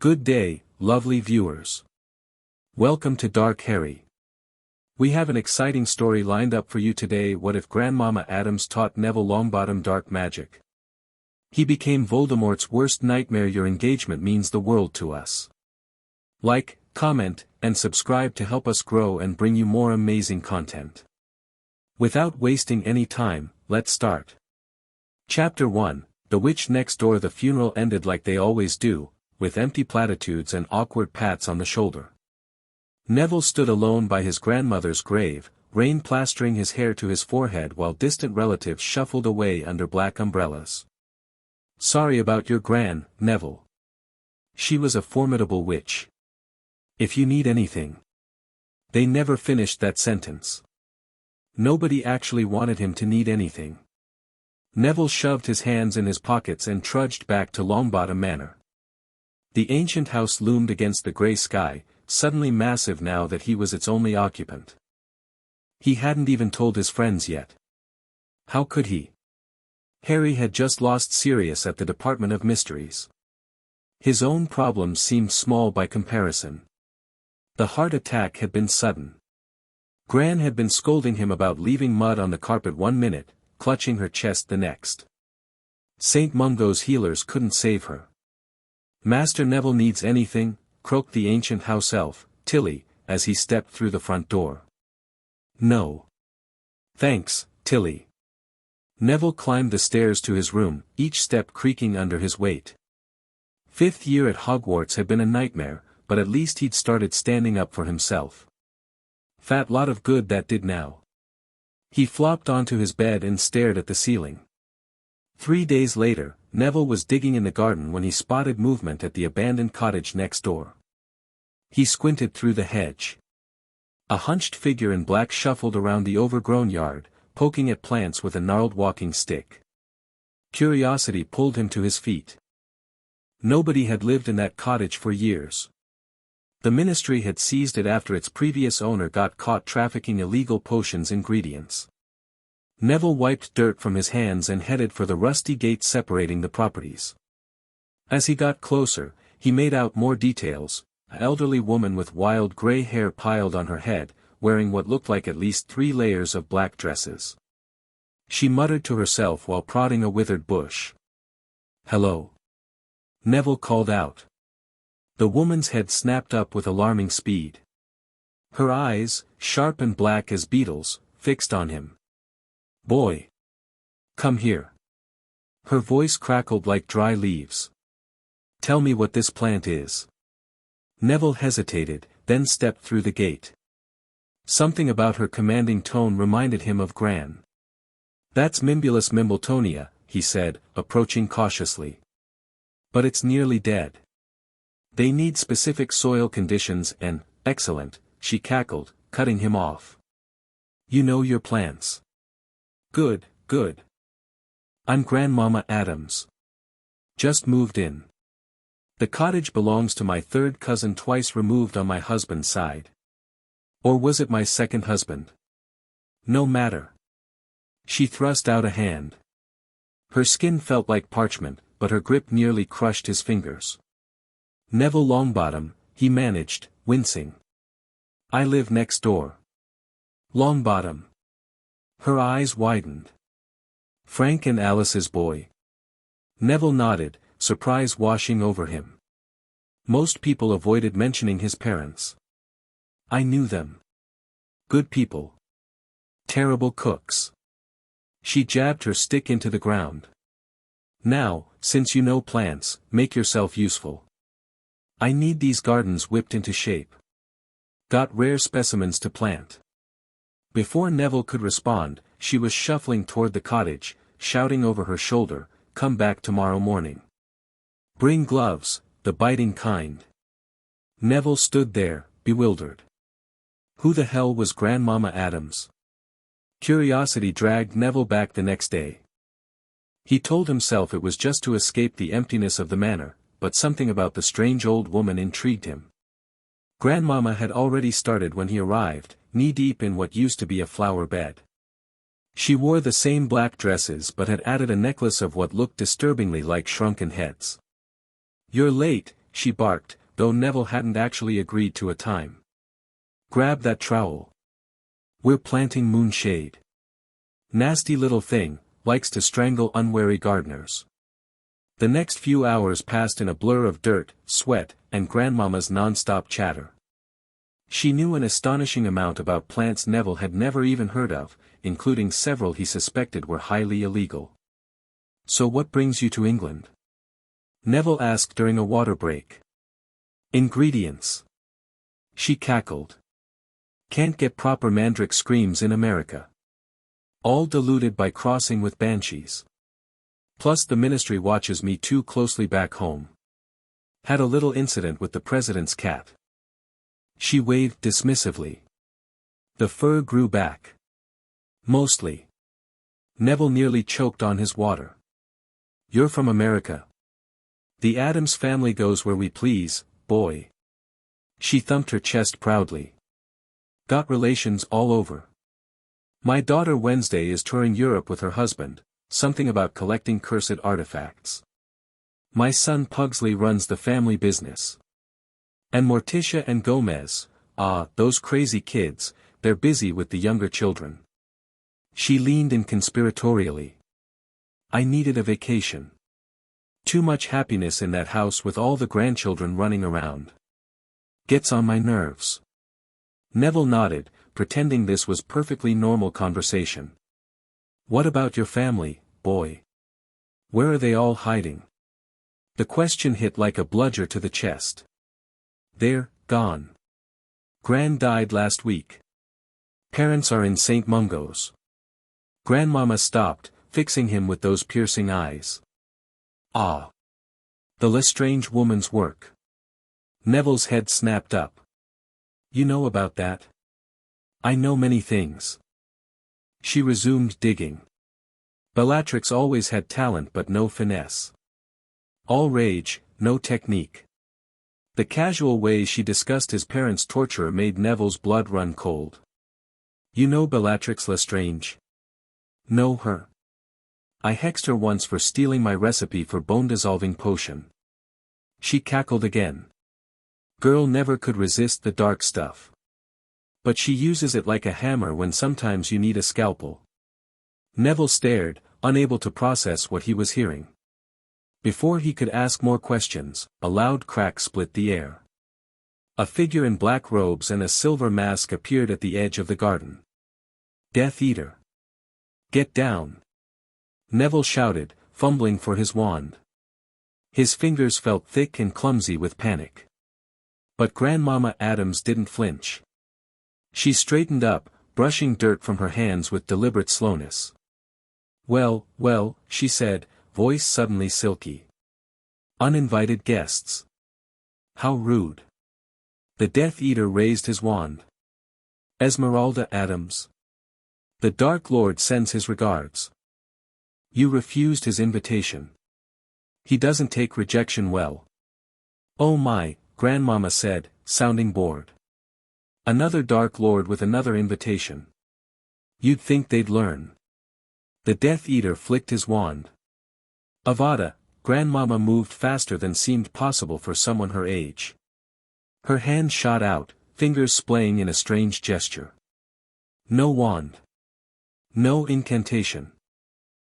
Good day, lovely viewers. Welcome to Dark Harry. We have an exciting story lined up for you today. What if Grandmama Addams taught Neville Longbottom dark magic? He became Voldemort's worst nightmare. Your engagement means the world to us. Like, comment, and subscribe to help us grow and bring you more amazing content. Without wasting any time, let's start. Chapter 1, The Witch Next Door. The funeral ended like they always do, with empty platitudes and awkward pats on the shoulder. Neville stood alone by his grandmother's grave, rain plastering his hair to his forehead while distant relatives shuffled away under black umbrellas. Sorry about your gran, Neville. She was a formidable witch. If you need anything. They never finished that sentence. Nobody actually wanted him to need anything. Neville shoved his hands in his pockets and trudged back to Longbottom Manor. The ancient house loomed against the grey sky, suddenly massive now that he was its only occupant. He hadn't even told his friends yet. How could he? Harry had just lost Sirius at the Department of Mysteries. His own problems seemed small by comparison. The heart attack had been sudden. Gran had been scolding him about leaving mud on the carpet 1 minute, clutching her chest the next. St. Mungo's healers couldn't save her. Master Neville needs anything, croaked the ancient house elf, Tilly, as he stepped through the front door. No. Thanks, Tilly. Neville climbed the stairs to his room, each step creaking under his weight. 5th year at Hogwarts had been a nightmare, but at least he'd started standing up for himself. Fat lot of good that did now. He flopped onto his bed and stared at the ceiling. 3 days later, Neville was digging in the garden when he spotted movement at the abandoned cottage next door. He squinted through the hedge. A hunched figure in black shuffled around the overgrown yard, poking at plants with a gnarled walking stick. Curiosity pulled him to his feet. Nobody had lived in that cottage for years. The ministry had seized it after its previous owner got caught trafficking illegal potions ingredients. Neville wiped dirt from his hands and headed for the rusty gate separating the properties. As he got closer, he made out more details: an elderly woman with wild grey hair piled on her head, wearing what looked like at least 3 layers of black dresses. She muttered to herself while prodding a withered bush. "Hello?" Neville called out. The woman's head snapped up with alarming speed. Her eyes, sharp and black as beetles, fixed on him. "Boy! Come here." Her voice crackled like dry leaves. "Tell me what this plant is." Neville hesitated, then stepped through the gate. Something about her commanding tone reminded him of Gran. "That's Mimbulus Mimbletonia," he said, approaching cautiously. "But it's nearly dead. They need specific soil conditions and..." "Excellent," she cackled, cutting him off. "You know your plants. Good, good. I'm Grandmama Addams. Just moved in. The cottage belongs to my 3rd cousin twice removed on my husband's side. Or was it my 2nd husband? No matter." She thrust out a hand. Her skin felt like parchment, but her grip nearly crushed his fingers. "Neville Longbottom," he managed, wincing. "I live next door." "Longbottom." Her eyes widened. "Frank and Alice's boy." Neville nodded, surprise washing over him. Most people avoided mentioning his parents. "I knew them. Good people. Terrible cooks." She jabbed her stick into the ground. "Now, since you know plants, make yourself useful. I need these gardens whipped into shape. Got rare specimens to plant." Before Neville could respond, she was shuffling toward the cottage, shouting over her shoulder, "Come back tomorrow morning. Bring gloves, the biting kind." Neville stood there, bewildered. Who the hell was Grandmama Addams? Curiosity dragged Neville back the next day. He told himself it was just to escape the emptiness of the manor, but something about the strange old woman intrigued him. Grandmama had already started when he arrived, knee-deep in what used to be a flower bed. She wore the same black dresses but had added a necklace of what looked disturbingly like shrunken heads. "You're late," she barked, though Neville hadn't actually agreed to a time. Grab that trowel. We're planting moonshade. Nasty little thing, likes to strangle unwary gardeners. The next few hours passed in a blur of dirt, sweat, and Grandmama's non-stop chatter. She knew an astonishing amount about plants Neville had never even heard of, including several he suspected were highly illegal. "So what brings you to England?" Neville asked during a water break. "Ingredients." She cackled. "Can't get proper mandrake screams in America. All diluted by crossing with banshees. Plus the ministry watches me too closely back home. Had a little incident with the president's cat." She waved dismissively. The fur grew back. "Mostly." Neville nearly choked on his water. "You're from America." "The Addams family goes where we please, boy." She thumped her chest proudly. "Got relations all over. My daughter Wednesday is touring Europe with her husband, something about collecting cursed artifacts. My son Pugsley runs the family business. And Morticia and Gomez, those crazy kids, they're busy with the younger children." She leaned in conspiratorially. "I needed a vacation. Too much happiness in that house with all the grandchildren running around. Gets on my nerves." Neville nodded, pretending this was perfectly normal conversation. "What about your family, boy? Where are they all hiding?" The question hit like a bludger to the chest. "They're gone. Gran died last week. Parents are in St. Mungo's." Grandmama stopped, fixing him with those piercing eyes. "Ah. The Lestrange woman's work." Neville's head snapped up. "You know about that?" "I know many things." She resumed digging. "Bellatrix always had talent but no finesse. All rage, no technique." The casual way she discussed his parents' torture made Neville's blood run cold. "You know Bellatrix Lestrange?" "Know her. I hexed her once for stealing my recipe for bone-dissolving potion." She cackled again. "Girl never could resist the dark stuff. But she uses it like a hammer when sometimes you need a scalpel." Neville stared, unable to process what he was hearing. Before he could ask more questions, a loud crack split the air. A figure in black robes and a silver mask appeared at the edge of the garden. "Death Eater! Get down!" Neville shouted, fumbling for his wand. His fingers felt thick and clumsy with panic. But Grandmama Addams didn't flinch. She straightened up, brushing dirt from her hands with deliberate slowness. "Well, well," she said, voice suddenly silky. "Uninvited guests. How rude." The Death Eater raised his wand. "Esmeralda Addams. The Dark Lord sends his regards. You refused his invitation. He doesn't take rejection well." "Oh my," Grandmama said, sounding bored. "Another Dark Lord with another invitation. You'd think they'd learn." The Death Eater flicked his wand. "Avada," Grandmama moved faster than seemed possible for someone her age. Her hand shot out, fingers splaying in a strange gesture. No wand. No incantation.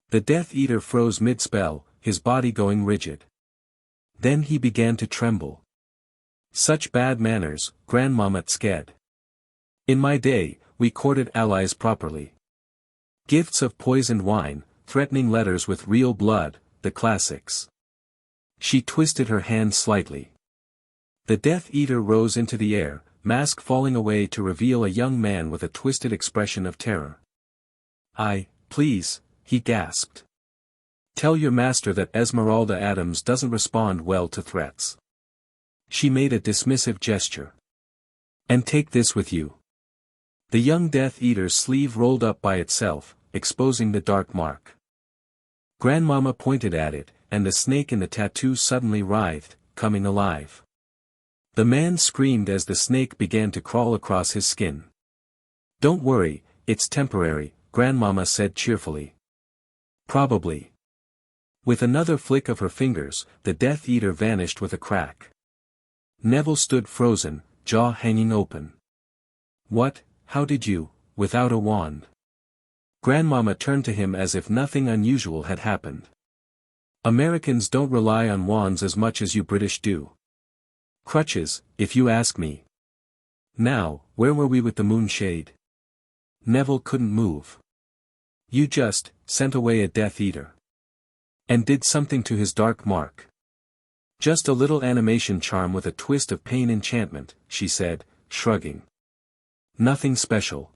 The Death Eater froze mid-spell, his body going rigid. Then he began to tremble. "Such bad manners, Grandmama Sked. In my day, we courted allies properly. Gifts of poisoned wine, threatening letters with real blood, the classics." She twisted her hand slightly. The Death Eater rose into the air, mask falling away to reveal a young man with a twisted expression of terror. Please," he gasped. "Tell your master that Esmeralda Addams doesn't respond well to threats." She made a dismissive gesture. "And take this with you." The young Death Eater's sleeve rolled up by itself, exposing the dark mark. Grandmama pointed at it, and the snake in the tattoo suddenly writhed, coming alive. The man screamed as the snake began to crawl across his skin. "Don't worry, it's temporary," Grandmama said cheerfully. "Probably." With another flick of her fingers, the Death Eater vanished with a crack. Neville stood frozen, jaw hanging open. What, how did you, without a wand? Grandmama turned to him as if nothing unusual had happened. Americans don't rely on wands as much as you British do. Crutches, if you ask me. Now, where were we with the moonshade? Neville couldn't move. You just sent away a Death Eater. And did something to his dark mark. Just a little animation charm with a twist of pain enchantment, she said, shrugging. Nothing special.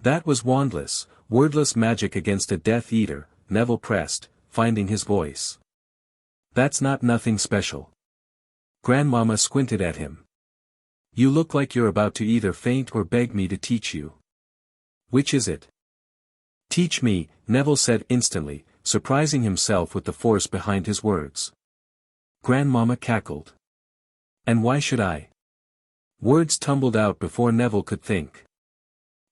That was wandless, wordless magic against a Death Eater, Neville pressed, finding his voice. That's not nothing special. Grandmama squinted at him. You look like you're about to either faint or beg me to teach you. Which is it? Teach me, Neville said instantly, surprising himself with the force behind his words. Grandmama cackled. And why should I? Words tumbled out before Neville could think.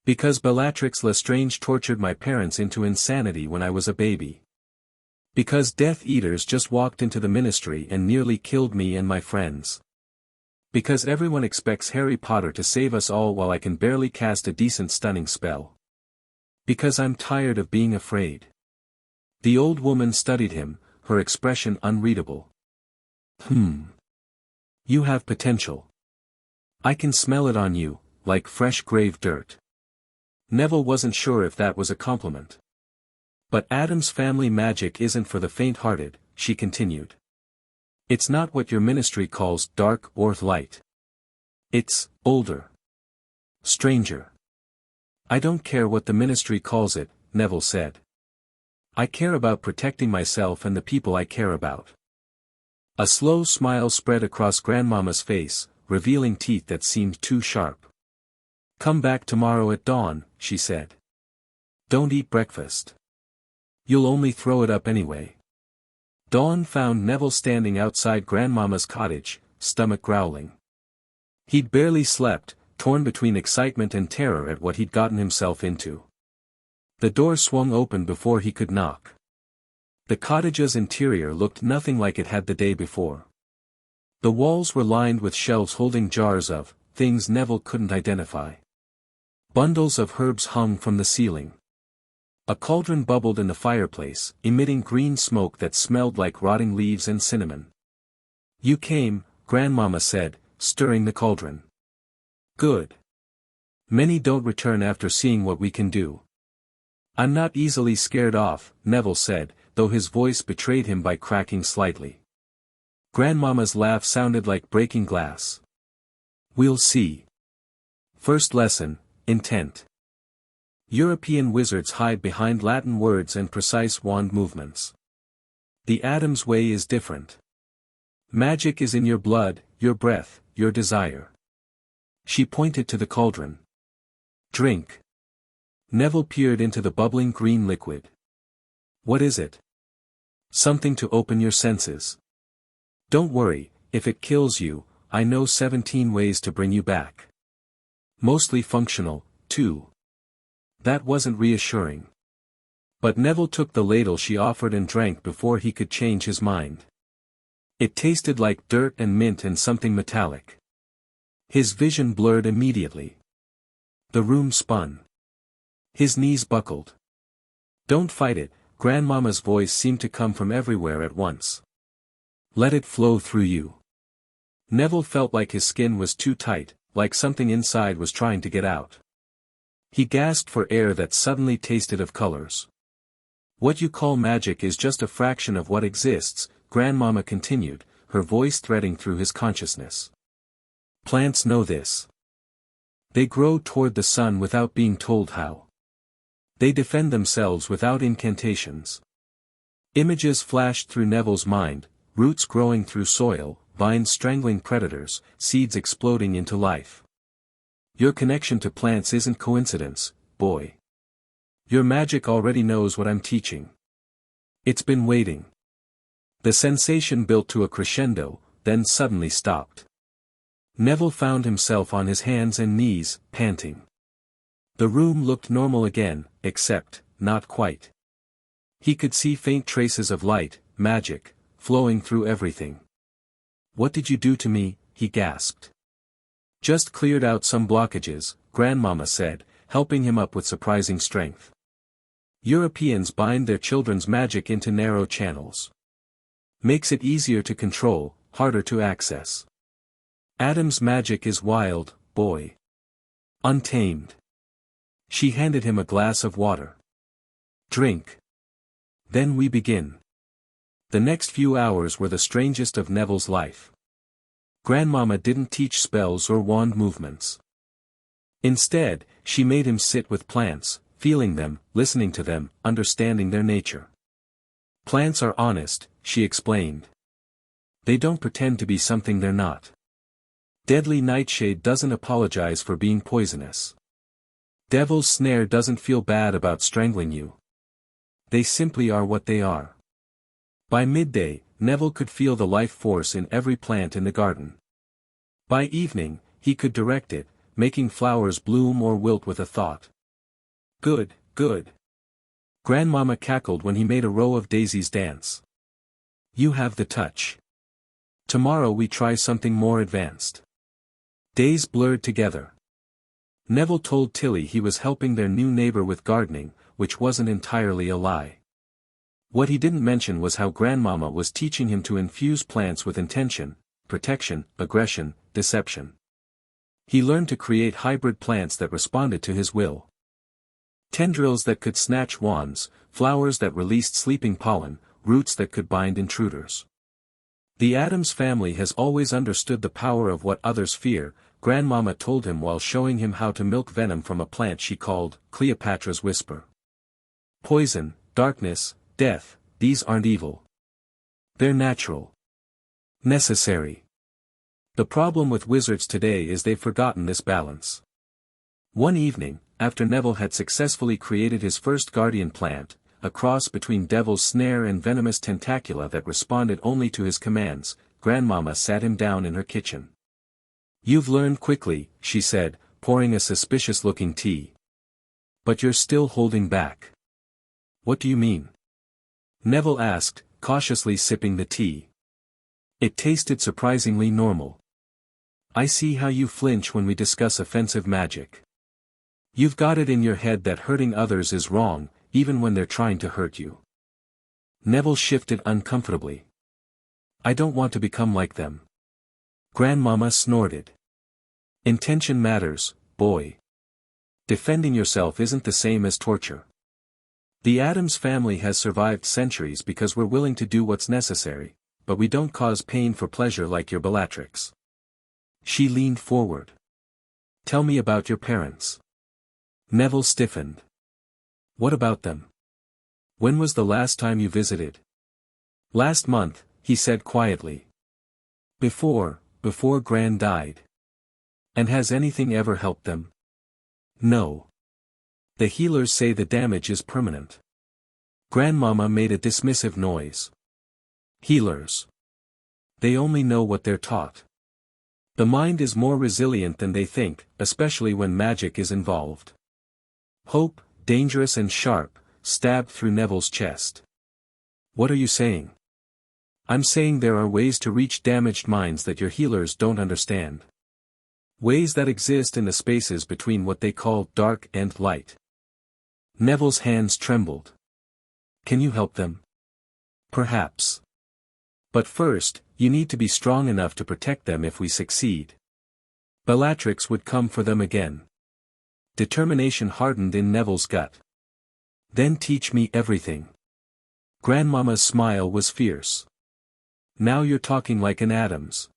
Because Bellatrix Lestrange tortured my parents into insanity when I was a baby. Because Death Eaters just walked into the ministry and nearly killed me and my friends. Because everyone expects Harry Potter to save us all while I can barely cast a decent stunning spell. Because I'm tired of being afraid. The old woman studied him, her expression unreadable. You have potential. I can smell it on you, like fresh grave dirt. Neville wasn't sure if that was a compliment. But Addams family magic isn't for the faint-hearted, she continued. It's not what your ministry calls dark or light. It's older. Stranger. I don't care what the ministry calls it, Neville said. I care about protecting myself and the people I care about. A slow smile spread across Grandmama's face, revealing teeth that seemed too sharp. Come back tomorrow at dawn, she said. Don't eat breakfast. You'll only throw it up anyway. Dawn found Neville standing outside Grandmama's cottage, stomach growling. He'd barely slept, torn between excitement and terror at what he'd gotten himself into. The door swung open before he could knock. The cottage's interior looked nothing like it had the day before. The walls were lined with shelves holding jars of things Neville couldn't identify. Bundles of herbs hung from the ceiling. A cauldron bubbled in the fireplace, emitting green smoke that smelled like rotting leaves and cinnamon. You came, Grandmama said, stirring the cauldron. Good. Many don't return after seeing what we can do. I'm not easily scared off, Neville said, though his voice betrayed him by cracking slightly. Grandmama's laugh sounded like breaking glass. We'll see. First lesson, intent. European wizards hide behind Latin words and precise wand movements. The Addams way is different. Magic is in your blood, your breath, your desire. She pointed to the cauldron. Drink. Neville peered into the bubbling green liquid. What is it? Something to open your senses. Don't worry, if it kills you, I know 17 ways to bring you back. Mostly functional, too. That wasn't reassuring. But Neville took the ladle she offered and drank before he could change his mind. It tasted like dirt and mint and something metallic. His vision blurred immediately. The room spun. His knees buckled. Don't fight it, Grandmama's voice seemed to come from everywhere at once. Let it flow through you. Neville felt like his skin was too tight, like something inside was trying to get out. He gasped for air that suddenly tasted of colors. What you call magic is just a fraction of what exists, Grandmama continued, her voice threading through his consciousness. Plants know this. They grow toward the sun without being told how. They defend themselves without incantations. Images flashed through Neville's mind, roots growing through soil, vines strangling predators, seeds exploding into life. Your connection to plants isn't coincidence, boy. Your magic already knows what I'm teaching. It's been waiting. The sensation built to a crescendo, then suddenly stopped. Neville found himself on his hands and knees, panting. The room looked normal again, except, not quite. He could see faint traces of light, magic, flowing through everything. What did you do to me? he gasped. Just cleared out some blockages, Grandmama said, helping him up with surprising strength. Europeans bind their children's magic into narrow channels. Makes it easier to control, harder to access. Addams' magic is wild, boy. Untamed. She handed him a glass of water. Drink. Then we begin. The next few hours were the strangest of Neville's life. Grandmama didn't teach spells or wand movements. Instead, she made him sit with plants, feeling them, listening to them, understanding their nature. Plants are honest, she explained. They don't pretend to be something they're not. Deadly nightshade doesn't apologize for being poisonous. Devil's snare doesn't feel bad about strangling you. They simply are what they are. By midday, Neville could feel the life force in every plant in the garden. By evening, he could direct it, making flowers bloom or wilt with a thought. Good, good. Grandmama cackled when he made a row of daisies dance. You have the touch. Tomorrow we try something more advanced. Days blurred together. Neville told Tilly he was helping their new neighbor with gardening, which wasn't entirely a lie. What he didn't mention was how Grandmama was teaching him to infuse plants with intention, protection, aggression, deception. He learned to create hybrid plants that responded to his will. Tendrils that could snatch wands, flowers that released sleeping pollen, roots that could bind intruders. The Addams family has always understood the power of what others fear, Grandmama told him while showing him how to milk venom from a plant she called Cleopatra's Whisper. Poison, darkness, death, these aren't evil. They're natural. Necessary. The problem with wizards today is they've forgotten this balance. One evening, after Neville had successfully created his first guardian plant, a cross between devil's snare and venomous tentacula that responded only to his commands, Grandmama sat him down in her kitchen. You've learned quickly, she said, pouring a suspicious-looking tea. But you're still holding back. What do you mean? Neville asked, cautiously sipping the tea. It tasted surprisingly normal. I see how you flinch when we discuss offensive magic. You've got it in your head that hurting others is wrong, even when they're trying to hurt you. Neville shifted uncomfortably. I don't want to become like them. Grandmama snorted. Intention matters, boy. Defending yourself isn't the same as torture. The Addams family has survived centuries because we're willing to do what's necessary, but we don't cause pain for pleasure like your Bellatrix. She leaned forward. Tell me about your parents. Neville stiffened. What about them? When was the last time you visited? Last month, he said quietly. Before Gran died. And has anything ever helped them? No. The healers say the damage is permanent. Grandmama made a dismissive noise. Healers. They only know what they're taught. The mind is more resilient than they think, especially when magic is involved. Hope, dangerous and sharp, stabbed through Neville's chest. What are you saying? I'm saying there are ways to reach damaged minds that your healers don't understand. Ways that exist in the spaces between what they call dark and light. Neville's hands trembled. Can you help them? Perhaps. But first, you need to be strong enough to protect them if we succeed. Bellatrix would come for them again. Determination hardened in Neville's gut. Then teach me everything. Grandmama's smile was fierce. Now you're talking like an Addams.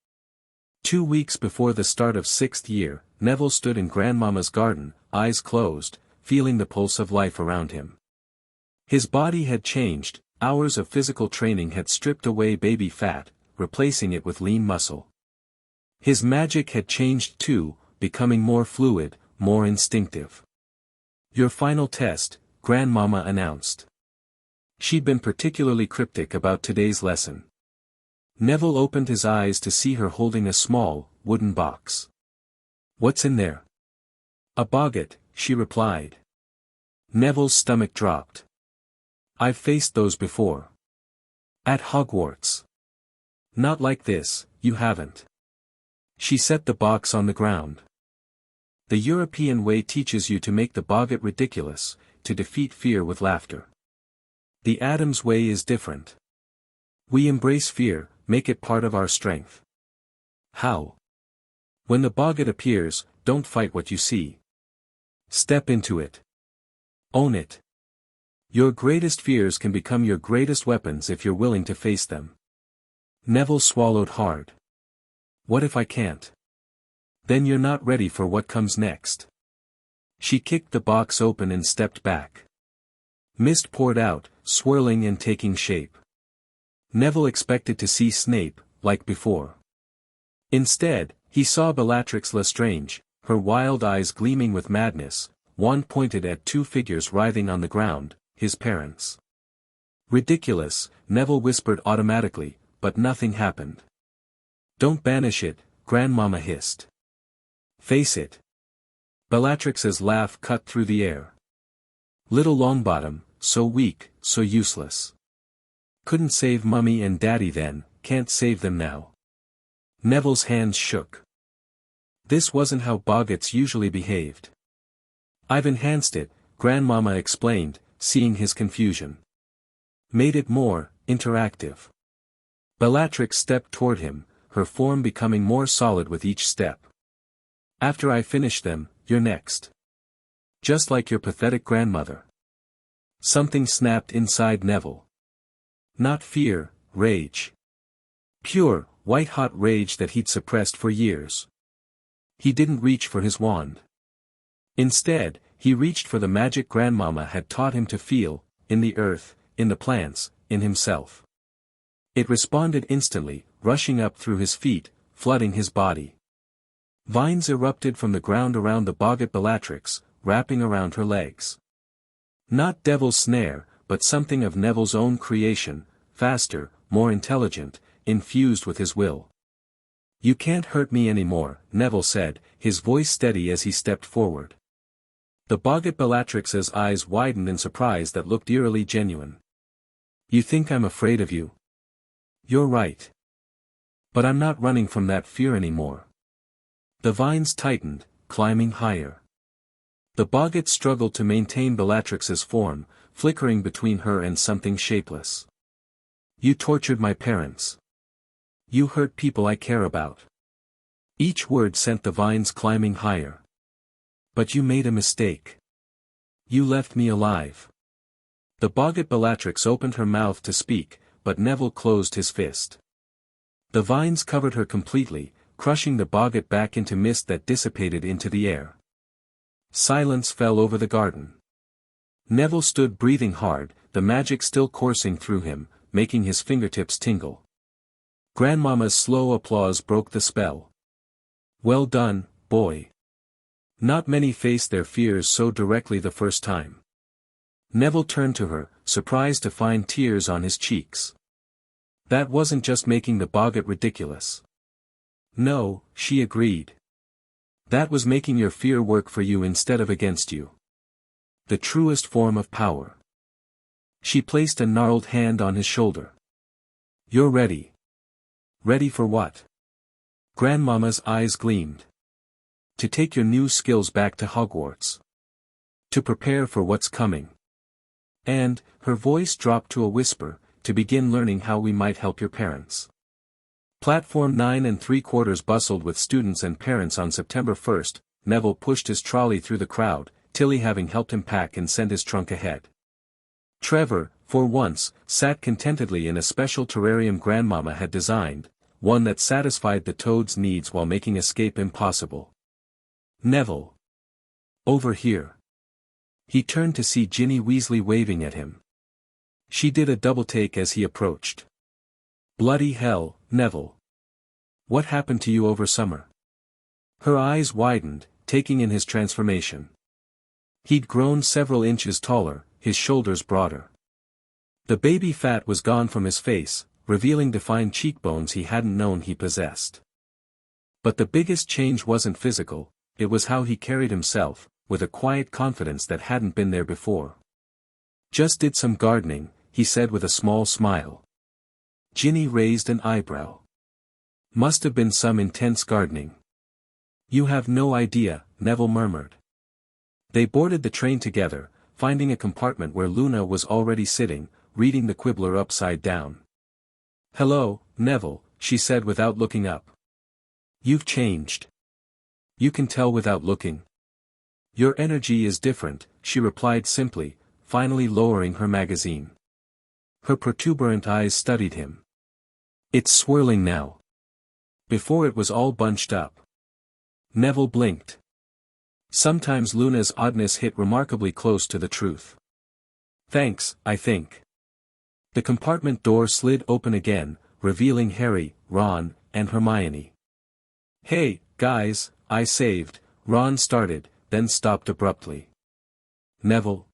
2 weeks before the start of 6th year, Neville stood in Grandmama's garden, eyes closed, feeling the pulse of life around him. His body had changed, hours of physical training had stripped away baby fat, replacing it with lean muscle. His magic had changed too, becoming more fluid, more instinctive. Your final test, Grandmama announced. She'd been particularly cryptic about today's lesson. Neville opened his eyes to see her holding a small, wooden box. What's in there? A boggart, she replied. Neville's stomach dropped. I've faced those before. At Hogwarts. Not like this, you haven't. She set the box on the ground. The European way teaches you to make the boggart ridiculous, to defeat fear with laughter. The Addams way is different. We embrace fear, make it part of our strength. How? When the boggart appears, don't fight what you see. Step into it. Own it. Your greatest fears can become your greatest weapons if you're willing to face them. Neville swallowed hard. What if I can't? Then you're not ready for what comes next. She kicked the box open and stepped back. Mist poured out, swirling and taking shape. Neville expected to see Snape, like before. Instead, he saw Bellatrix Lestrange, her wild eyes gleaming with madness, wand pointed at two figures writhing on the ground, his parents. Ridiculous, Neville whispered automatically, but nothing happened. Don't banish it, Grandmama hissed. Face it. Bellatrix's laugh cut through the air. Little Longbottom, so weak, so useless. Couldn't save Mummy and Daddy then, can't save them now. Neville's hands shook. This wasn't how boggarts usually behaved. I've enhanced it, Grandmama explained, seeing his confusion. Made it more interactive. Bellatrix stepped toward him, her form becoming more solid with each step. After I finish them, you're next. Just like your pathetic grandmother. Something snapped inside Neville. Not fear, rage. Pure, white-hot rage that he'd suppressed for years. He didn't reach for his wand. Instead, he reached for the magic Grandmama had taught him to feel, in the earth, in the plants, in himself. It responded instantly, rushing up through his feet, flooding his body. Vines erupted from the ground around the boggart Bellatrix, wrapping around her legs. Not Devil's snare, but something of Neville's own creation, faster, more intelligent, infused with his will. You can't hurt me anymore, Neville said, his voice steady as he stepped forward. The boggart Bellatrix's eyes widened in surprise that looked eerily genuine. You think I'm afraid of you? You're right. But I'm not running from that fear anymore. The vines tightened, climbing higher. The boggart struggled to maintain Bellatrix's form, flickering between her and something shapeless. You tortured my parents. You hurt people I care about. Each word sent the vines climbing higher. But you made a mistake. You left me alive. The boggart Bellatrix opened her mouth to speak, but Neville closed his fist. The vines covered her completely, crushing the boggart back into mist that dissipated into the air. Silence fell over the garden. Neville stood breathing hard, the magic still coursing through him, making his fingertips tingle. Grandmama's slow applause broke the spell. Well done, boy. Not many faced their fears so directly the first time. Neville turned to her, surprised to find tears on his cheeks. That wasn't just making the boggart ridiculous. No, she agreed. That was making your fear work for you instead of against you. The truest form of power. She placed a gnarled hand on his shoulder. You're ready. Ready for what? Grandmama's eyes gleamed. To take your new skills back to Hogwarts. To prepare for what's coming. And, her voice dropped to a whisper, to begin learning how we might help your parents. Platform 9 3/4 bustled with students and parents on September 1st, Neville pushed his trolley through the crowd, Tilly having helped him pack and send his trunk ahead. Trevor, for once, sat contentedly in a special terrarium Grandmama had designed, one that satisfied the toad's needs while making escape impossible. Neville. Over here. He turned to see Ginny Weasley waving at him. She did a double-take as he approached. Bloody hell, Neville. What happened to you over summer? Her eyes widened, taking in his transformation. He'd grown several inches taller, his shoulders broader. The baby fat was gone from his face, revealing defined cheekbones he hadn't known he possessed. But the biggest change wasn't physical, it was how he carried himself, with a quiet confidence that hadn't been there before. Just did some gardening, he said with a small smile. Ginny raised an eyebrow. Must have been some intense gardening. You have no idea, Neville murmured. They boarded the train together, finding a compartment where Luna was already sitting, reading the Quibbler upside down. "Hello, Neville," she said without looking up. "You've changed. You can tell without looking." "Your energy is different," she replied simply, finally lowering her magazine. Her protuberant eyes studied him. "It's swirling now. Before it was all bunched up." Neville blinked. Sometimes Luna's oddness hit remarkably close to the truth. "Thanks, I think." The compartment door slid open again, revealing Harry, Ron, and Hermione. "Hey, guys, I saved," Ron started, then stopped abruptly. "Neville?"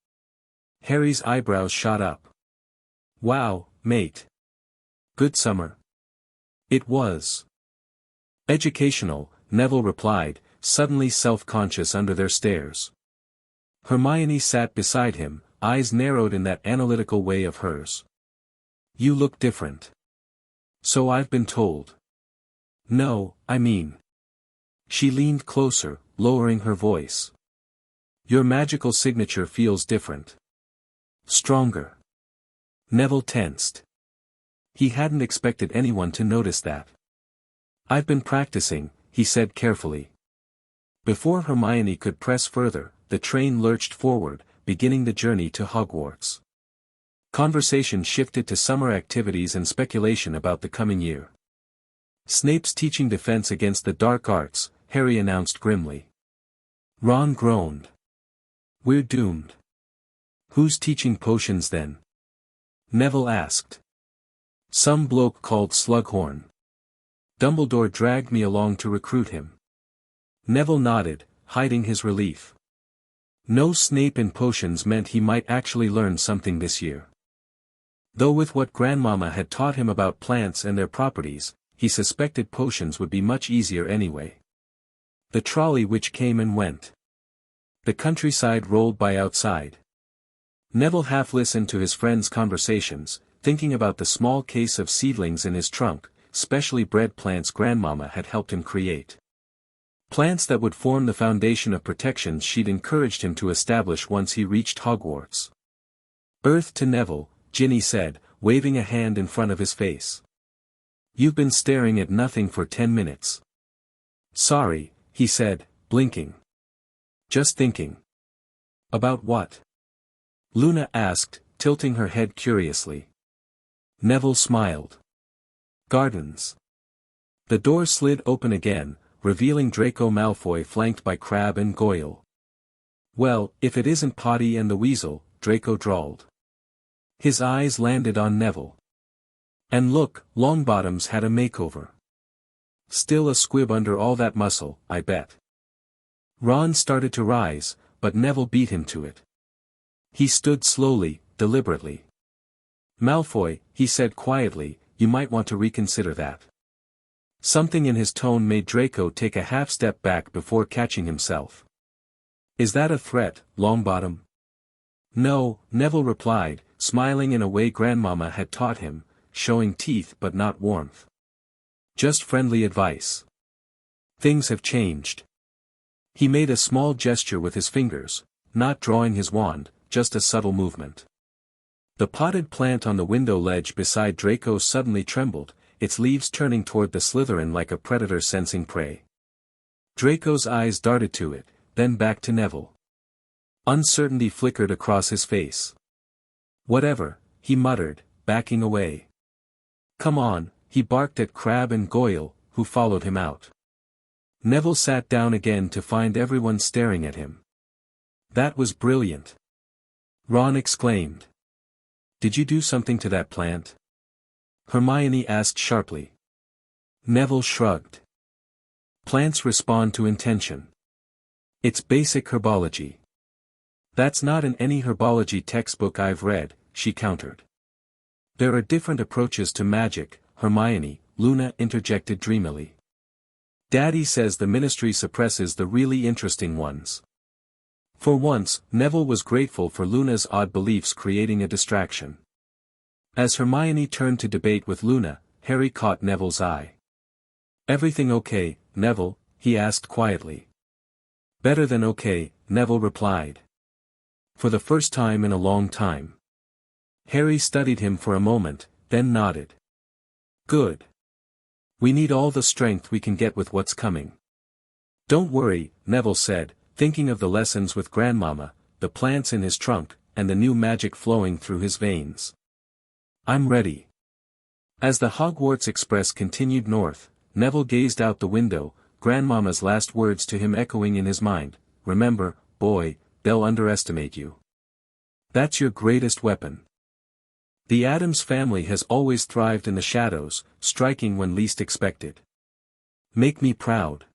Harry's eyebrows shot up. "Wow, mate. Good summer." "It was educational," Neville replied, suddenly self-conscious under their stares. Hermione sat beside him, eyes narrowed in that analytical way of hers. "You look different." "So I've been told." "No, I mean." She leaned closer, lowering her voice. "Your magical signature feels different. Stronger." Neville tensed. He hadn't expected anyone to notice that. "I've been practicing," he said carefully. Before Hermione could press further, the train lurched forward, beginning the journey to Hogwarts. Conversation shifted to summer activities and speculation about the coming year. "Snape's teaching defense against the dark arts," Harry announced grimly. Ron groaned. "We're doomed." "Who's teaching potions then?" Neville asked. "Some bloke called Slughorn. Dumbledore dragged me along to recruit him." Neville nodded, hiding his relief. No Snape in potions meant he might actually learn something this year. Though with what Grandmama had taught him about plants and their properties, he suspected potions would be much easier anyway. The trolley which came and went. The countryside rolled by outside. Neville half listened to his friends' conversations, thinking about the small case of seedlings in his trunk, specially bred plants Grandmama had helped him create. Plants that would form the foundation of protections she'd encouraged him to establish once he reached Hogwarts. "Earth to Neville," Ginny said, waving a hand in front of his face. "You've been staring at nothing for 10 minutes. "Sorry," he said, blinking. "Just thinking." "About what?" Luna asked, tilting her head curiously. Neville smiled. "Gardens." The door slid open again, revealing Draco Malfoy flanked by Crabbe and Goyle. "Well, if it isn't Potty and the Weasel," Draco drawled. His eyes landed on Neville. "And look, Longbottom's had a makeover. Still a squib under all that muscle, I bet." Ron started to rise, but Neville beat him to it. He stood slowly, deliberately. "Malfoy," he said quietly, "you might want to reconsider that." Something in his tone made Draco take a half-step back before catching himself. "Is that a threat, Longbottom?" "No," Neville replied, smiling in a way Grandmama had taught him, showing teeth but not warmth. "Just friendly advice. Things have changed." He made a small gesture with his fingers, not drawing his wand, just a subtle movement. The potted plant on the window ledge beside Draco suddenly trembled, its leaves turning toward the Slytherin like a predator sensing prey. Draco's eyes darted to it, then back to Neville. Uncertainty flickered across his face. "Whatever," he muttered, backing away. "Come on," he barked at Crabbe and Goyle, who followed him out. Neville sat down again to find everyone staring at him. "That was brilliant," Ron exclaimed. "Did you do something to that plant?" Hermione asked sharply. Neville shrugged. "Plants respond to intention. It's basic herbology." "That's not in any herbology textbook I've read," she countered. "There are different approaches to magic, Hermione," Luna interjected dreamily. "Daddy says the ministry suppresses the really interesting ones." For once, Neville was grateful for Luna's odd beliefs creating a distraction. As Hermione turned to debate with Luna, Harry caught Neville's eye. Everything okay, Neville? He asked quietly. Better than okay, Neville replied. For the first time in a long time. Harry studied him for a moment, then nodded. Good. We need all the strength we can get with what's coming. Don't worry, Neville said, thinking of the lessons with Grandmama, the plants in his trunk, and the new magic flowing through his veins. I'm ready. As the Hogwarts Express continued north, Neville gazed out the window, Grandmama's last words to him echoing in his mind, remember, boy, they'll underestimate you. That's your greatest weapon. The Addams family has always thrived in the shadows, striking when least expected. Make me proud.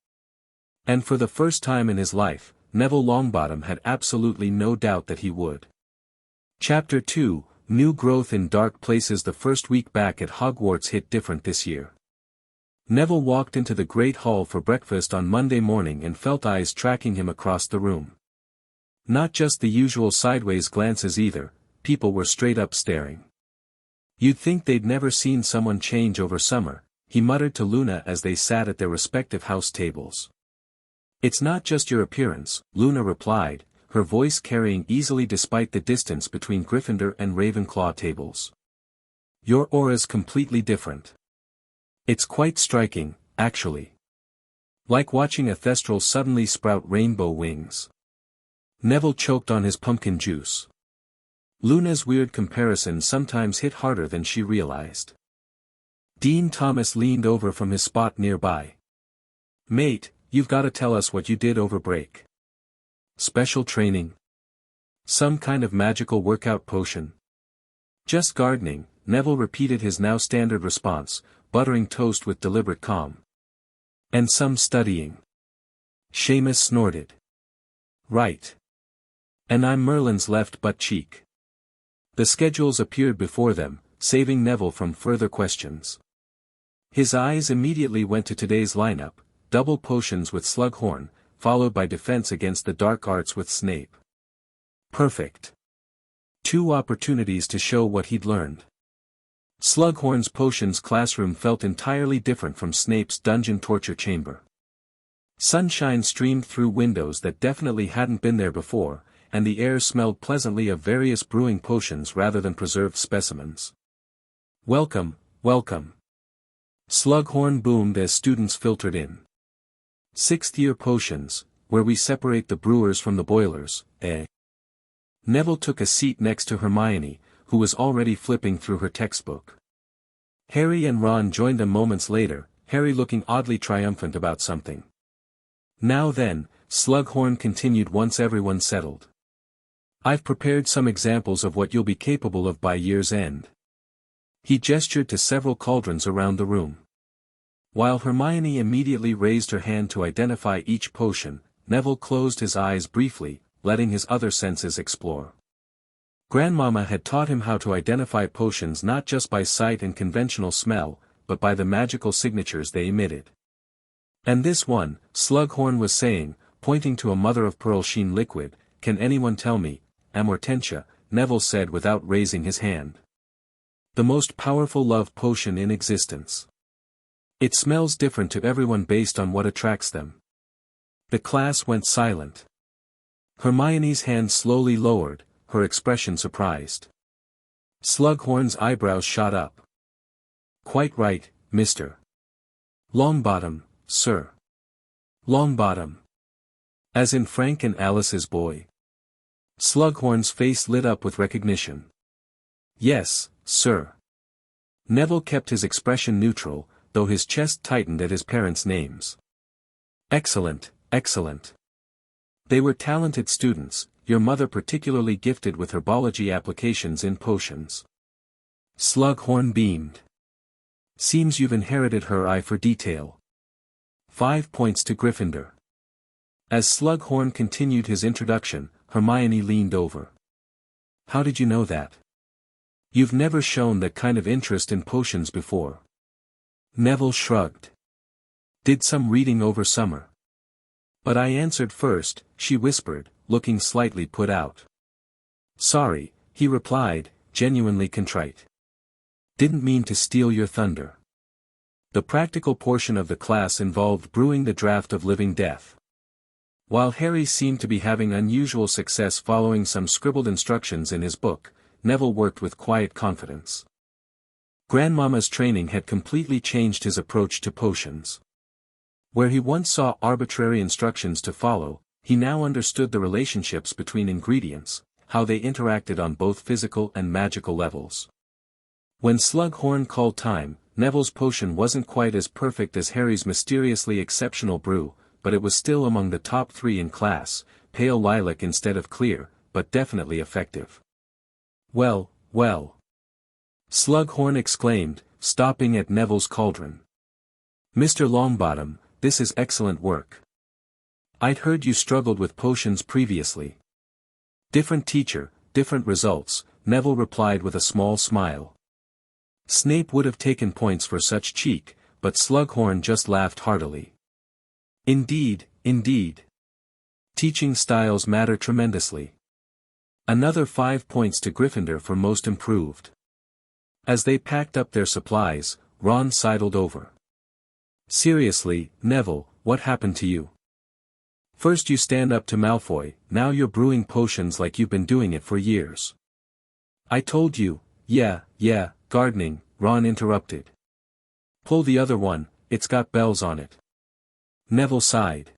And for the first time in his life, Neville Longbottom had absolutely no doubt that he would. Chapter 2, New Growth in Dark Places. The first week back at Hogwarts hit different this year. Neville walked into the Great Hall for breakfast on Monday morning and felt eyes tracking him across the room. Not just the usual sideways glances either, people were straight up staring. You'd think they'd never seen someone change over summer, he muttered to Luna as they sat at their respective house tables. It's not just your appearance, Luna replied, her voice carrying easily despite the distance between Gryffindor and Ravenclaw tables. Your aura's completely different. It's quite striking, actually. Like watching a thestral suddenly sprout rainbow wings. Neville choked on his pumpkin juice. Luna's weird comparison sometimes hit harder than she realized. Dean Thomas leaned over from his spot nearby. Mate, you've got to tell us what you did over break. Special training? Some kind of magical workout potion? Just gardening, Neville repeated his now standard response, buttering toast with deliberate calm. And some studying. Seamus snorted. Right. And I'm Merlin's left butt cheek. The schedules appeared before them, saving Neville from further questions. His eyes immediately went to today's lineup, double potions with Slughorn, followed by defense against the dark arts with Snape. Perfect. 2 opportunities to show what he'd learned. Slughorn's potions classroom felt entirely different from Snape's dungeon torture chamber. Sunshine streamed through windows that definitely hadn't been there before, and the air smelled pleasantly of various brewing potions rather than preserved specimens. Welcome, welcome. Slughorn boomed as students filtered in. 6th-year potions, where we separate the brewers from the boilers, eh? Neville took a seat next to Hermione, who was already flipping through her textbook. Harry and Ron joined them moments later, Harry looking oddly triumphant about something. Now then, Slughorn continued once everyone settled. I've prepared some examples of what you'll be capable of by year's end. He gestured to several cauldrons around the room. While Hermione immediately raised her hand to identify each potion, Neville closed his eyes briefly, letting his other senses explore. Grandmama had taught him how to identify potions not just by sight and conventional smell, but by the magical signatures they emitted. And this one, Slughorn was saying, pointing to a mother-of-pearl sheen liquid, can anyone tell me, Amortentia, Neville said without raising his hand. The most powerful love potion in existence. It smells different to everyone based on what attracts them. The class went silent. Hermione's hand slowly lowered, her expression surprised. Slughorn's eyebrows shot up. Quite right, Mr. Longbottom, sir. Longbottom. As in Frank and Alice's boy. Slughorn's face lit up with recognition. Yes, sir. Neville kept his expression neutral, though his chest tightened at his parents' names. Excellent, excellent. They were talented students, your mother particularly gifted with herbology applications in potions. Slughorn beamed. Seems you've inherited her eye for detail. 5 points to Gryffindor. As Slughorn continued his introduction, Hermione leaned over. How did you know that? You've never shown that kind of interest in potions before. Neville shrugged. Did some reading over summer. But I answered first, she whispered, looking slightly put out. Sorry, he replied, genuinely contrite. Didn't mean to steal your thunder. The practical portion of the class involved brewing the draught of living death. While Harry seemed to be having unusual success following some scribbled instructions in his book, Neville worked with quiet confidence. Grandmama's training had completely changed his approach to potions. Where he once saw arbitrary instructions to follow, he now understood the relationships between ingredients, how they interacted on both physical and magical levels. When Slughorn called time, Neville's potion wasn't quite as perfect as Harry's mysteriously exceptional brew, but it was still among the top 3 in class, pale lilac instead of clear, but definitely effective. Well, well! Slughorn exclaimed, stopping at Neville's cauldron. Mr. Longbottom, this is excellent work. I'd heard you struggled with potions previously. Different teacher, different results, Neville replied with a small smile. Snape would have taken points for such cheek, but Slughorn just laughed heartily. Indeed, indeed. Teaching styles matter tremendously. Another 5 points to Gryffindor for most improved. As they packed up their supplies, Ron sidled over. Seriously, Neville, what happened to you? First you stand up to Malfoy, now you're brewing potions like you've been doing it for years. I told you, yeah, gardening, Ron interrupted. Pull the other one, it's got bells on it. Neville sighed.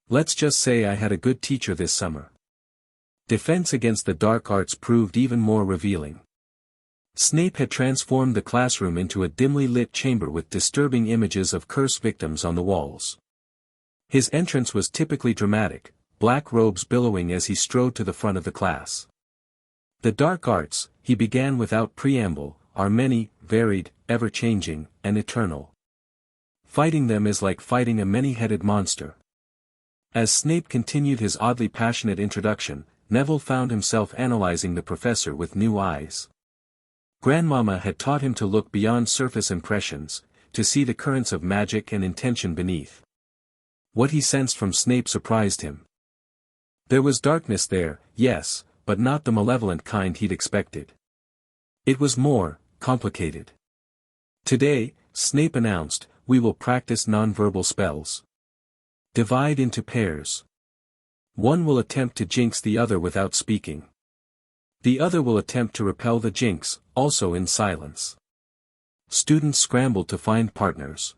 Let's just say I had a good teacher this summer. Defense against the dark arts proved even more revealing. Snape had transformed the classroom into a dimly lit chamber with disturbing images of curse victims on the walls. His entrance was typically dramatic, black robes billowing as he strode to the front of the class. The dark arts, he began without preamble, are many, varied, ever-changing, and eternal. Fighting them is like fighting a many-headed monster. As Snape continued his oddly passionate introduction, Neville found himself analyzing the professor with new eyes. Grandmama had taught him to look beyond surface impressions, to see the currents of magic and intention beneath. What he sensed from Snape surprised him. There was darkness there, yes, but not the malevolent kind he'd expected. It was more complicated. Today, Snape announced, we will practice nonverbal spells. Divide into pairs. One will attempt to jinx the other without speaking. The other will attempt to repel the jinx, also in silence. Students scrambled to find partners.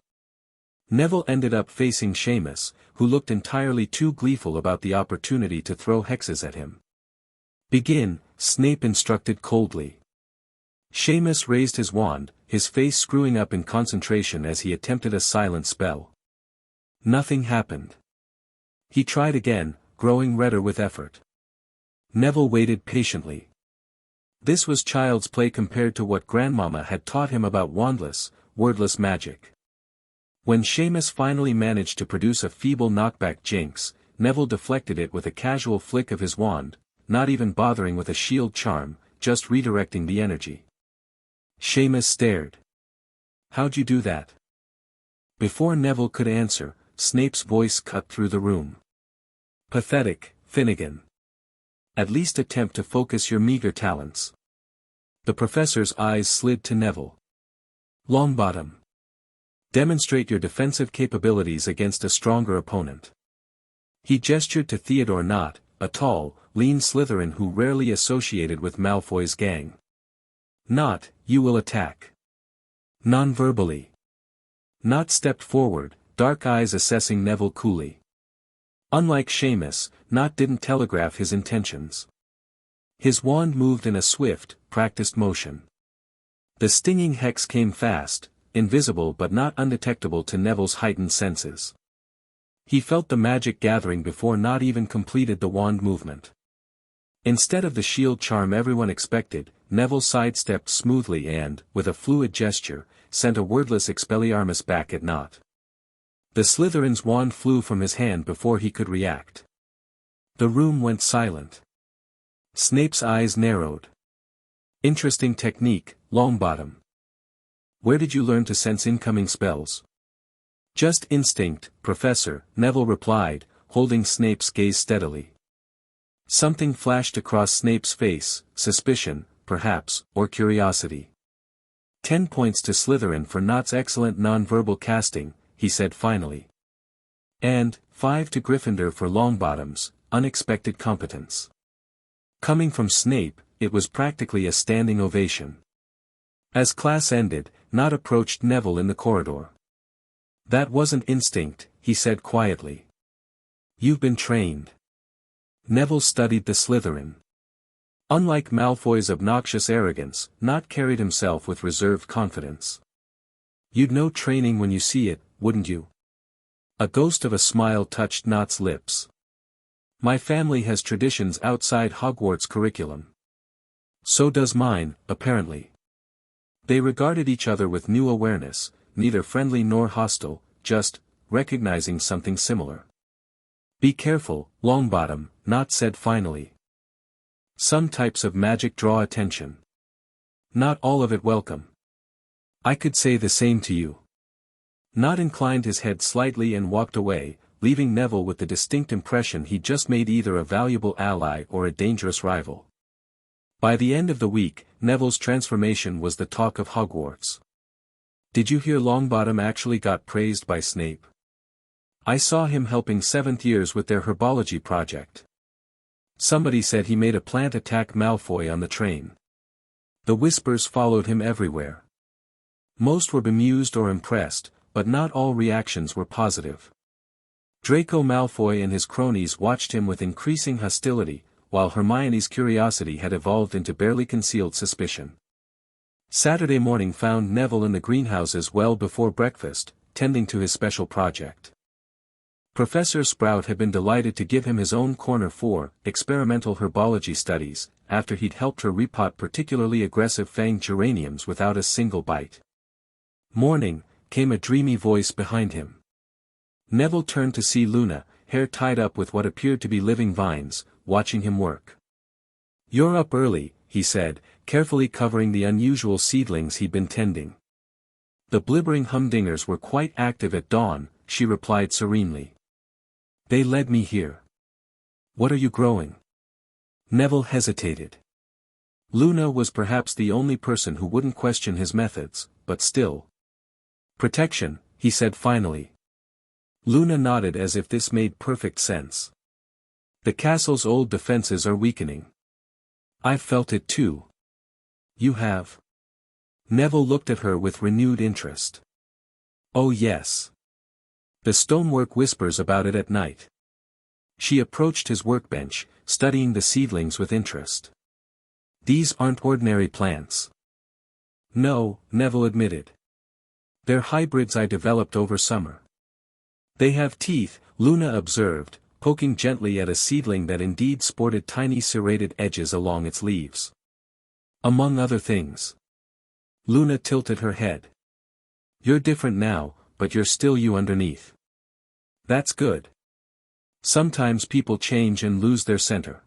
Neville ended up facing Seamus, who looked entirely too gleeful about the opportunity to throw hexes at him. Begin, Snape instructed coldly. Seamus raised his wand, his face screwing up in concentration as he attempted a silent spell. Nothing happened. He tried again, growing redder with effort. Neville waited patiently. This was child's play compared to what Grandmama had taught him about wandless, wordless magic. When Seamus finally managed to produce a feeble knockback jinx, Neville deflected it with a casual flick of his wand, not even bothering with a shield charm, just redirecting the energy. Seamus stared. How'd you do that? Before Neville could answer, Snape's voice cut through the room. Pathetic, Finnegan. At least attempt to focus your meager talents. The professor's eyes slid to Neville. Longbottom. Demonstrate your defensive capabilities against a stronger opponent. He gestured to Theodore Nott, a tall, lean Slytherin who rarely associated with Malfoy's gang. Nott, you will attack. Non-verbally. Nott stepped forward, dark eyes assessing Neville coolly. Unlike Seamus, Nott didn't telegraph his intentions. His wand moved in a swift, practiced motion. The stinging hex came fast, invisible but not undetectable to Neville's heightened senses. He felt the magic gathering before Nott even completed the wand movement. Instead of the shield charm everyone expected, Neville sidestepped smoothly and, with a fluid gesture, sent a wordless Expelliarmus back at Nott. The Slytherin's wand flew from his hand before he could react. The room went silent. Snape's eyes narrowed. Interesting technique, Longbottom. Where did you learn to sense incoming spells? Just instinct, Professor, Neville replied, holding Snape's gaze steadily. Something flashed across Snape's face, suspicion, perhaps, or curiosity. 10 points to Slytherin for Nott's excellent non-verbal casting, he said finally. And 5 to Gryffindor for Longbottom's unexpected competence. Coming from Snape, it was practically a standing ovation. As class ended, Nott approached Neville in the corridor. "That wasn't instinct," he said quietly. "You've been trained." Neville studied the Slytherin. Unlike Malfoy's obnoxious arrogance, Nott carried himself with reserved confidence. "You'd know training when you see it, wouldn't you?" A ghost of a smile touched Nott's lips. "My family has traditions outside Hogwarts' curriculum. So does mine, apparently." They regarded each other with new awareness, neither friendly nor hostile, just recognizing something similar. "Be careful, Longbottom," Nott said finally. "Some types of magic draw attention. Not all of it welcome." "I could say the same to you." Nott inclined his head slightly and walked away, leaving Neville with the distinct impression he'd just made either a valuable ally or a dangerous rival. By the end of the week, Neville's transformation was the talk of Hogwarts. "Did you hear Longbottom actually got praised by Snape? I saw him helping 7th years with their herbology project. Somebody said he made a plant attack Malfoy on the train." The whispers followed him everywhere. Most were bemused or impressed, but not all reactions were positive. Draco Malfoy and his cronies watched him with increasing hostility, while Hermione's curiosity had evolved into barely concealed suspicion. Saturday morning found Neville in the greenhouses well before breakfast, tending to his special project. Professor Sprout had been delighted to give him his own corner for experimental herbology studies, after he'd helped her repot particularly aggressive fanged geraniums without a single bite. "Morning," came a dreamy voice behind him. Neville turned to see Luna, hair tied up with what appeared to be living vines, watching him work. "You're up early," he said, carefully covering the unusual seedlings he'd been tending. "The blibbering humdingers were quite active at dawn," she replied serenely. "They led me here." "What are you growing?" Neville hesitated. Luna was perhaps the only person who wouldn't question his methods, but still. "Protection," he said finally. Luna nodded as if this made perfect sense. "The castle's old defenses are weakening. I've felt it too." "You have?" Neville looked at her with renewed interest. "Oh yes. The stonework whispers about it at night." She approached his workbench, studying the seedlings with interest. "These aren't ordinary plants." "No," Neville admitted. "They're hybrids I developed over summer." "They have teeth," Luna observed, poking gently at a seedling that indeed sported tiny serrated edges along its leaves. "Among other things." Luna tilted her head. "You're different now, but you're still you underneath. That's good. Sometimes people change and lose their center."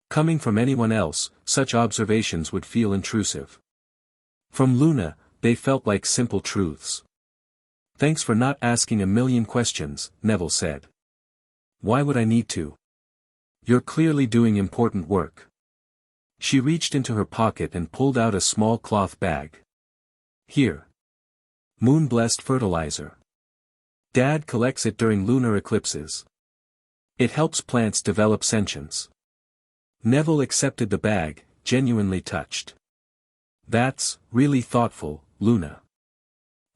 Coming from anyone else, such observations would feel intrusive. From Luna, they felt like simple truths. "Thanks for not asking a million questions," Neville said. "Why would I need to? You're clearly doing important work." She reached into her pocket and pulled out a small cloth bag. "Here. Moon-blessed fertilizer. Dad collects it during lunar eclipses. It helps plants develop sentience." Neville accepted the bag, genuinely touched. "That's really thoughtful, Luna."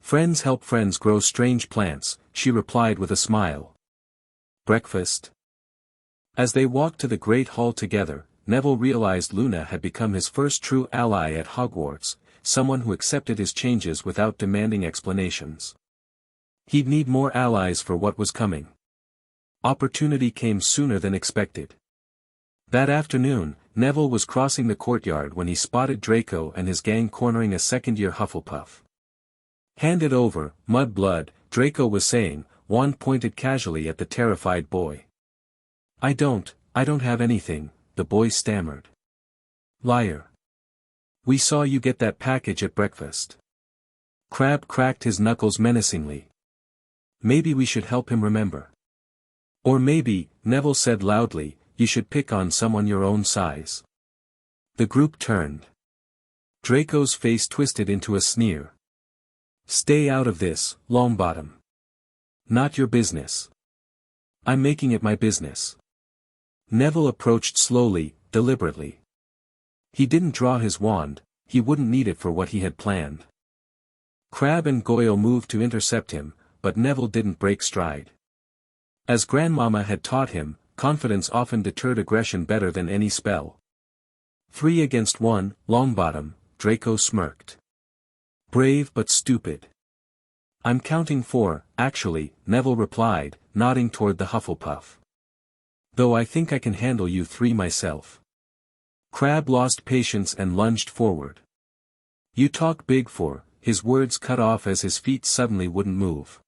"Friends help friends grow strange plants," she replied with a smile. "Breakfast?" As they walked to the Great Hall together, Neville realized Luna had become his first true ally at Hogwarts, someone who accepted his changes without demanding explanations. He'd need more allies for what was coming. Opportunity came sooner than expected. That afternoon, Neville was crossing the courtyard when he spotted Draco and his gang cornering a second-year Hufflepuff. "Hand it over, mudblood," Draco was saying, wand pointed casually at the terrified boy. I don't have anything," the boy stammered. "Liar. We saw you get that package at breakfast." Crabbe cracked his knuckles menacingly. "Maybe we should help him remember. Or maybe," Neville said loudly, "you should pick on someone your own size." The group turned. Draco's face twisted into a sneer. Stay out of this, Longbottom. Not your business. I'm making it my business. Neville approached slowly, deliberately. He didn't draw his wand, he wouldn't need it for what he had planned. Crabbe and Goyle moved to intercept him, but Neville didn't break stride. As Grandmama had taught him, confidence often deterred aggression better than any spell. 3 against 1, Longbottom, Draco smirked. Brave but stupid. I'm counting 4, actually, Neville replied, nodding toward the Hufflepuff. Though I think I can handle you 3 myself. Crabbe lost patience and lunged forward. You talk big for, his words cut off as his feet suddenly wouldn't move.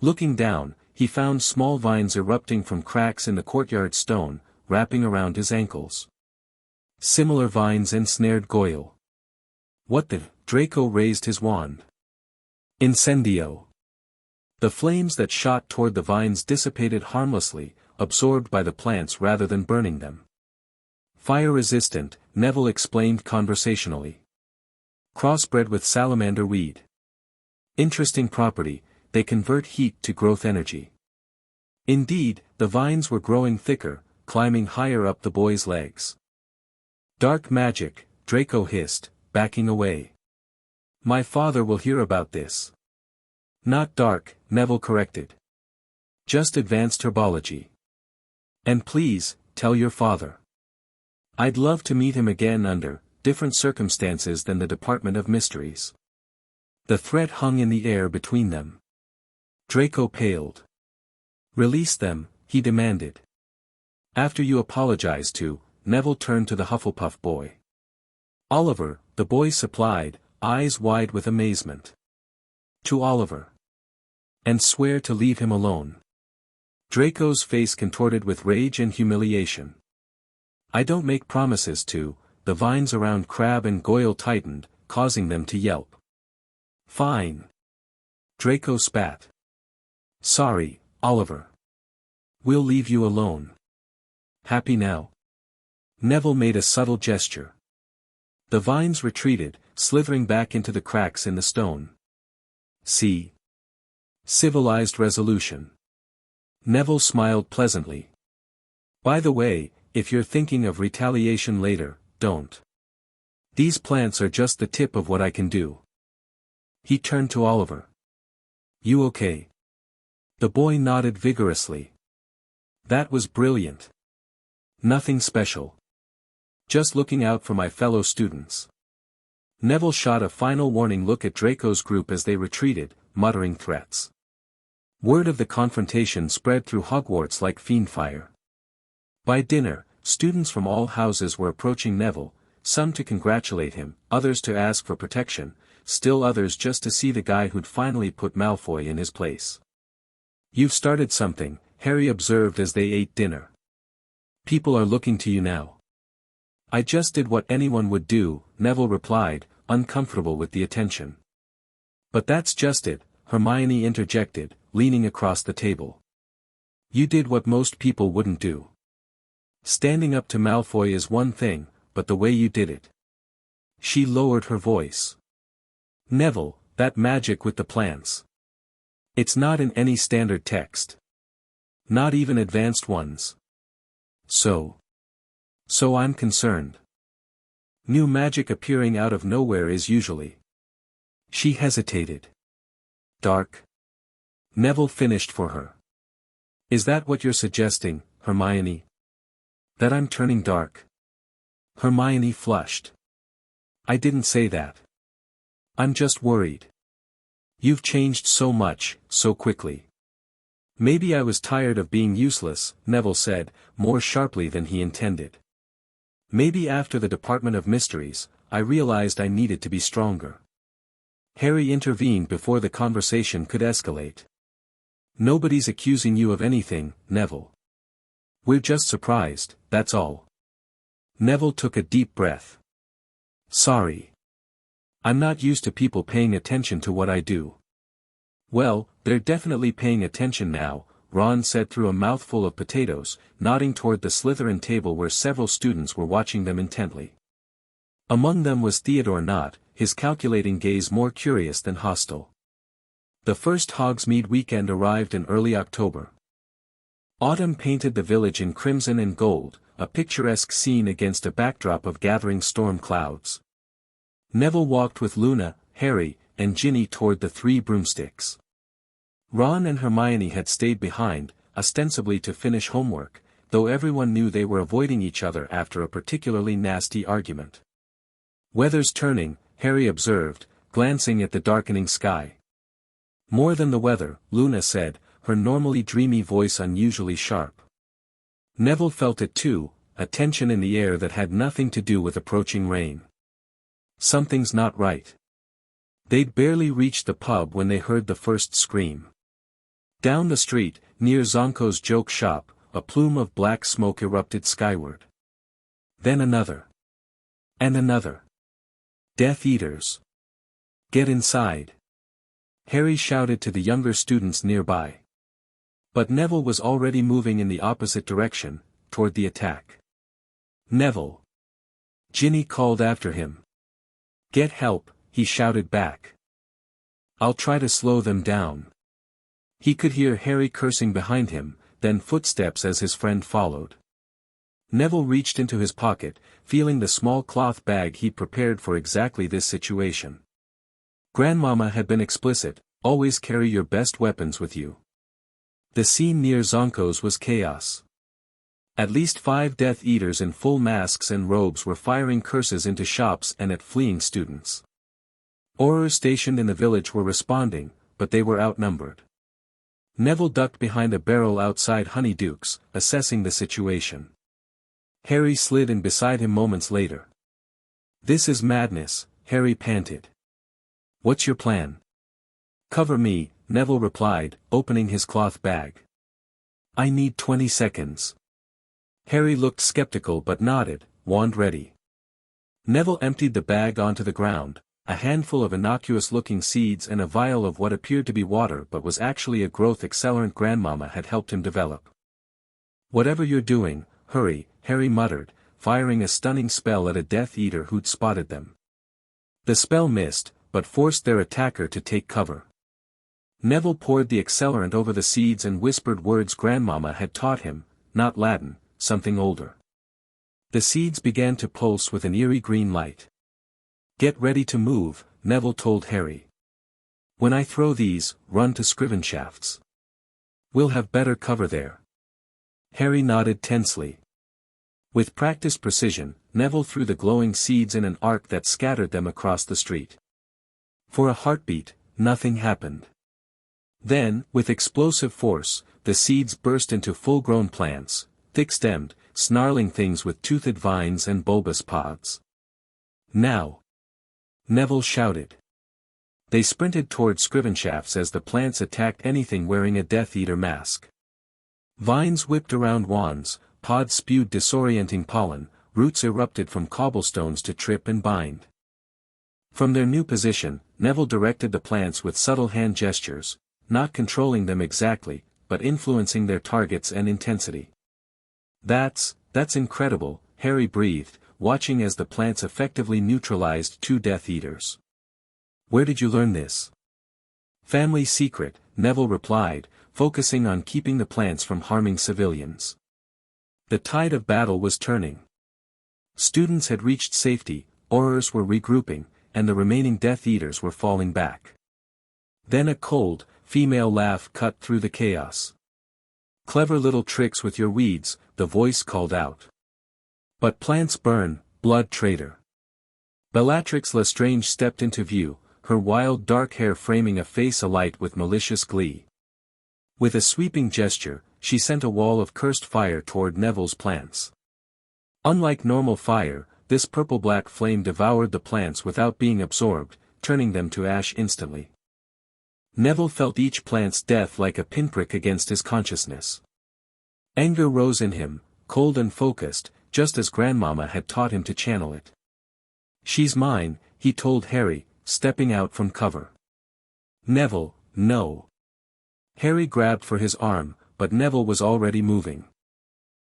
Looking down, he found small vines erupting from cracks in the courtyard stone, wrapping around his ankles. Similar vines ensnared Goyle. What the? Draco raised his wand. Incendio. The flames that shot toward the vines dissipated harmlessly, absorbed by the plants rather than burning them. Fire-resistant, Neville explained conversationally. Crossbred with salamander weed. Interesting property, they convert heat to growth energy. Indeed, the vines were growing thicker, climbing higher up the boy's legs. Dark magic, Draco hissed, backing away. My father will hear about this. Not dark, Neville corrected. Just advanced herbology. And please, tell your father. I'd love to meet him again under different circumstances than the Department of Mysteries. The threat hung in the air between them. Draco paled. Release them, he demanded. After you apologize to, Neville turned to the Hufflepuff boy. Oliver, the boy supplied, eyes wide with amazement. To Oliver. And swear to leave him alone. Draco's face contorted with rage and humiliation. I don't make promises to, the vines around Crabbe and Goyle tightened, causing them to yelp. Fine. Draco spat. Sorry, Oliver. We'll leave you alone. Happy now? Neville made a subtle gesture. The vines retreated, slithering back into the cracks in the stone. See? Civilized resolution. Neville smiled pleasantly. By the way, if you're thinking of retaliation later, don't. These plants are just the tip of what I can do. He turned to Oliver. You okay? The boy nodded vigorously. That was brilliant. Nothing special. Just looking out for my fellow students. Neville shot a final warning look at Draco's group as they retreated, muttering threats. Word of the confrontation spread through Hogwarts like fiendfire. By dinner, students from all houses were approaching Neville, some to congratulate him, others to ask for protection, still others just to see the guy who'd finally put Malfoy in his place. You've started something, Harry observed as they ate dinner. People are looking to you now. I just did what anyone would do, Neville replied, uncomfortable with the attention. But that's just it, Hermione interjected, leaning across the table. You did what most people wouldn't do. Standing up to Malfoy is one thing, but the way you did it. She lowered her voice. Neville, that magic with the plants. It's not in any standard text. Not even advanced ones. So I'm concerned. New magic appearing out of nowhere is usually. She hesitated. Dark. Neville finished for her. Is that what you're suggesting, Hermione? That I'm turning dark? Hermione flushed. I didn't say that. I'm just worried. You've changed so much, so quickly. Maybe I was tired of being useless, Neville said, more sharply than he intended. Maybe after the Department of Mysteries, I realized I needed to be stronger. Harry intervened before the conversation could escalate. Nobody's accusing you of anything, Neville. We're just surprised, that's all. Neville took a deep breath. Sorry. I'm not used to people paying attention to what I do. Well, they're definitely paying attention now, Ron said through a mouthful of potatoes, nodding toward the Slytherin table where several students were watching them intently. Among them was Theodore Knott, his calculating gaze more curious than hostile. The first Hogsmeade weekend arrived in early October. Autumn painted the village in crimson and gold, a picturesque scene against a backdrop of gathering storm clouds. Neville walked with Luna, Harry, and Ginny toward the three broomsticks. Ron and Hermione had stayed behind, ostensibly to finish homework, though everyone knew they were avoiding each other after a particularly nasty argument. "Weather's turning," Harry observed, glancing at the darkening sky. "More than the weather," Luna said, her normally dreamy voice unusually sharp. Neville felt it too, a tension in the air that had nothing to do with approaching rain. Something's not right. They'd barely reached the pub when they heard the first scream. Down the street, near Zonko's joke shop, a plume of black smoke erupted skyward. Then another. And another. "Death Eaters! Get inside!" Harry shouted to the younger students nearby. But Neville was already moving in the opposite direction, toward the attack. "Neville!" Ginny called after him. "Get help," he shouted back. "I'll try to slow them down." He could hear Harry cursing behind him, then footsteps as his friend followed. Neville reached into his pocket, feeling the small cloth bag he'd prepared for exactly this situation. Grandmama had been explicit, always carry your best weapons with you. The scene near Zonko's was chaos. At least 5 Death Eaters in full masks and robes were firing curses into shops and at fleeing students. Aurors stationed in the village were responding, but they were outnumbered. Neville ducked behind a barrel outside Honeyduke's, assessing the situation. Harry slid in beside him moments later. "This is madness," Harry panted. "What's your plan?" "Cover me," Neville replied, opening his cloth bag. "I need 20 seconds. Harry looked skeptical but nodded, wand ready. Neville emptied the bag onto the ground, a handful of innocuous-looking seeds and a vial of what appeared to be water but was actually a growth accelerant Grandmama had helped him develop. "Whatever you're doing, hurry," Harry muttered, firing a stunning spell at a Death Eater who'd spotted them. The spell missed, but forced their attacker to take cover. Neville poured the accelerant over the seeds and whispered words Grandmama had taught him, not Latin, something older. The seeds began to pulse with an eerie green light. "Get ready to move," Neville told Harry. "When I throw these, run to Scriven shafts. We'll have better cover there." Harry nodded tensely. With practiced precision, Neville threw the glowing seeds in an arc that scattered them across the street. For a heartbeat, nothing happened. Then, with explosive force, the seeds burst into full-grown plants, thick-stemmed, snarling things with toothed vines and bulbous pods. "Now!" Neville shouted. They sprinted toward Scriven shafts as the plants attacked anything wearing a Death Eater mask. Vines whipped around wands, pods spewed disorienting pollen, roots erupted from cobblestones to trip and bind. From their new position, Neville directed the plants with subtle hand gestures, not controlling them exactly, but influencing their targets and intensity. That's incredible," Harry breathed, watching as the plants effectively neutralized 2 Death Eaters. "Where did you learn this?" "Family secret," Neville replied, focusing on keeping the plants from harming civilians. The tide of battle was turning. Students had reached safety, Aurors were regrouping, and the remaining Death Eaters were falling back. Then a cold, female laugh cut through the chaos. "Clever little tricks with your weeds," the voice called out. "But plants burn, blood traitor." Bellatrix Lestrange stepped into view, her wild dark hair framing a face alight with malicious glee. With a sweeping gesture, she sent a wall of cursed fire toward Neville's plants. Unlike normal fire, this purple-black flame devoured the plants without being absorbed, turning them to ash instantly. Neville felt each plant's death like a pinprick against his consciousness. Anger rose in him, cold and focused, just as Grandmama had taught him to channel it. "She's mine," he told Harry, stepping out from cover. "Neville, no." Harry grabbed for his arm, but Neville was already moving.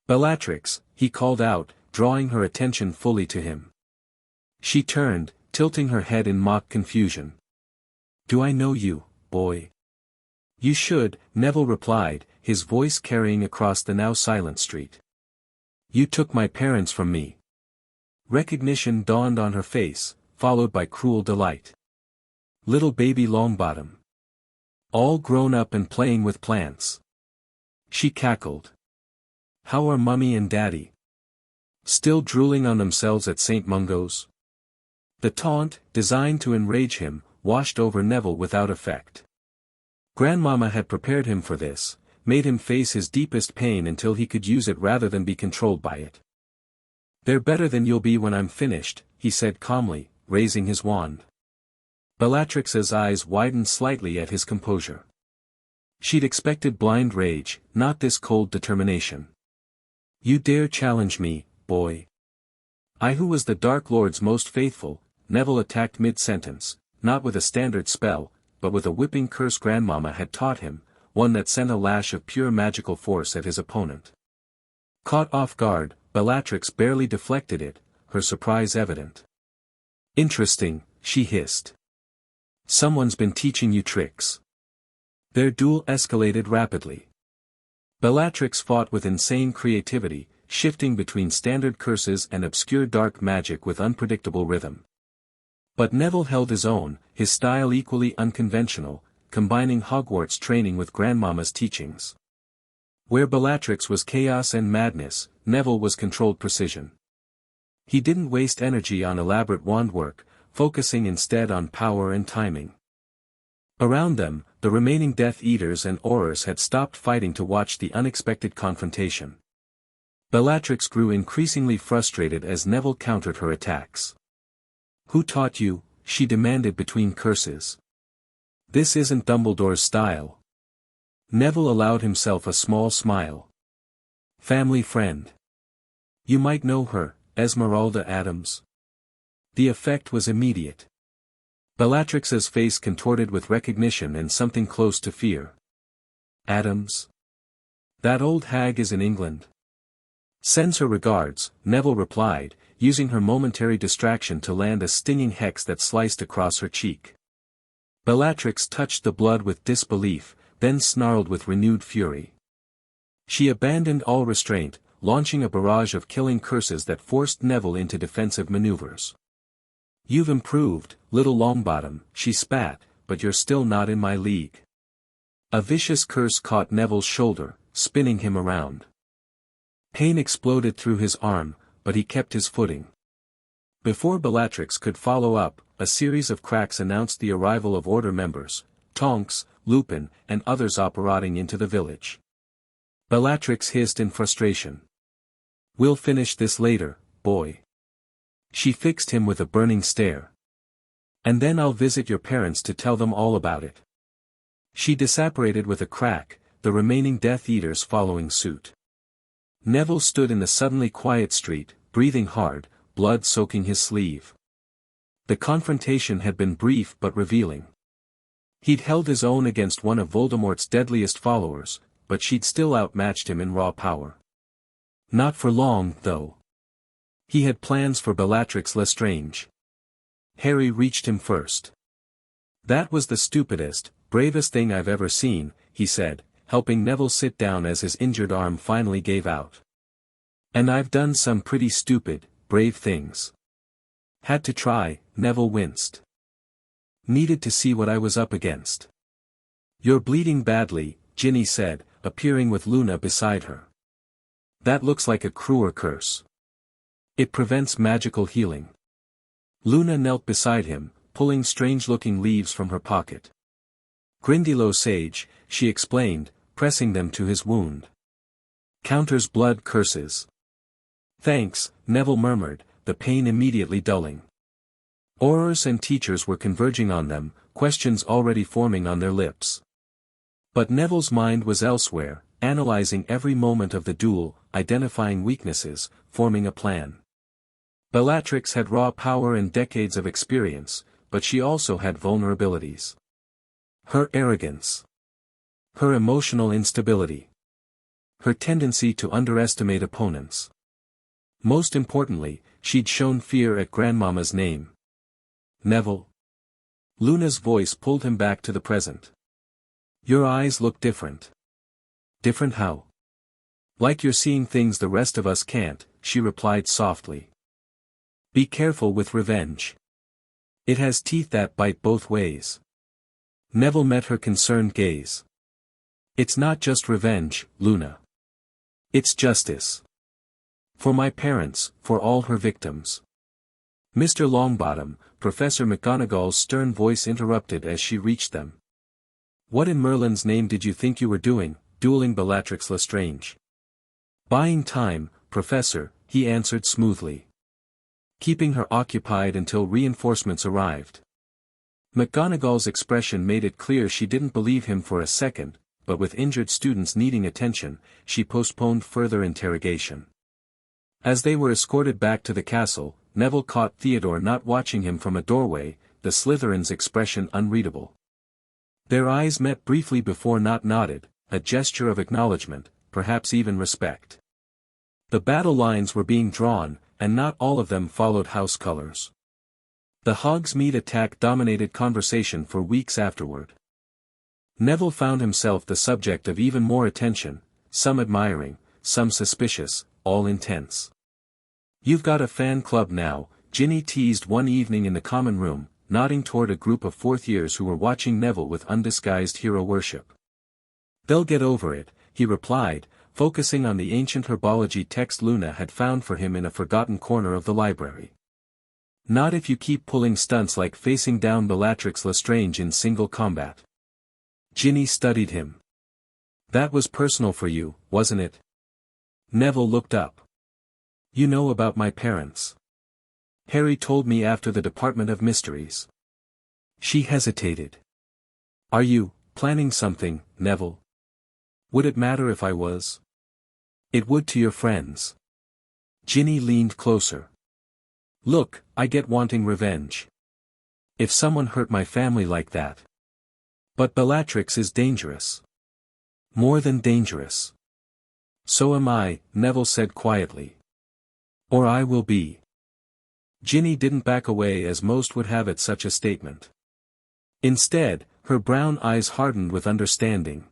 "Bellatrix," he called out, drawing her attention fully to him. She turned, tilting her head in mock confusion. "Do I know you, boy?" "You should," Neville replied, his voice carrying across the now silent street. "You took my parents from me." Recognition dawned on her face, followed by cruel delight. Little baby Longbottom. All grown up and playing with plants. She cackled. "How are Mummy and Daddy? Still drooling on themselves at St. Mungo's?" The taunt, designed to enrage him, washed over Neville without effect. Grandmama had prepared him for this, made him face his deepest pain until he could use it rather than be controlled by it. "They're better than you'll be when I'm finished," he said calmly, raising his wand. Bellatrix's eyes widened slightly at his composure. She'd expected blind rage, not this cold determination. "You dare challenge me, boy?" "I who was the Dark Lord's most faithful," Neville attacked mid-sentence, not with a standard spell, but with a whipping curse Grandmama had taught him, one that sent a lash of pure magical force at his opponent. Caught off guard, Bellatrix barely deflected it, her surprise evident. "Interesting," she hissed. "Someone's been teaching you tricks." Their duel escalated rapidly. Bellatrix fought with insane creativity, shifting between standard curses and obscure dark magic with unpredictable rhythm. But Neville held his own, his style equally unconventional, combining Hogwarts training with Grandmama's teachings. Where Bellatrix was chaos and madness, Neville was controlled precision. He didn't waste energy on elaborate wand work, focusing instead on power and timing. Around them, the remaining Death Eaters and Aurors had stopped fighting to watch the unexpected confrontation. Bellatrix grew increasingly frustrated as Neville countered her attacks. "Who taught you?" she demanded between curses. "This isn't Dumbledore's style." Neville allowed himself a small smile. "Family friend. You might know her, Esmeralda Addams." The effect was immediate. Bellatrix's face contorted with recognition and something close to fear. "Addams? That old hag is in England." "Sends her regards," Neville replied, using her momentary distraction to land a stinging hex that sliced across her cheek. Bellatrix touched the blood with disbelief, then snarled with renewed fury. She abandoned all restraint, launching a barrage of killing curses that forced Neville into defensive maneuvers. "You've improved, little Longbottom," she spat, "but you're still not in my league." A vicious curse caught Neville's shoulder, spinning him around. Pain exploded through his arm, but he kept his footing. Before Bellatrix could follow up, a series of cracks announced the arrival of Order members, Tonks, Lupin, and others operating into the village. Bellatrix hissed in frustration. "We'll finish this later, boy." She fixed him with a burning stare. "And then I'll visit your parents to tell them all about it." She disapparated with a crack, the remaining Death Eaters following suit. Neville stood in the suddenly quiet street, breathing hard, blood soaking his sleeve. The confrontation had been brief but revealing. He'd held his own against one of Voldemort's deadliest followers, but she'd still outmatched him in raw power. Not for long, though. He had plans for Bellatrix Lestrange. Harry reached him first. "That was the stupidest, bravest thing I've ever seen," he said, helping Neville sit down as his injured arm finally gave out. "And I've done some pretty stupid, brave things. Had to try," Neville winced. "Needed to see what I was up against." "You're bleeding badly," Ginny said, appearing with Luna beside her. "That looks like a Kruer curse. It prevents magical healing." Luna knelt beside him, pulling strange-looking leaves from her pocket. "Grindylow sage," she explained, pressing them to his wound. "Counters blood curses." "Thanks," Neville murmured, the pain immediately dulling. Aurors and teachers were converging on them, questions already forming on their lips. But Neville's mind was elsewhere, analyzing every moment of the duel, identifying weaknesses, forming a plan. Bellatrix had raw power and decades of experience, but she also had vulnerabilities. Her arrogance. Her emotional instability. Her tendency to underestimate opponents. Most importantly, she'd shown fear at Grandmama's name. Neville. Luna's voice pulled him back to the present. Your eyes look different. Different how? Like you're seeing things the rest of us can't, she replied softly. Be careful with revenge. It has teeth that bite both ways. Neville met her concerned gaze. It's not just revenge, Luna. It's justice. For my parents, for all her victims. Mr. Longbottom, Professor McGonagall's stern voice interrupted as she reached them. What in Merlin's name did you think you were doing, dueling Bellatrix Lestrange? Buying time, Professor, he answered smoothly. Keeping her occupied until reinforcements arrived. McGonagall's expression made it clear she didn't believe him for a second, but with injured students needing attention, she postponed further interrogation. As they were escorted back to the castle, Neville caught Theodore not watching him from a doorway, the Slytherin's expression unreadable. Their eyes met briefly before not nodded, a gesture of acknowledgement, perhaps even respect. The battle lines were being drawn, and not all of them followed house colors. The Hogsmeade attack dominated conversation for weeks afterward. Neville found himself the subject of even more attention, some admiring, some suspicious, all intense. You've got a fan club now, Ginny teased one evening in the common room, nodding toward a group of fourth years who were watching Neville with undisguised hero worship. They'll get over it, he replied, focusing on the ancient herbology text Luna had found for him in a forgotten corner of the library. Not if you keep pulling stunts like facing down Bellatrix Lestrange in single combat. Ginny studied him. That was personal for you, wasn't it? Neville looked up. You know about my parents. Harry told me after the Department of Mysteries. She hesitated. Are you planning something, Neville? Would it matter if I was? It would to your friends. Ginny leaned closer. Look, I get wanting revenge. If someone hurt my family like that. But Bellatrix is dangerous. More than dangerous. So am I, Neville said quietly. Or I will be. Ginny didn't back away as most would have at such a statement. Instead, her brown eyes hardened with understanding.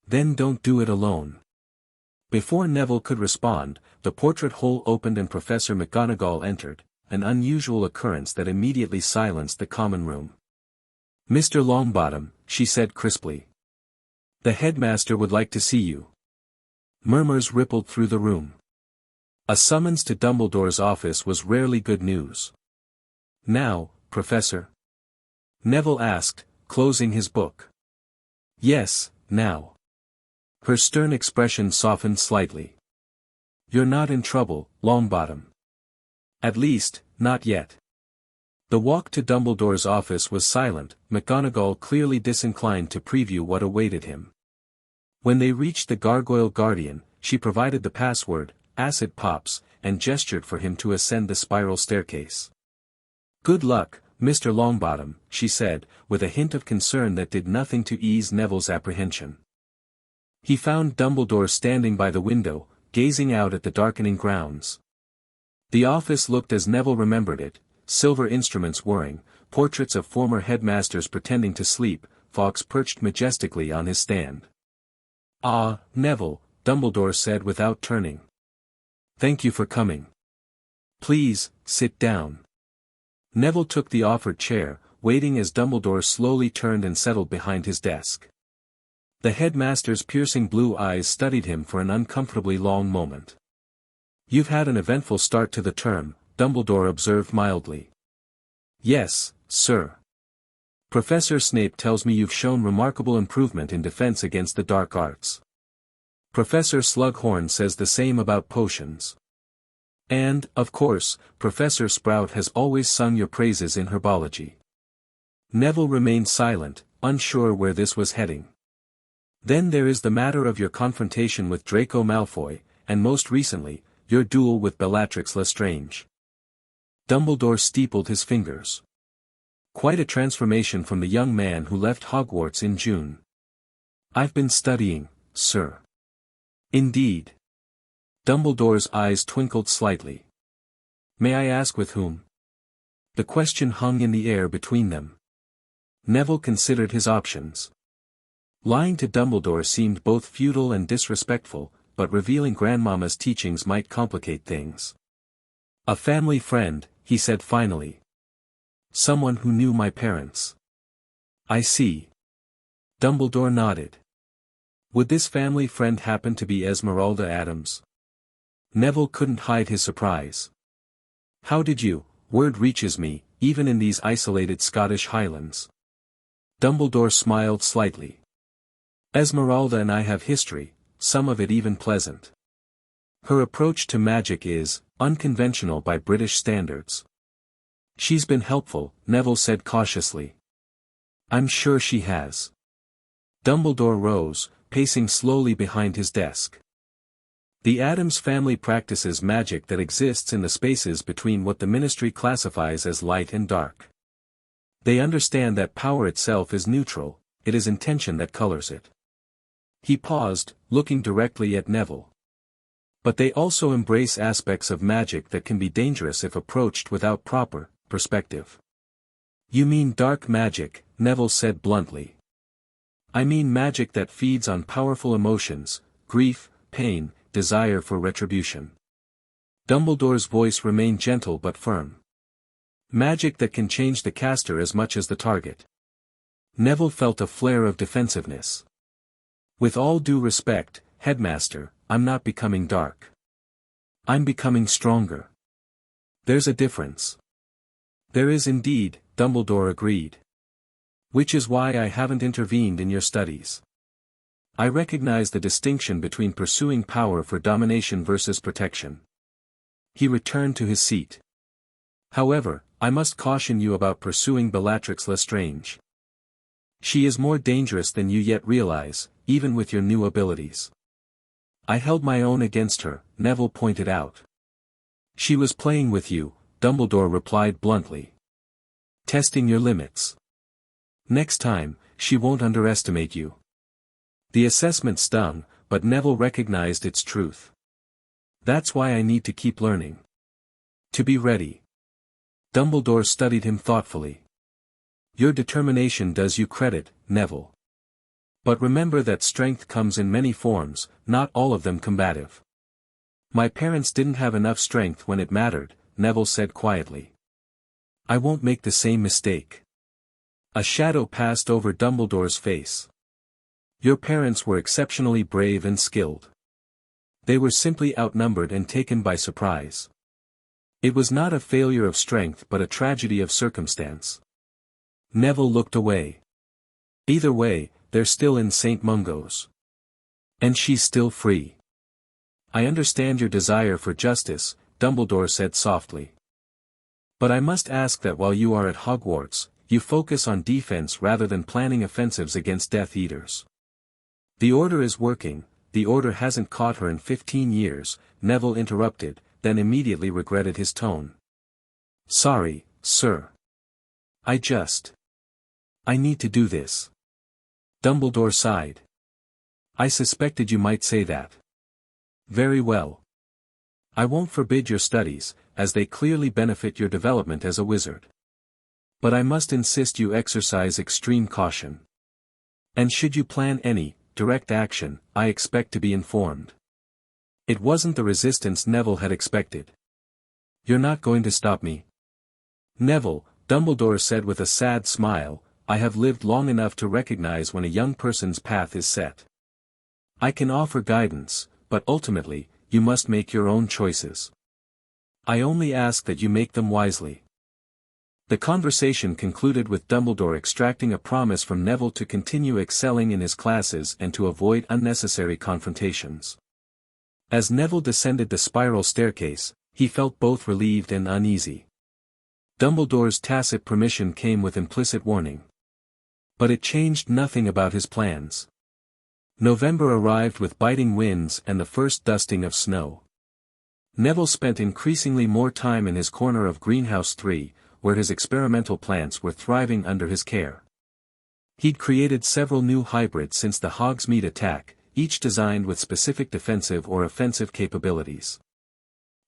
Then don't do it alone. Before Neville could respond, the portrait hole opened and Professor McGonagall entered, an unusual occurrence that immediately silenced the common room. Mr. Longbottom, she said crisply. The headmaster would like to see you. Murmurs rippled through the room. A summons to Dumbledore's office was rarely good news. Now, Professor? Neville asked, closing his book. Yes, now. Her stern expression softened slightly. You're not in trouble, Longbottom. At least, not yet. The walk to Dumbledore's office was silent, McGonagall clearly disinclined to preview what awaited him. When they reached the Gargoyle Guardian, she provided the password, Acid Pops, and gestured for him to ascend the spiral staircase. Good luck, Mr. Longbottom, she said, with a hint of concern that did nothing to ease Neville's apprehension. He found Dumbledore standing by the window, gazing out at the darkening grounds. The office looked as Neville remembered it, silver instruments whirring, portraits of former headmasters pretending to sleep, Fawkes perched majestically on his stand. Ah, Neville, Dumbledore said without turning. Thank you for coming. Please, sit down. Neville took the offered chair, waiting as Dumbledore slowly turned and settled behind his desk. The headmaster's piercing blue eyes studied him for an uncomfortably long moment. You've had an eventful start to the term, Dumbledore observed mildly. Yes, sir. Professor Snape tells me you've shown remarkable improvement in defense against the dark arts. Professor Slughorn says the same about potions. And, of course, Professor Sprout has always sung your praises in herbology. Neville remained silent, unsure where this was heading. Then there is the matter of your confrontation with Draco Malfoy, and most recently, your duel with Bellatrix Lestrange. Dumbledore steepled his fingers. Quite a transformation from the young man who left Hogwarts in June. I've been studying, sir. Indeed. Dumbledore's eyes twinkled slightly. May I ask with whom? The question hung in the air between them. Neville considered his options. Lying to Dumbledore seemed both futile and disrespectful, but revealing Grandmama's teachings might complicate things. A family friend, he said finally. Someone who knew my parents. I see. Dumbledore nodded. Would this family friend happen to be Esmeralda Addams? Neville couldn't hide his surprise. How did you? Word reaches me, even in these isolated Scottish Highlands. Dumbledore smiled slightly. Esmeralda and I have history, some of it even pleasant. Her approach to magic is unconventional by British standards. She's been helpful, Neville said cautiously. I'm sure she has. Dumbledore rose, pacing slowly behind his desk. The Addams family practices magic that exists in the spaces between what the Ministry classifies as light and dark. They understand that power itself is neutral, it is intention that colors it. He paused, looking directly at Neville. But they also embrace aspects of magic that can be dangerous if approached without proper perspective. You mean dark magic, Neville said bluntly. I mean magic that feeds on powerful emotions, grief, pain, desire for retribution. Dumbledore's voice remained gentle but firm. Magic that can change the caster as much as the target. Neville felt a flare of defensiveness. With all due respect, Headmaster, I'm not becoming dark. I'm becoming stronger. There's a difference. There is indeed, Dumbledore agreed. Which is why I haven't intervened in your studies. I recognize the distinction between pursuing power for domination versus protection. He returned to his seat. However, I must caution you about pursuing Bellatrix Lestrange. She is more dangerous than you yet realize, even with your new abilities. I held my own against her, Neville pointed out. She was playing with you, Dumbledore replied bluntly. Testing your limits. Next time, she won't underestimate you. The assessment stung, but Neville recognized its truth. That's why I need to keep learning. To be ready. Dumbledore studied him thoughtfully. Your determination does you credit, Neville. But remember that strength comes in many forms, not all of them combative. My parents didn't have enough strength when it mattered, Neville said quietly. I won't make the same mistake. A shadow passed over Dumbledore's face. Your parents were exceptionally brave and skilled. They were simply outnumbered and taken by surprise. It was not a failure of strength but a tragedy of circumstance. Neville looked away. Either way, they're still in St. Mungo's. And she's still free. I understand your desire for justice, Dumbledore said softly. But I must ask that while you are at Hogwarts, you focus on defense rather than planning offensives against Death Eaters. The Order is working, the Order hasn't caught her in 15 years, Neville interrupted, then immediately regretted his tone. Sorry, sir. I need to do this. Dumbledore sighed. I suspected you might say that. Very well. I won't forbid your studies, as they clearly benefit your development as a wizard. But I must insist you exercise extreme caution. And should you plan any direct action, I expect to be informed. It wasn't the resistance Neville had expected. You're not going to stop me. Neville, Dumbledore said with a sad smile, I have lived long enough to recognize when a young person's path is set. I can offer guidance, but ultimately, you must make your own choices. I only ask that you make them wisely. The conversation concluded with Dumbledore extracting a promise from Neville to continue excelling in his classes and to avoid unnecessary confrontations. As Neville descended the spiral staircase, he felt both relieved and uneasy. Dumbledore's tacit permission came with implicit warning. But it changed nothing about his plans. November arrived with biting winds and the first dusting of snow. Neville spent increasingly more time in his corner of Greenhouse 3, where his experimental plants were thriving under his care. He'd created several new hybrids since the Hogsmeade attack, each designed with specific defensive or offensive capabilities.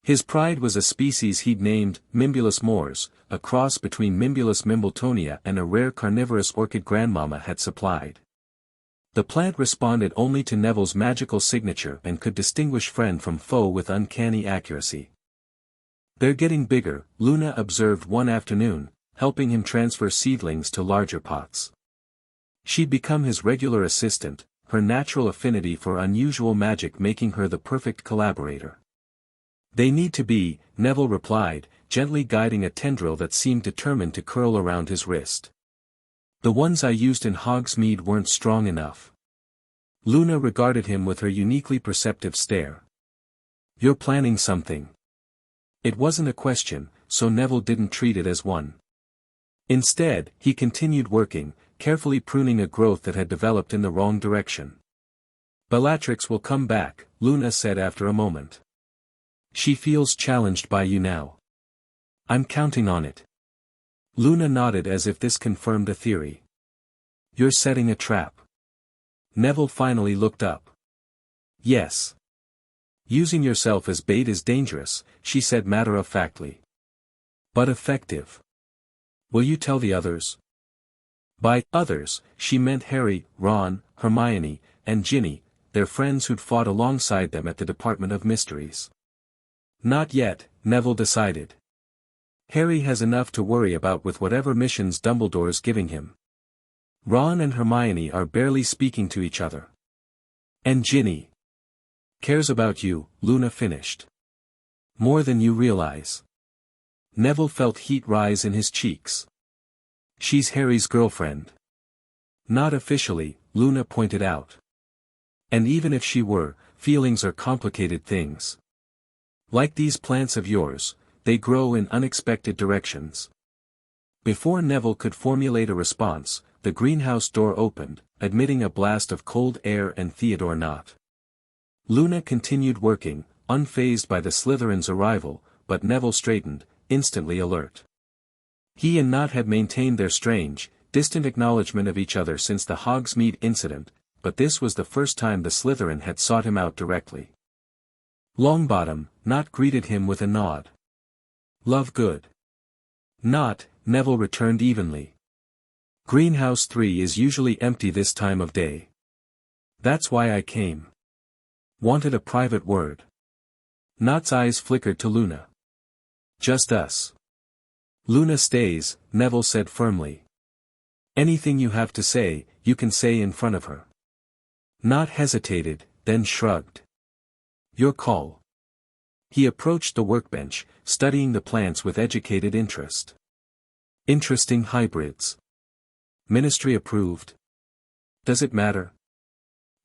His pride was a species he'd named Mimbulus mors, a cross between Mimbulus mimbletonia and a rare carnivorous orchid Grandmama had supplied. The plant responded only to Neville's magical signature and could distinguish friend from foe with uncanny accuracy. "They're getting bigger," Luna observed one afternoon, helping him transfer seedlings to larger pots. She'd become his regular assistant, her natural affinity for unusual magic making her the perfect collaborator. "They need to be," Neville replied, gently guiding a tendril that seemed determined to curl around his wrist. "The ones I used in Hogsmeade weren't strong enough." Luna regarded him with her uniquely perceptive stare. "You're planning something." It wasn't a question, so Neville didn't treat it as one. Instead, he continued working, carefully pruning a growth that had developed in the wrong direction. "Bellatrix will come back," Luna said after a moment. "She feels challenged by you now." "I'm counting on it." Luna nodded as if this confirmed a theory. "You're setting a trap." Neville finally looked up. "Yes. Using yourself as bait is dangerous," she said matter-of-factly. "But effective. Will you tell the others?" By others, she meant Harry, Ron, Hermione, and Ginny, their friends who'd fought alongside them at the Department of Mysteries. "Not yet," Neville decided. "Harry has enough to worry about with whatever missions Dumbledore's giving him. Ron and Hermione are barely speaking to each other. And Ginny cares about you," Luna finished. "More than you realize." Neville felt heat rise in his cheeks. "She's Harry's girlfriend." "Not officially," Luna pointed out. "And even if she were, feelings are complicated things. Like these plants of yours, they grow in unexpected directions." Before Neville could formulate a response, the greenhouse door opened, admitting a blast of cold air and Theodore Nott. Luna continued working, unfazed by the Slytherins' arrival, but Neville straightened, instantly alert. He and Nott had maintained their strange, distant acknowledgement of each other since the Hogsmeade incident, but this was the first time the Slytherin had sought him out directly. "Longbottom," Nott greeted him with a nod. "Love good." "Nott," Neville returned evenly. "Greenhouse 3 is usually empty this time of day. That's why I came." "Wanted a private word." Nott's eyes flickered to Luna. "Just us." "Luna stays," Neville said firmly. "Anything you have to say, you can say in front of her." Nott hesitated, then shrugged. "Your call." He approached the workbench, studying the plants with educated interest. "Interesting hybrids. Ministry approved. Does it matter?"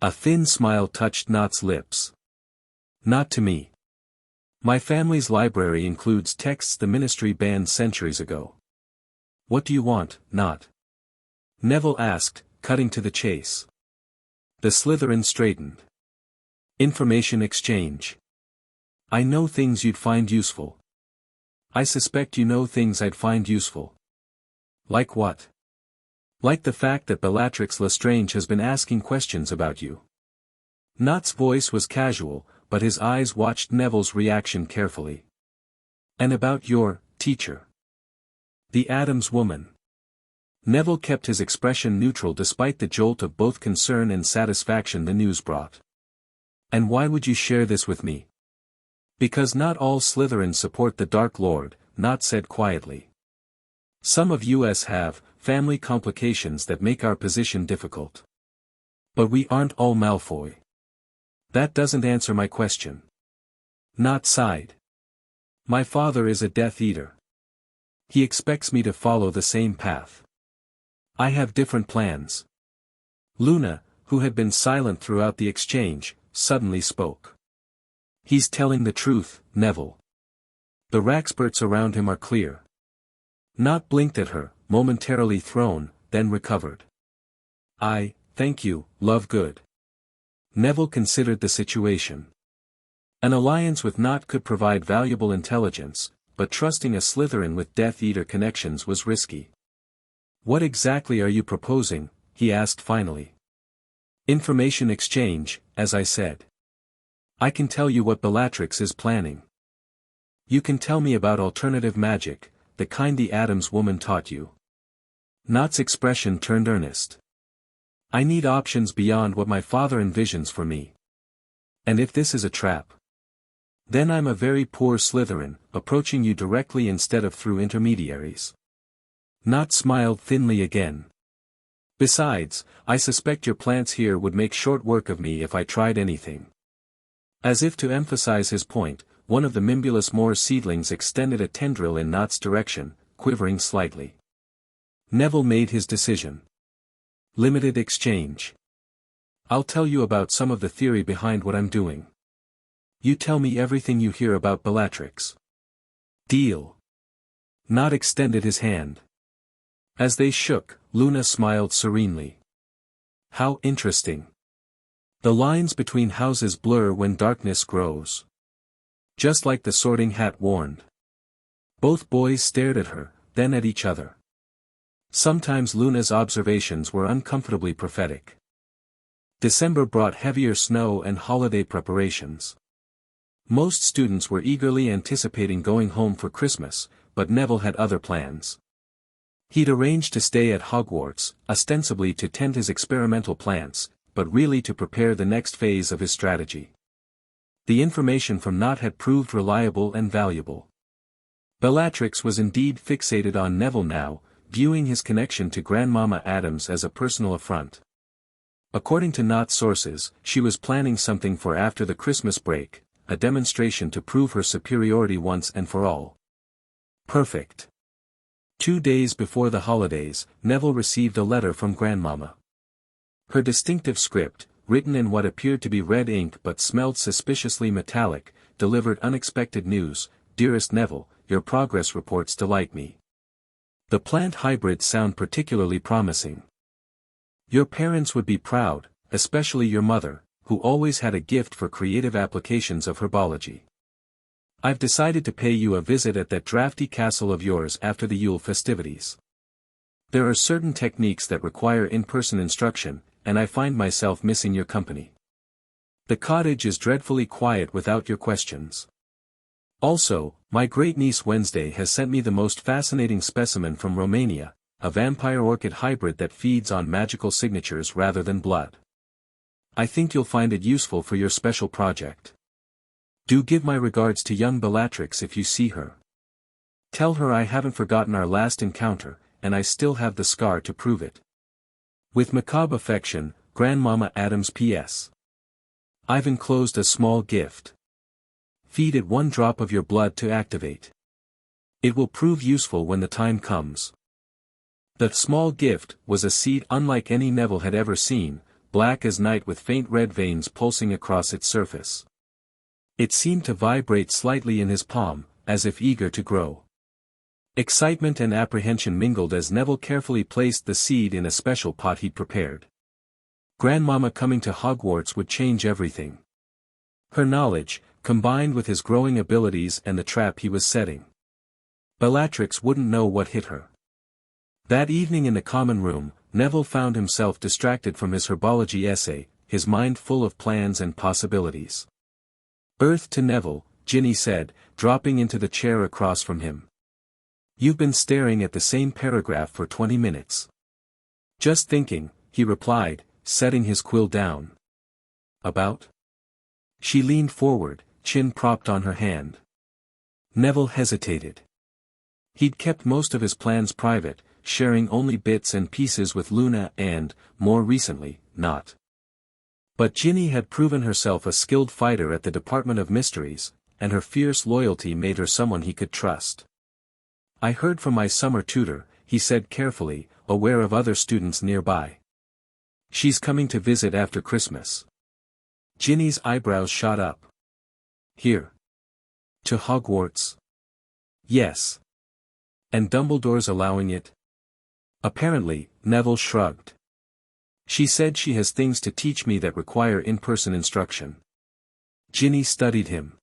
A thin smile touched Nott's lips. "Not to me. My family's library includes texts the Ministry banned centuries ago." "What do you want, Nott?" Neville asked, cutting to the chase. The Slytherin straightened. "Information exchange. I know things you'd find useful. I suspect you know things I'd find useful." "Like what?" "Like the fact that Bellatrix Lestrange has been asking questions about you." Nott's voice was casual, but his eyes watched Neville's reaction carefully. "And about your teacher. The Addams woman." Neville kept his expression neutral despite the jolt of both concern and satisfaction the news brought. "And why would you share this with me?" "Because not all Slytherins support the Dark Lord," Nott said quietly. "Some of us have family complications that make our position difficult. But we aren't all Malfoy." "That doesn't answer my question." Nott sighed. "My father is a Death Eater. He expects me to follow the same path. I have different plans." Luna, who had been silent throughout the exchange, suddenly spoke. "He's telling the truth, Neville. The Raxperts around him are clear." Nott blinked at her, momentarily thrown, then recovered. Thank you, Lovegood." Neville considered the situation. An alliance with Nott could provide valuable intelligence, but trusting a Slytherin with Death Eater connections was risky. "What exactly are you proposing?" he asked finally. Information exchange, as I said. I can tell you what Bellatrix is planning. You can tell me about alternative magic, the kind the Addams woman taught you. Knott's expression turned earnest. I need options beyond what my father envisions for me. And if this is a trap, then I'm a very poor Slytherin, approaching you directly instead of through intermediaries. Knott smiled thinly again. Besides, I suspect your plants here would make short work of me if I tried anything. As if to emphasize his point, one of the Mimbulus Moor seedlings extended a tendril in Knott's direction, quivering slightly. Neville made his decision. Limited exchange. I'll tell you about some of the theory behind what I'm doing. You tell me everything you hear about Bellatrix. Deal. Knott extended his hand. As they shook, Luna smiled serenely. How interesting. The lines between houses blur when darkness grows. Just like the Sorting Hat warned. Both boys stared at her, then at each other. Sometimes Luna's observations were uncomfortably prophetic. December brought heavier snow and holiday preparations. Most students were eagerly anticipating going home for Christmas, but Neville had other plans. He'd arranged to stay at Hogwarts, ostensibly to tend his experimental plants, but really to prepare the next phase of his strategy. The information from Knott had proved reliable and valuable. Bellatrix was indeed fixated on Neville now, viewing his connection to Grandmama Addams as a personal affront. According to Knott's sources, she was planning something for after the Christmas break, a demonstration to prove her superiority once and for all. Perfect. 2 days before the holidays, Neville received a letter from Grandmama. Her distinctive script, written in what appeared to be red ink but smelled suspiciously metallic, delivered unexpected news. Dearest Neville, your progress reports delight me. The plant hybrids sound particularly promising. Your parents would be proud, especially your mother, who always had a gift for creative applications of herbology. I've decided to pay you a visit at that drafty castle of yours after the Yule festivities. There are certain techniques that require in-person instruction, and I find myself missing your company. The cottage is dreadfully quiet without your questions. Also, my great-niece Wednesday has sent me the most fascinating specimen from Romania, a vampire orchid hybrid that feeds on magical signatures rather than blood. I think you'll find it useful for your special project. Do give my regards to young Bellatrix if you see her. Tell her I haven't forgotten our last encounter, and I still have the scar to prove it. With macabre affection, Grandmama Addams P.S. I've enclosed a small gift. Feed it 1 drop of your blood to activate. It will prove useful when the time comes. The small gift was a seed unlike any Neville had ever seen, black as night with faint red veins pulsing across its surface. It seemed to vibrate slightly in his palm, as if eager to grow. Excitement and apprehension mingled as Neville carefully placed the seed in a special pot he'd prepared. Grandmama coming to Hogwarts would change everything. Her knowledge, combined with his growing abilities and the trap he was setting. Bellatrix wouldn't know what hit her. That evening in the common room, Neville found himself distracted from his herbology essay, his mind full of plans and possibilities. Earth to Neville, Ginny said, dropping into the chair across from him. You've been staring at the same paragraph for 20 minutes. Just thinking, he replied, setting his quill down. About? She leaned forward, chin propped on her hand. Neville hesitated. He'd kept most of his plans private, sharing only bits and pieces with Luna and, more recently, Knott. But Ginny had proven herself a skilled fighter at the Department of Mysteries, and her fierce loyalty made her someone he could trust. I heard from my summer tutor, he said carefully, aware of other students nearby. She's coming to visit after Christmas. Ginny's eyebrows shot up. Here. To Hogwarts? Yes. And Dumbledore's allowing it? Apparently, Neville shrugged. She said she has things to teach me that require in-person instruction. Ginny studied him.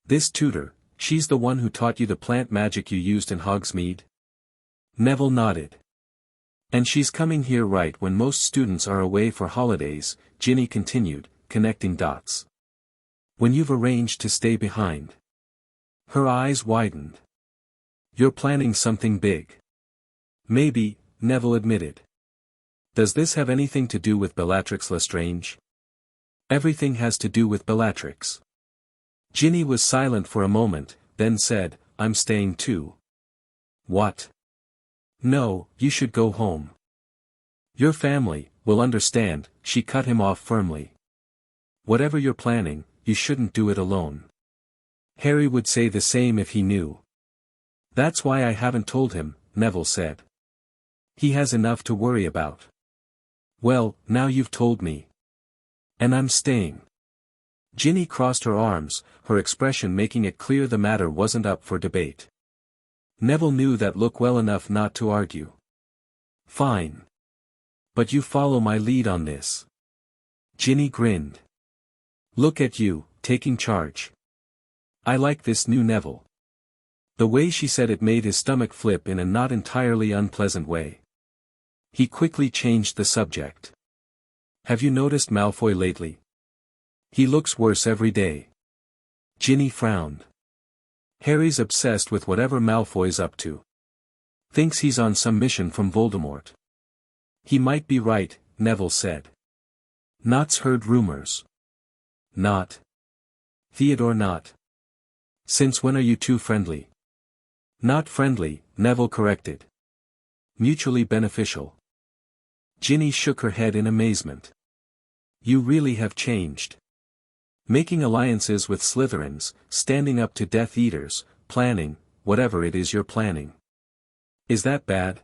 This tutor, she's the one who taught you the plant magic you used in Hogsmeade? Neville nodded. And she's coming here right when most students are away for holidays, Ginny continued, connecting dots. When you've arranged to stay behind. Her eyes widened. You're planning something big. Maybe, Neville admitted. Does this have anything to do with Bellatrix Lestrange? Everything has to do with Bellatrix. Ginny was silent for a moment, then said, I'm staying too. What? No, you should go home. Your family will understand, she cut him off firmly. Whatever you're planning, you shouldn't do it alone. Harry would say the same if he knew. That's why I haven't told him, Neville said. He has enough to worry about. Well, now you've told me. And I'm staying. Ginny crossed her arms, her expression making it clear the matter wasn't up for debate. Neville knew that look well enough not to argue. Fine. But you follow my lead on this. Ginny grinned. Look at you, taking charge. I like this new Neville. The way she said it made his stomach flip in a not entirely unpleasant way. He quickly changed the subject. Have you noticed Malfoy lately? He looks worse every day. Ginny frowned. Harry's obsessed with whatever Malfoy's up to. Thinks he's on some mission from Voldemort. He might be right, Neville said. Not's heard rumors. Not. Theodore not. Since when are you two friendly? Not friendly, Neville corrected. Mutually beneficial. Ginny shook her head in amazement. You really have changed. Making alliances with Slytherins, standing up to Death Eaters, planning, whatever it is you're planning. Is that bad?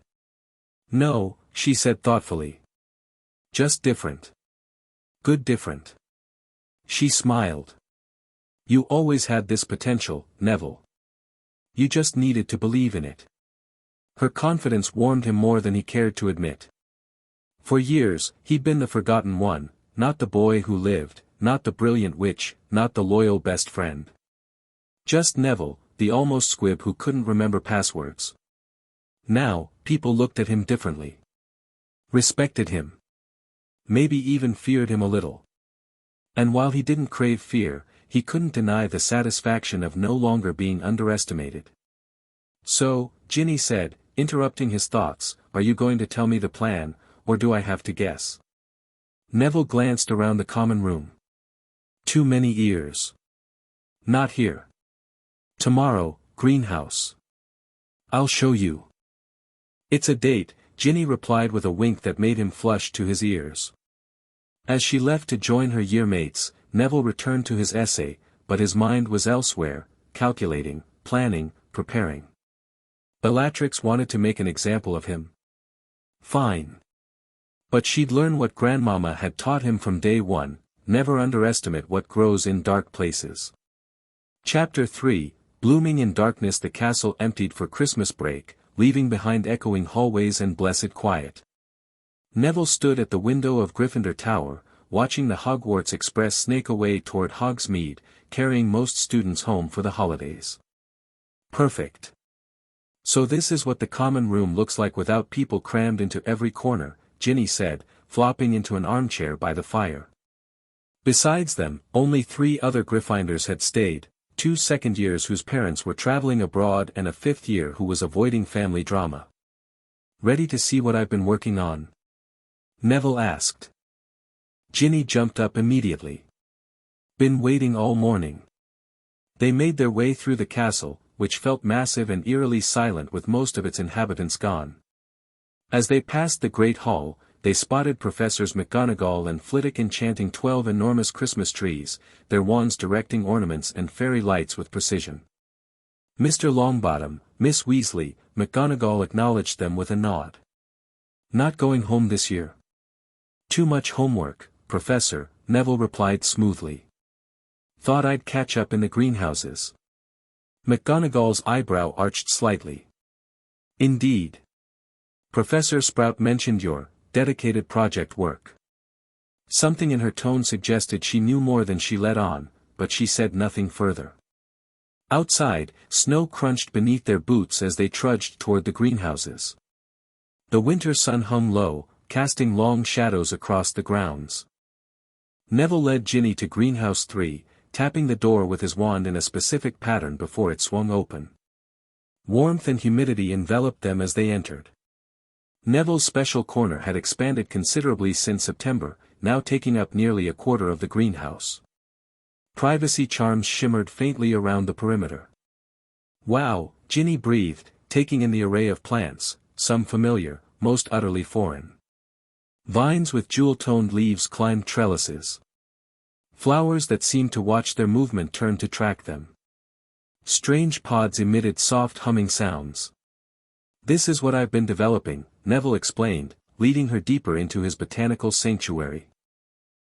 No, she said thoughtfully. Just different. Good different. She smiled. You always had this potential, Neville. You just needed to believe in it. Her confidence warmed him more than he cared to admit. For years, he'd been the forgotten one, not the boy who lived, not the brilliant witch, not the loyal best friend. Just Neville, the almost squib who couldn't remember passwords. Now, people looked at him differently. Respected him. Maybe even feared him a little. And while he didn't crave fear, he couldn't deny the satisfaction of no longer being underestimated. So, Ginny said, interrupting his thoughts, are you going to tell me the plan, or do I have to guess? Neville glanced around the common room. Too many ears. Not here. Tomorrow, greenhouse. I'll show you. It's a date, Ginny replied with a wink that made him flush to his ears. As she left to join her year-mates, Neville returned to his essay, but his mind was elsewhere, calculating, planning, preparing. Bellatrix wanted to make an example of him. Fine. But she'd learn what Grandmama had taught him from day one, never underestimate what grows in dark places. Chapter 3, Blooming in darkness. The castle emptied for Christmas break, leaving behind echoing hallways and blessed quiet. Neville stood at the window of Gryffindor Tower, watching the Hogwarts Express snake away toward Hogsmeade, carrying most students home for the holidays. Perfect. So this is what the common room looks like without people crammed into every corner, Ginny said, flopping into an armchair by the fire. Besides them, only 3 other Gryffindors had stayed, 2 second-years whose parents were traveling abroad and a 5th-year who was avoiding family drama. Ready to see what I've been working on? Neville asked. Ginny jumped up immediately. Been waiting all morning. They made their way through the castle, which felt massive and eerily silent with most of its inhabitants gone. As they passed the Great Hall, they spotted Professors McGonagall and Flitwick enchanting 12 enormous Christmas trees, their wands directing ornaments and fairy lights with precision. Mr. Longbottom, Miss Weasley, McGonagall acknowledged them with a nod. Not going home this year? Too much homework, Professor, Neville replied smoothly. Thought I'd catch up in the greenhouses. McGonagall's eyebrow arched slightly. Indeed. Professor Sprout mentioned your dedicated project work. Something in her tone suggested she knew more than she let on, but she said nothing further. Outside, snow crunched beneath their boots as they trudged toward the greenhouses. The winter sun hung low, casting long shadows across the grounds. Neville led Ginny to Greenhouse 3, tapping the door with his wand in a specific pattern before it swung open. Warmth and humidity enveloped them as they entered. Neville's special corner had expanded considerably since September, now taking up nearly a quarter of the greenhouse. Privacy charms shimmered faintly around the perimeter. Wow, Ginny breathed, taking in the array of plants, some familiar, most utterly foreign. Vines with jewel-toned leaves climbed trellises. Flowers that seemed to watch their movement turned to track them. Strange pods emitted soft humming sounds. "This is what I've been developing," Neville explained, leading her deeper into his botanical sanctuary.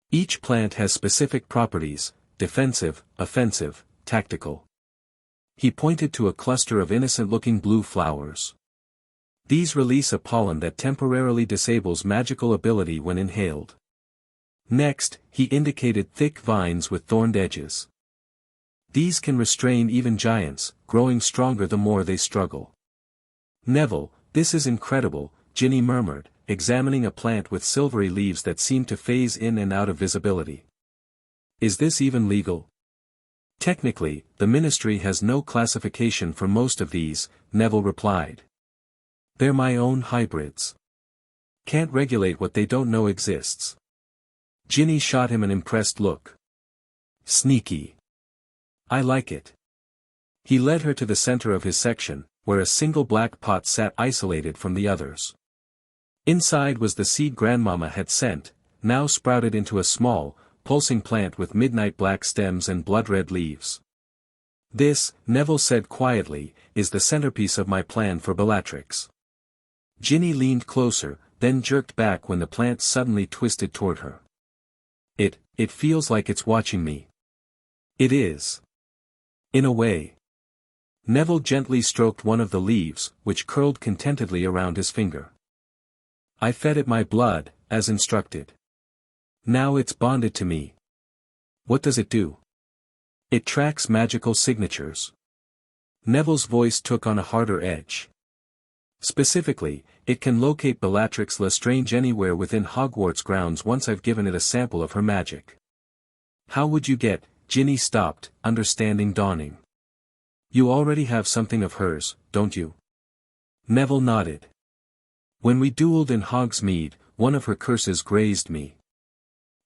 Each plant has specific properties: defensive, offensive, tactical. He pointed to a cluster of innocent-looking blue flowers. These release a pollen that temporarily disables magical ability when inhaled. Next, he indicated thick vines with thorned edges. These can restrain even giants, growing stronger the more they struggle. "Neville, this is incredible," Ginny murmured, examining a plant with silvery leaves that seemed to phase in and out of visibility. "Is this even legal?" "Technically, the Ministry has no classification for most of these," Neville replied. "They're my own hybrids. Can't regulate what they don't know exists." Ginny shot him an impressed look. "Sneaky. I like it." He led her to the center of his section, where a single black pot sat isolated from the others. Inside was the seed Grandmama had sent, now sprouted into a small, pulsing plant with midnight black stems and blood-red leaves. "This," Neville said quietly, "is the centerpiece of my plan for Bellatrix." Ginny leaned closer, then jerked back when the plant suddenly twisted toward her. It feels like it's watching me." "It is. In a way." Neville gently stroked one of the leaves, which curled contentedly around his finger. "I fed it my blood, as instructed. Now it's bonded to me." "What does it do?" "It tracks magical signatures." Neville's voice took on a harder edge. "Specifically, it can locate Bellatrix Lestrange anywhere within Hogwarts grounds once I've given it a sample of her magic." "How would you get?" Ginny stopped, understanding dawning. "You already have something of hers, don't you?" Neville nodded. "When we dueled in Hogsmeade, one of her curses grazed me.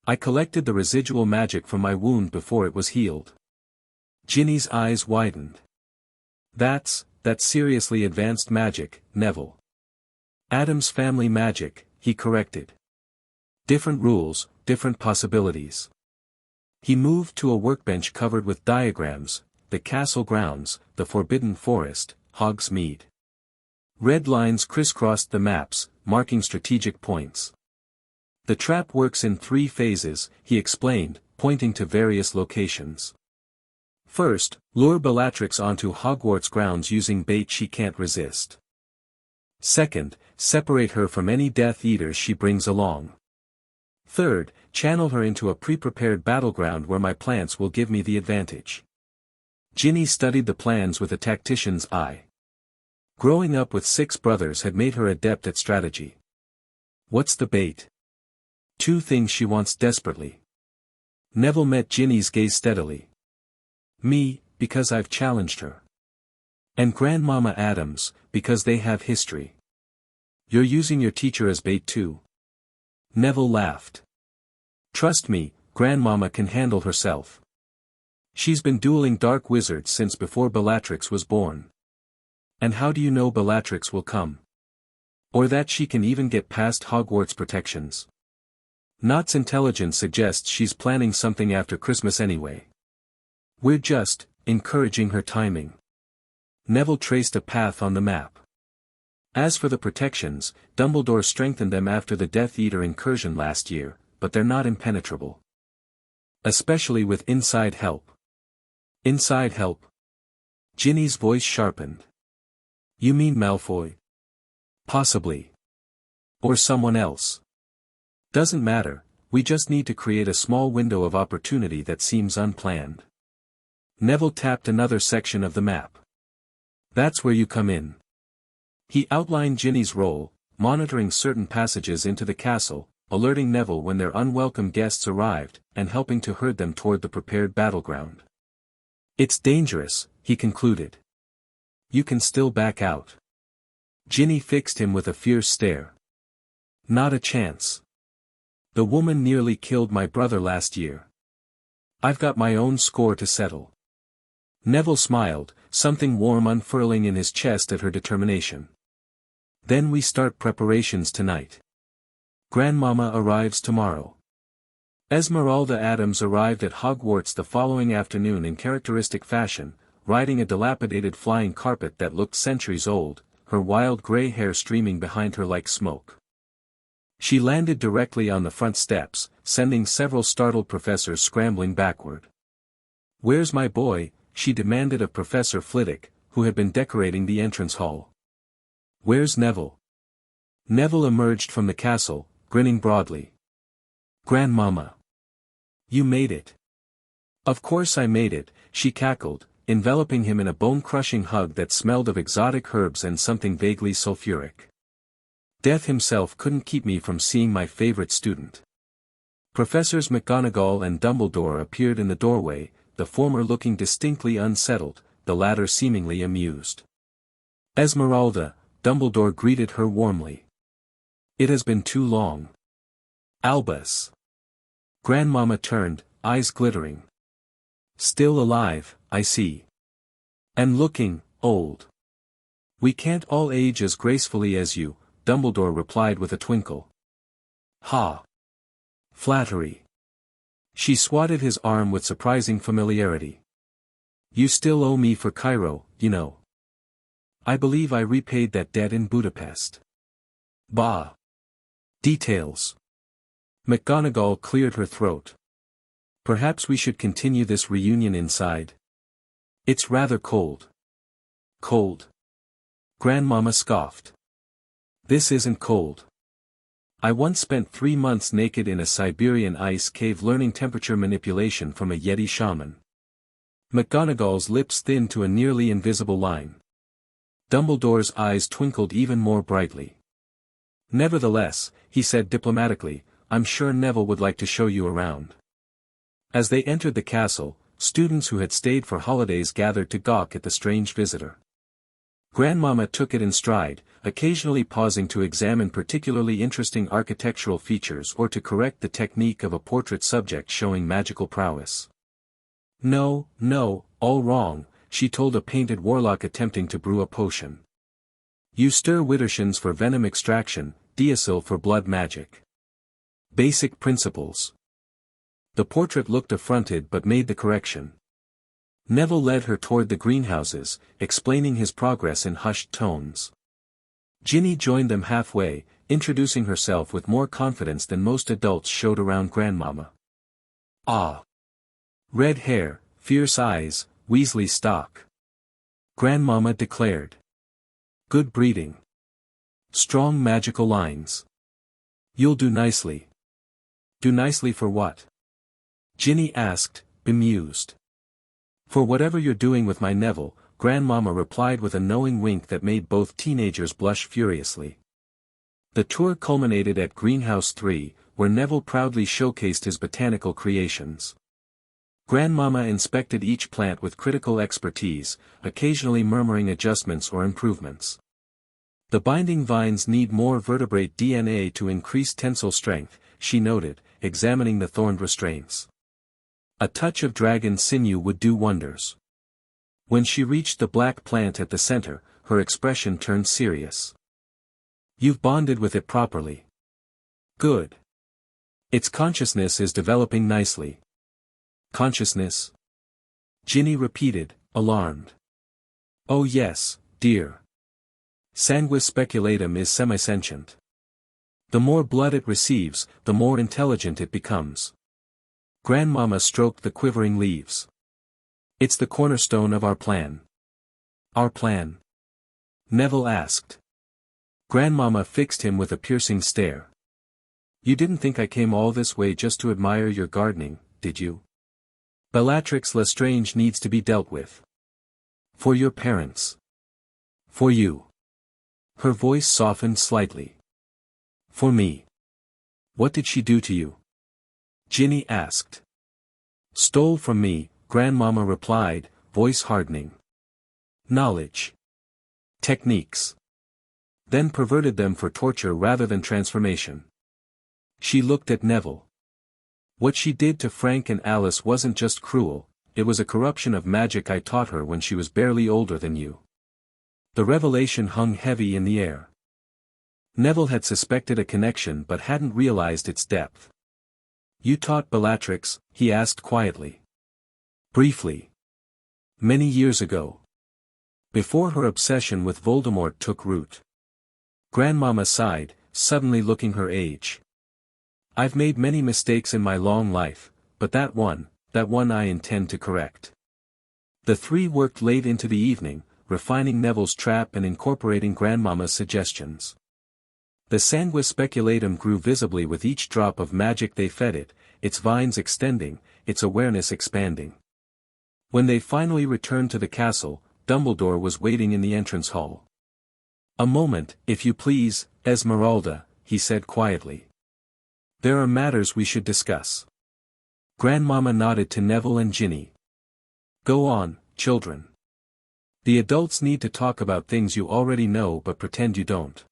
I collected the residual magic from my wound before it was healed." Ginny's eyes widened. That's seriously advanced magic, Neville." "Addams family magic," he corrected. "Different rules, different possibilities." He moved to a workbench covered with diagrams: the castle grounds, the forbidden forest, Hogsmeade. Red lines crisscrossed the maps, marking strategic points. "The trap works in 3 phases," he explained, pointing to various locations. "First, lure Bellatrix onto Hogwarts grounds using bait she can't resist. Second, separate her from any Death Eaters she brings along. Third, channel her into a pre-prepared battleground where my plants will give me the advantage." Ginny studied the plans with a tactician's eye. Growing up with 6 brothers had made her adept at strategy. "What's the bait?" "2 things she wants desperately." Neville met Ginny's gaze steadily. "Me, because I've challenged her. And Grandmama Addams, because they have history." "You're using your teacher as bait too?" Neville laughed. "Trust me, Grandmama can handle herself. She's been dueling dark wizards since before Bellatrix was born." "And how do you know Bellatrix will come? Or that she can even get past Hogwarts protections?" "Nott's intelligence suggests she's planning something after Christmas anyway. We're just encouraging her timing." Neville traced a path on the map. "As for the protections, Dumbledore strengthened them after the Death Eater incursion last year, but they're not impenetrable. Especially with inside help." "Inside help?" Ginny's voice sharpened. "You mean Malfoy?" "Possibly. Or someone else. Doesn't matter, we just need to create a small window of opportunity that seems unplanned." Neville tapped another section of the map. "That's where you come in." He outlined Ginny's role: monitoring certain passages into the castle, alerting Neville when their unwelcome guests arrived, and helping to herd them toward the prepared battleground. "It's dangerous," he concluded. "You can still back out." Ginny fixed him with a fierce stare. "Not a chance. The woman nearly killed my brother last year. I've got my own score to settle." Neville smiled, something warm unfurling in his chest at her determination. "Then we start preparations tonight. Grandmama arrives tomorrow." Esmeralda Addams arrived at Hogwarts the following afternoon in characteristic fashion, riding a dilapidated flying carpet that looked centuries old, her wild grey hair streaming behind her like smoke. She landed directly on the front steps, sending several startled professors scrambling backward. "Where's my boy?" she demanded of Professor Flitwick, who had been decorating the entrance hall. "Where's Neville?" Neville emerged from the castle, grinning broadly. "Grandmama. You made it." "Of course I made it," she cackled, enveloping him in a bone-crushing hug that smelled of exotic herbs and something vaguely sulfuric. "Death himself couldn't keep me from seeing my favorite student." Professors McGonagall and Dumbledore appeared in the doorway, the former looking distinctly unsettled, the latter seemingly amused. "Esmeralda," Dumbledore greeted her warmly. "It has been too long." "Albus." Grandmama turned, eyes glittering. "Still alive, I see. And looking old." "We can't all age as gracefully as you," Dumbledore replied with a twinkle. "Ha! Flattery." She swatted his arm with surprising familiarity. "You still owe me for Cairo, you know. I believe I repaid that debt in Budapest." "Bah! Details." McGonagall cleared her throat. "Perhaps we should continue this reunion inside. It's rather cold." "Cold?" Grandmama scoffed. "This isn't cold. I once spent 3 months naked in a Siberian ice cave learning temperature manipulation from a Yeti shaman." McGonagall's lips thinned to a nearly invisible line. Dumbledore's eyes twinkled even more brightly. "Nevertheless," he said diplomatically, "I'm sure Neville would like to show you around." As they entered the castle, students who had stayed for holidays gathered to gawk at the strange visitor. Grandmama took it in stride, occasionally pausing to examine particularly interesting architectural features or to correct the technique of a portrait subject showing magical prowess. "No, no, all wrong," she told a painted warlock attempting to brew a potion. "You stir widdershins for venom extraction, diasyl for blood magic. Basic principles." The portrait looked affronted but made the correction. Neville led her toward the greenhouses, explaining his progress in hushed tones. Ginny joined them halfway, introducing herself with more confidence than most adults showed around Grandmama. "Ah! Red hair, fierce eyes, Weasley stock," Grandmama declared. "Good breeding. Strong magical lines. You'll do nicely." "Do nicely for what?" Ginny asked, bemused. "For whatever you're doing with my Neville," Grandmama replied with a knowing wink that made both teenagers blush furiously. The tour culminated at Greenhouse 3, where Neville proudly showcased his botanical creations. Grandmama inspected each plant with critical expertise, occasionally murmuring adjustments or improvements. "The binding vines need more vertebrate DNA to increase tensile strength," she noted, examining the thorned restraints. "A touch of dragon sinew would do wonders." When she reached the black plant at the center, her expression turned serious. "You've bonded with it properly. Good. Its consciousness is developing nicely." "Consciousness?" Ginny repeated, alarmed. "Oh yes, dear. Sanguis speculatum is semisentient. The more blood it receives, the more intelligent it becomes." Grandmama stroked the quivering leaves. "It's the cornerstone of our plan." "Our plan?" Neville asked. Grandmama fixed him with a piercing stare. "You didn't think I came all this way just to admire your gardening, did you? Bellatrix Lestrange needs to be dealt with. For your parents. For you." Her voice softened slightly. For me. What did she do to you? Ginny asked. Stole from me, Grandmama replied, voice hardening. Knowledge. Techniques. Then perverted them for torture rather than transformation. She looked at Neville. What she did to Frank and Alice wasn't just cruel, it was a corruption of magic I taught her when she was barely older than you. The revelation hung heavy in the air. Neville had suspected a connection but hadn't realized its depth. You taught Bellatrix? He asked quietly. Briefly. Many years ago. Before her obsession with Voldemort took root. Grandmama sighed, suddenly looking her age. I've made many mistakes in my long life, but that one I intend to correct. The three worked late into the evening, refining Neville's trap and incorporating Grandmama's suggestions. The sanguis speculatum grew visibly with each drop of magic they fed it, its vines extending, its awareness expanding. When they finally returned to the castle, Dumbledore was waiting in the entrance hall. A moment, if you please, Esmeralda, he said quietly. There are matters we should discuss. Grandmama nodded to Neville and Ginny. Go on, children. The adults need to talk about things you already know but pretend you don't.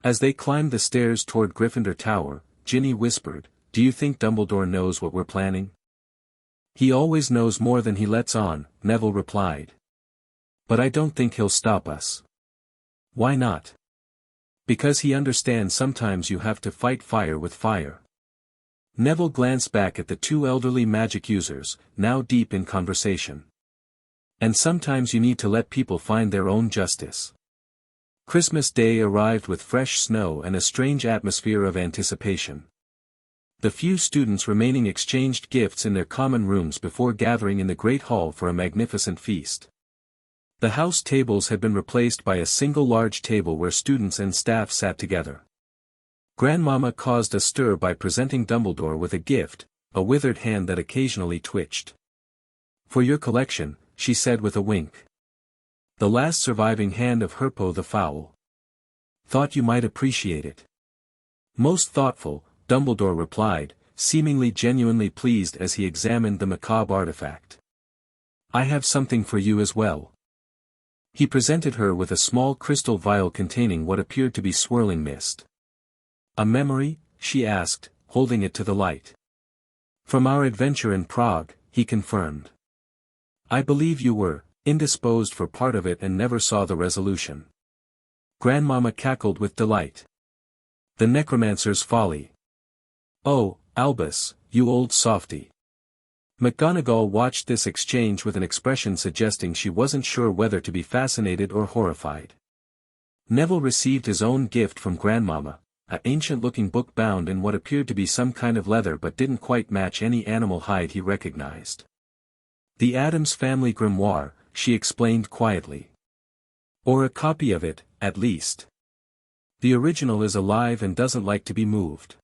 As they climbed the stairs toward Gryffindor Tower, Ginny whispered, Do you think Dumbledore knows what we're planning? He always knows more than he lets on, Neville replied. But I don't think he'll stop us. Why not? Because he understands sometimes you have to fight fire with fire. Neville glanced back at the two elderly magic users, now deep in conversation. And sometimes you need to let people find their own justice. Christmas Day arrived with fresh snow and a strange atmosphere of anticipation. The few students remaining exchanged gifts in their common rooms before gathering in the Great Hall for a magnificent feast. The house tables had been replaced by a single large table where students and staff sat together. Grandmama caused a stir by presenting Dumbledore with a gift, a withered hand that occasionally twitched. For your collection, she said with a wink. The last surviving hand of Herpo the Foul. Thought you might appreciate it. Most thoughtful, Dumbledore replied, seemingly genuinely pleased as he examined the macabre artifact. I have something for you as well. He presented her with a small crystal vial containing what appeared to be swirling mist. A memory? She asked, holding it to the light. From our adventure in Prague, he confirmed. I believe you were indisposed for part of it and never saw the resolution. Grandmama cackled with delight. The necromancer's folly. Oh, Albus, you old softy. McGonagall watched this exchange with an expression suggesting she wasn't sure whether to be fascinated or horrified. Neville received his own gift from Grandmama, an ancient-looking book bound in what appeared to be some kind of leather but didn't quite match any animal hide he recognized. The Addams family grimoire, she explained quietly. Or a copy of it, at least. The original is alive and doesn't like to be moved.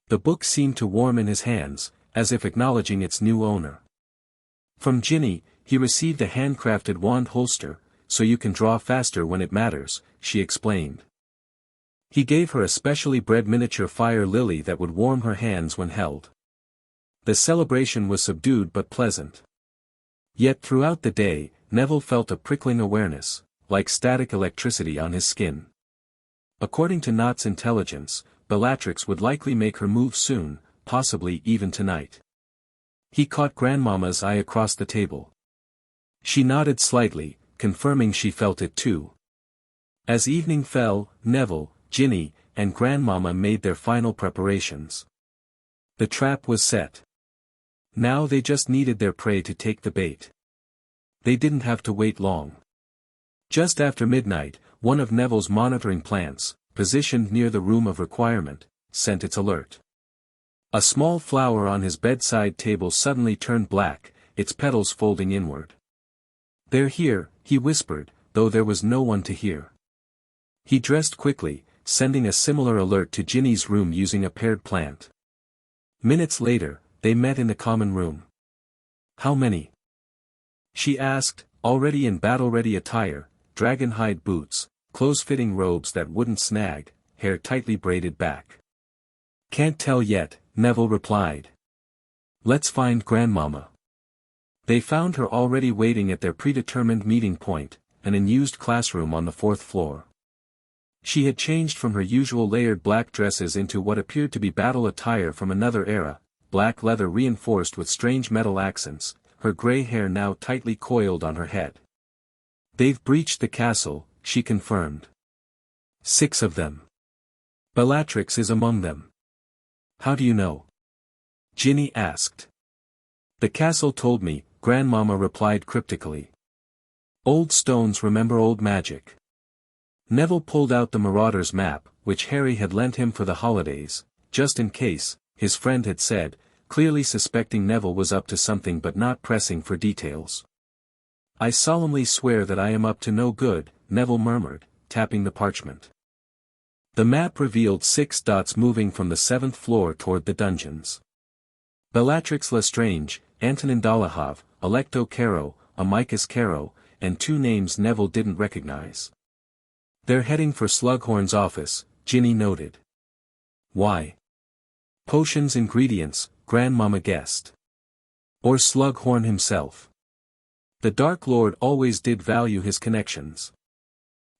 The book seemed to warm in his hands, as if acknowledging its new owner. From Ginny, he received a handcrafted wand holster, so you can draw faster when it matters, she explained. He gave her a specially bred miniature fire lily that would warm her hands when held. The celebration was subdued but pleasant. Yet throughout the day, Neville felt a prickling awareness, like static electricity on his skin. According to Knott's intelligence, Bellatrix would likely make her move soon, possibly even tonight. He caught Grandmama's eye across the table. She nodded slightly, confirming she felt it too. As evening fell, Neville, Ginny, and Grandmama made their final preparations. The trap was set. Now they just needed their prey to take the bait. They didn't have to wait long. Just after midnight, one of Neville's monitoring plants, positioned near the room of requirement, sent its alert. A small flower on his bedside table suddenly turned black, its petals folding inward. They're here, he whispered, though there was no one to hear. He dressed quickly, sending a similar alert to Ginny's room using a paired plant. Minutes later, they met in the common room. How many? She asked, already in battle-ready attire, dragon-hide boots, close-fitting robes that wouldn't snag, hair tightly braided back. "Can't tell yet," Neville replied. "Let's find Grandmama." They found her already waiting at their predetermined meeting point, an unused classroom on the 4th floor. She had changed from her usual layered black dresses into what appeared to be battle attire from another era, black leather reinforced with strange metal accents, her grey hair now tightly coiled on her head. "They've breached the castle," she confirmed. "6 of them. Bellatrix is among them." "How do you know?" Ginny asked. "The castle told me," Grandmama replied cryptically. "Old stones remember old magic." Neville pulled out the Marauder's map, which Harry had lent him for the holidays, just in case, his friend had said, clearly suspecting Neville was up to something but not pressing for details. "I solemnly swear that I am up to no good," Neville murmured, tapping the parchment. The map revealed 6 dots moving from the 7th floor toward the dungeons. Bellatrix Lestrange, Antonin Dolohov, Alecto Caro, Amicus Caro, and 2 names Neville didn't recognize. "They're heading for Slughorn's office," Ginny noted. "Why?" "Potions ingredients," Grandmama guessed. "Or Slughorn himself. The Dark Lord always did value his connections."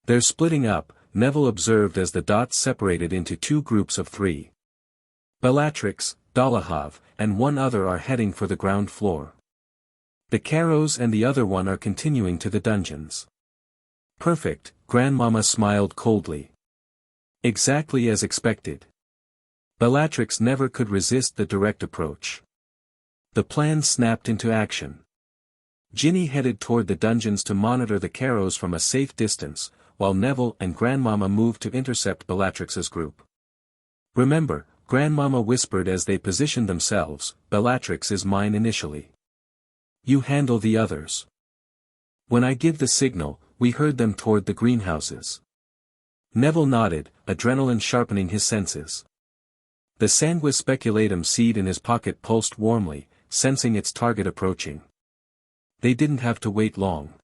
"They're splitting up," Neville observed as the dots separated into 2 groups of 3. "Bellatrix, Dolohov, and 1 other are heading for the ground floor. The Caros and the other one are continuing to the dungeons." "Perfect," Grandmama smiled coldly. "Exactly as expected." Bellatrix never could resist the direct approach. The plan snapped into action. Ginny headed toward the dungeons to monitor the Caros from a safe distance, while Neville and Grandmama moved to intercept Bellatrix's group. "Remember," Grandmama whispered as they positioned themselves, "Bellatrix is mine initially. You handle the others." "When I give the signal," we heard them toward the greenhouses. Neville nodded, adrenaline sharpening his senses. The sanguis speculatum seed in his pocket pulsed warmly, sensing its target approaching. They didn't have to wait long.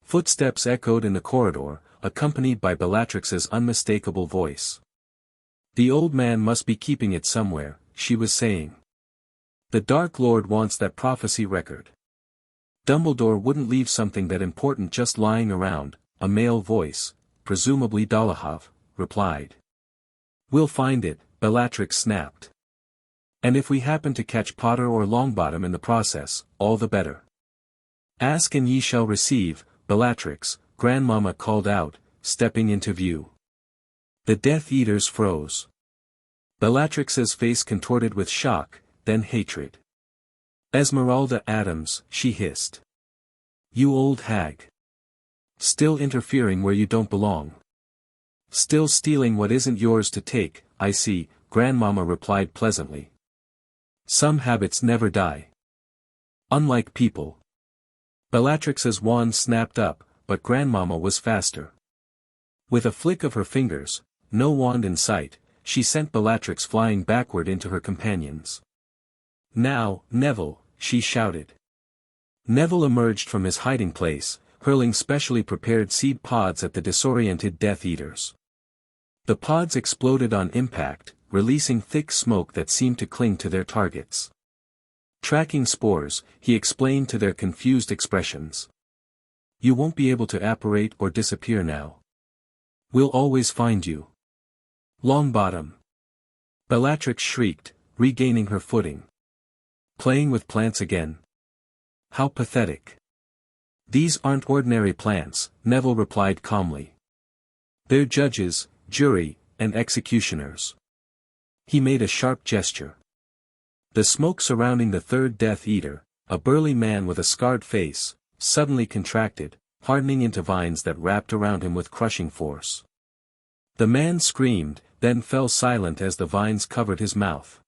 Footsteps echoed in the corridor, accompanied by Bellatrix's unmistakable voice. "The old man must be keeping it somewhere," she was saying. "The Dark Lord wants that prophecy record. Dumbledore wouldn't leave something that important just lying around," a male voice, presumably Dolohov, replied. "We'll find it," Bellatrix snapped. "And if we happen to catch Potter or Longbottom in the process, all the better." "Ask and ye shall receive, Bellatrix," Grandmama called out, stepping into view. The Death Eaters froze. Bellatrix's face contorted with shock, then hatred. "Esmeralda Addams," she hissed. "You old hag. Still interfering where you don't belong. Still stealing what isn't yours to take, I see," Grandmama replied pleasantly. "Some habits never die. Unlike people." Bellatrix's wand snapped up, but Grandmama was faster. With a flick of her fingers, no wand in sight, she sent Bellatrix flying backward into her companions. "Now, Neville," she shouted. Neville emerged from his hiding place, hurling specially prepared seed pods at the disoriented Death Eaters. The pods exploded on impact, releasing thick smoke that seemed to cling to their targets. "Tracking spores," he explained to their confused expressions. "You won't be able to apparate or disappear now. We'll always find you." "Longbottom!" Bellatrix shrieked, regaining her footing. "Playing with plants again? How pathetic." "These aren't ordinary plants," Neville replied calmly. "They're judges, jury, and executioners." He made a sharp gesture. The smoke surrounding the 3rd Death Eater, a burly man with a scarred face, suddenly contracted, hardening into vines that wrapped around him with crushing force. The man screamed, then fell silent as the vines covered his mouth.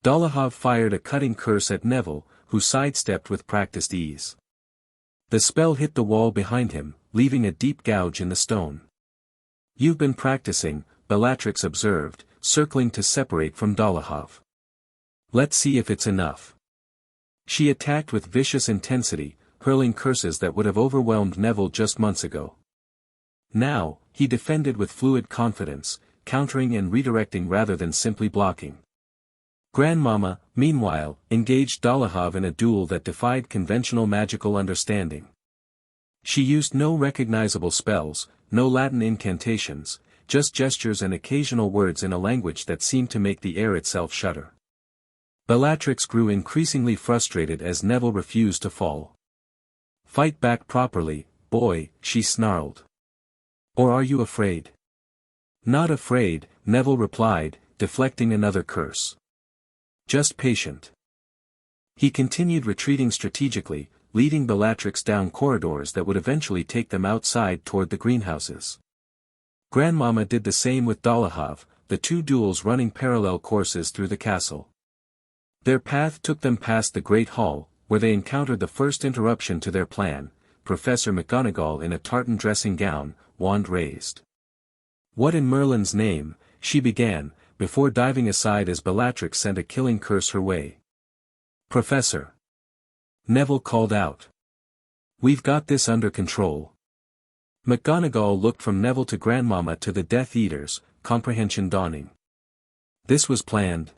Dolohov fired a cutting curse at Neville, who sidestepped with practiced ease. The spell hit the wall behind him, leaving a deep gouge in the stone. "You've been practicing," Bellatrix observed, circling to separate from Dolohov. "Let's see if it's enough." She attacked with vicious intensity, hurling curses that would have overwhelmed Neville just months ago. Now, he defended with fluid confidence, countering and redirecting rather than simply blocking. Grandmama, meanwhile, engaged Dolohov in a duel that defied conventional magical understanding. She used no recognizable spells, no Latin incantations, just gestures and occasional words in a language that seemed to make the air itself shudder. Bellatrix grew increasingly frustrated as Neville refused to fall. "Fight back properly, boy," she snarled. "Or are you afraid?" "Not afraid," Neville replied, deflecting another curse. "Just patient." He continued retreating strategically, leading Bellatrix down corridors that would eventually take them outside toward the greenhouses. Grandmama did the same with Dolohov, the two duels running parallel courses through the castle. Their path took them past the Great Hall, where they encountered the first interruption to their plan, Professor McGonagall in a tartan dressing gown, wand raised. "What in Merlin's name," she began, before diving aside as Bellatrix sent a killing curse her way. "Professor!" Neville called out. "We've got this under control." McGonagall looked from Neville to Grandmama to the Death Eaters, comprehension dawning. This was planned.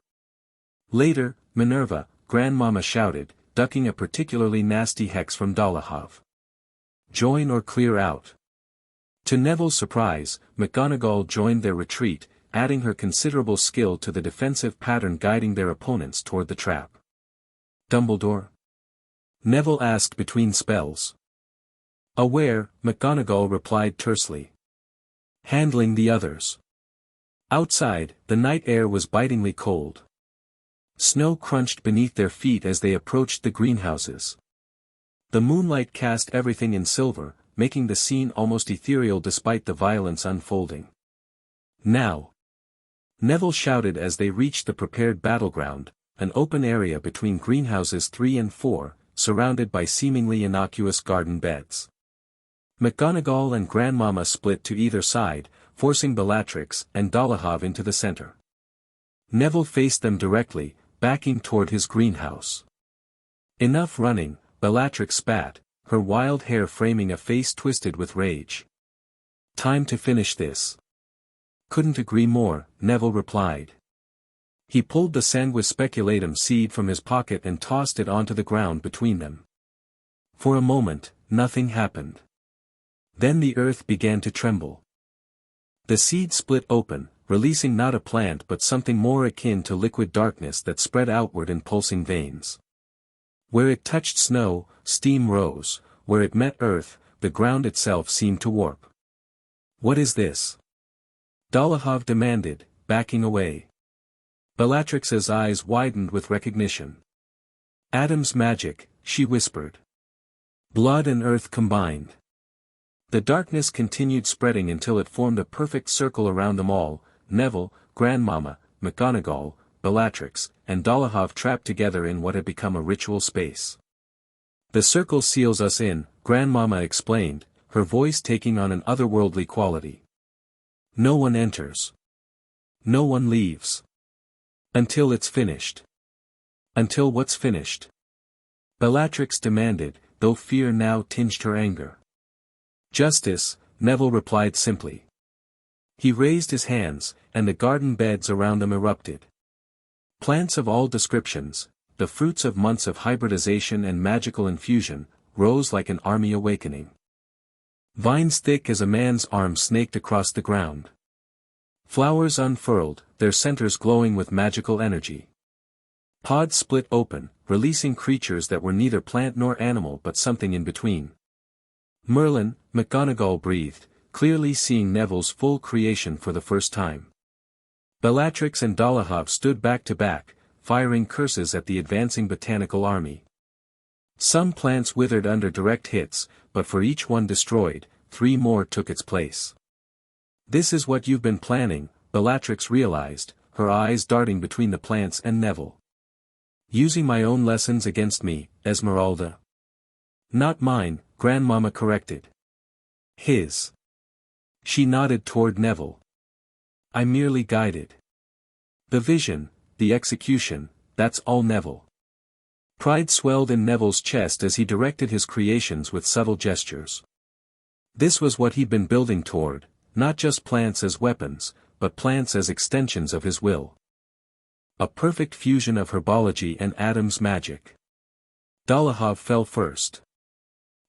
Later, "Minerva," Grandmama shouted, ducking a particularly nasty hex from Dolohov. "Join or clear out." To Neville's surprise, McGonagall joined their retreat, adding her considerable skill to the defensive pattern guiding their opponents toward the trap. "Dumbledore?" Neville asked between spells. "Aware," McGonagall replied tersely. "Handling the others." Outside, the night air was bitingly cold. Snow crunched beneath their feet as they approached the greenhouses. The moonlight cast everything in silver, making the scene almost ethereal despite the violence unfolding. "Now!" Neville shouted as they reached the prepared battleground, an open area between greenhouses 3 and 4, surrounded by seemingly innocuous garden beds. McGonagall and Grandmama split to either side, forcing Bellatrix and Dolohov into the center. Neville faced them directly, backing toward his greenhouse. "Enough running," Bellatrix spat, her wild hair framing a face twisted with rage. "Time to finish this." "Couldn't agree more," Neville replied. He pulled the Sanguis Speculatum seed from his pocket and tossed it onto the ground between them. For a moment, nothing happened. Then the earth began to tremble. The seed split open, releasing not a plant but something more akin to liquid darkness that spread outward in pulsing veins. Where it touched snow, steam rose; where it met earth, the ground itself seemed to warp. "What is this?" Dolohov demanded, backing away. Bellatrix's eyes widened with recognition. "Addams' magic," she whispered. "Blood and earth combined." The darkness continued spreading until it formed a perfect circle around them all, Neville, Grandmama, McGonagall, Bellatrix, and Dolohov trapped together in what had become a ritual space. "The circle seals us in," Grandmama explained, her voice taking on an otherworldly quality. "No one enters. No one leaves. Until it's finished." "Until what's finished?" Bellatrix demanded, though fear now tinged her anger. "Justice," Neville replied simply. He raised his hands, and the garden beds around them erupted. Plants of all descriptions, the fruits of months of hybridization and magical infusion, rose like an army awakening. Vines thick as a man's arm snaked across the ground. Flowers unfurled, their centers glowing with magical energy. Pods split open, releasing creatures that were neither plant nor animal but something in between. "Merlin," McGonagall breathed, clearly seeing Neville's full creation for the first time. Bellatrix and Dolohov stood back to back, firing curses at the advancing botanical army. Some plants withered under direct hits, but for each one destroyed, 3 more took its place. "This is what you've been planning," Bellatrix realized, her eyes darting between the plants and Neville. "Using my own lessons against me, Esmeralda." "Not mine," Grandmama corrected. "His." She nodded toward Neville. "I merely guided. The vision, the execution, that's all Neville." Pride swelled in Neville's chest as he directed his creations with subtle gestures. This was what he'd been building toward, not just plants as weapons, but plants as extensions of his will. A perfect fusion of herbology and Addams' magic. Dolohov fell first.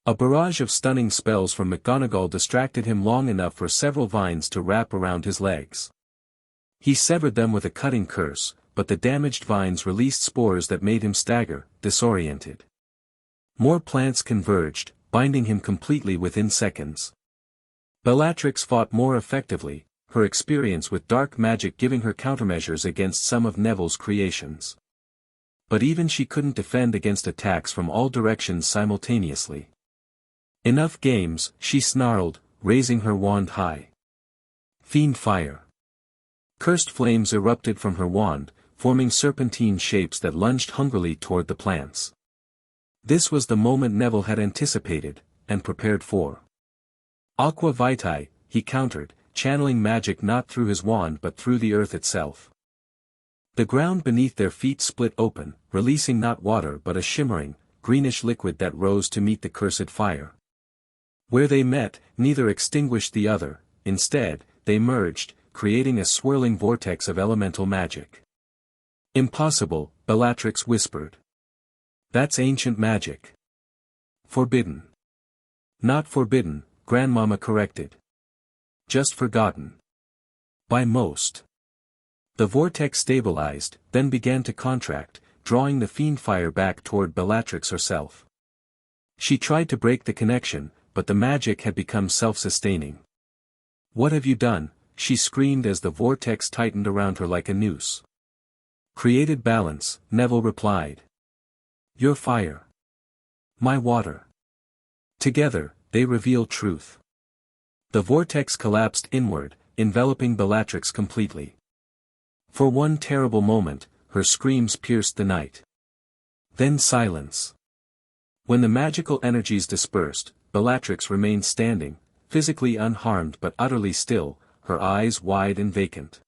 A barrage of stunning spells from McGonagall distracted him long enough for several vines to wrap around his legs. He severed them with a cutting curse, but the damaged vines released spores that made him stagger, disoriented. More plants converged, binding him completely within seconds. Bellatrix fought more effectively, her experience with dark magic giving her countermeasures against some of Neville's creations. But even she couldn't defend against attacks from all directions simultaneously. "Enough games," she snarled, raising her wand high. Fiend fire. Cursed flames erupted from her wand, forming serpentine shapes that lunged hungrily toward the plants. This was the moment Neville had anticipated, and prepared for. Aqua Vitae, he countered, channeling magic not through his wand but through the earth itself. The ground beneath their feet split open, releasing not water but a shimmering, greenish liquid that rose to meet the cursed fire. Where they met, neither extinguished the other, instead, they merged, creating a swirling vortex of elemental magic. "Impossible," Bellatrix whispered. "That's ancient magic." "Forbidden." "Not forbidden," Grandmama corrected. "Just forgotten. By most." The vortex stabilized, then began to contract, drawing the fiend fire back toward Bellatrix herself. She tried to break the connection, but the magic had become self-sustaining. "What have you done?" she screamed as the vortex tightened around her like a noose. "Created balance," Neville replied. "Your fire. My water. Together, they reveal truth." The vortex collapsed inward, enveloping Bellatrix completely. For one terrible moment, her screams pierced the night. Then silence. When the magical energies dispersed, Bellatrix remained standing, physically unharmed but utterly still, her eyes wide and vacant.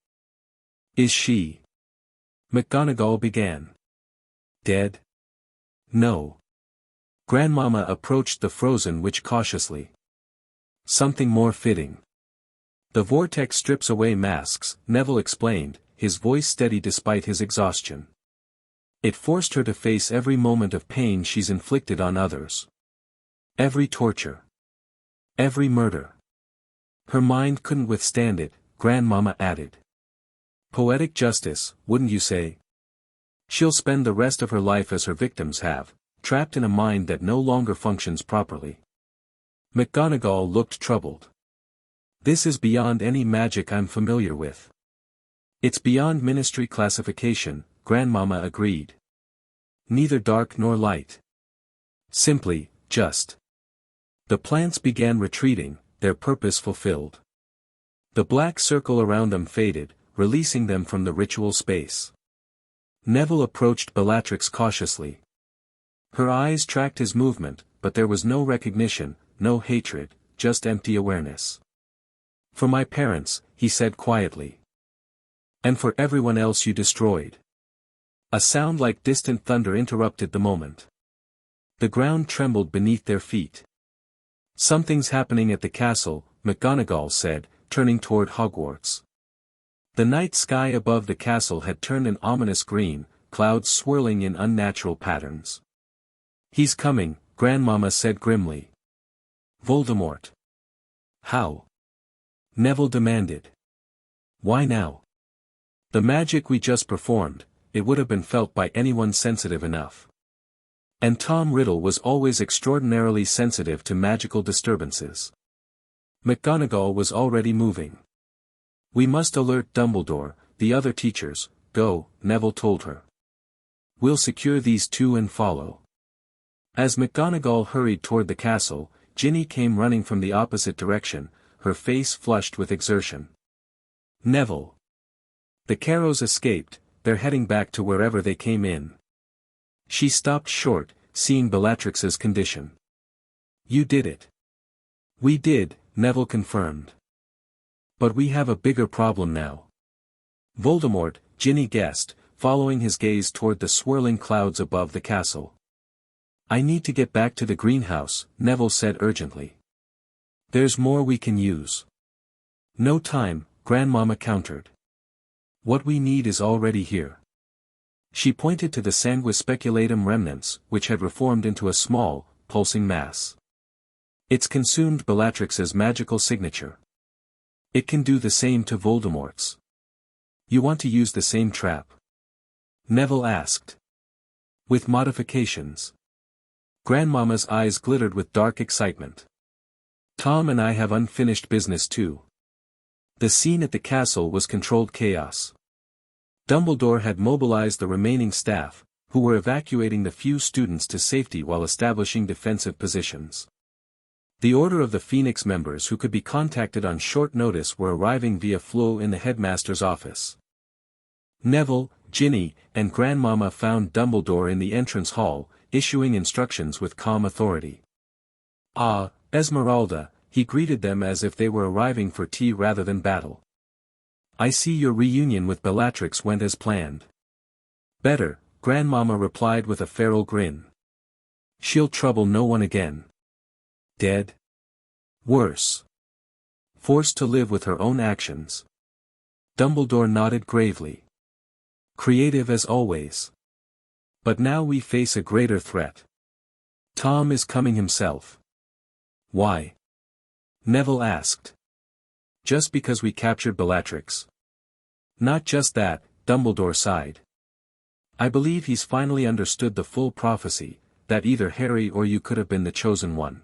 "Is she?" McGonagall began. "Dead?" "No." Grandmama approached the frozen witch cautiously. "Something more fitting." "The vortex strips away masks," Neville explained, his voice steady despite his exhaustion. "It forced her to face every moment of pain she's inflicted on others. Every torture. Every murder. Her mind couldn't withstand it," Grandmama added. "Poetic justice, wouldn't you say? She'll spend the rest of her life as her victims have, trapped in a mind that no longer functions properly." McGonagall looked troubled. "This is beyond any magic I'm familiar with." "It's beyond ministry classification," Grandmama agreed. "Neither dark nor light. Simply, just." The plants began retreating, their purpose fulfilled. The black circle around them faded, releasing them from the ritual space. Neville approached Bellatrix cautiously. Her eyes tracked his movement, but there was no recognition, no hatred, just empty awareness. "For my parents," he said quietly. "And for everyone else you destroyed." A sound like distant thunder interrupted the moment. The ground trembled beneath their feet. "Something's happening at the castle," McGonagall said, turning toward Hogwarts. The night sky above the castle had turned an ominous green, clouds swirling in unnatural patterns. "He's coming," Grandmama said grimly. "Voldemort." "How?" Neville demanded. "Why now? The magic we just performed, it would have been felt by anyone sensitive enough. And Tom Riddle was always extraordinarily sensitive to magical disturbances." McGonagall was already moving. "We must alert Dumbledore, the other teachers." "Go," Neville told her. "We'll secure these two and follow." As McGonagall hurried toward the castle, Ginny came running from the opposite direction, her face flushed with exertion. "Neville." "The Carrows escaped, they're heading back to wherever they came in." She stopped short, seeing Bellatrix's condition. "You did it." "We did," Neville confirmed. "But we have a bigger problem now." "Voldemort," Ginny guessed, following his gaze toward the swirling clouds above the castle. "I need to get back to the greenhouse," Neville said urgently. "There's more we can use." No time, Grandmama countered. What we need is already here. She pointed to the sanguis speculatum remnants, which had reformed into a small, pulsing mass. It's consumed Bellatrix's magical signature. It can do the same to Voldemort's. You want to use the same trap? Neville asked. With modifications. Grandmama's eyes glittered with dark excitement. Tom and I have unfinished business too. The scene at the castle was controlled chaos. Dumbledore had mobilized the remaining staff, who were evacuating the few students to safety while establishing defensive positions. The Order of the Phoenix members who could be contacted on short notice were arriving via flow in the headmaster's office. Neville, Ginny, and Grandmama found Dumbledore in the entrance hall, issuing instructions with calm authority. "Ah, Esmeralda," he greeted them as if they were arriving for tea rather than battle. "I see your reunion with Bellatrix went as planned." "Better," Grandmama replied with a feral grin. "She'll trouble no one again." "Dead?" "Worse. Forced to live with her own actions." Dumbledore nodded gravely. "Creative as always. But now we face a greater threat. Tom is coming himself." "Why?" Neville asked. "Just because we captured Bellatrix." "Not just that," Dumbledore sighed. "I believe he's finally understood the full prophecy, that either Harry or you could have been the chosen one.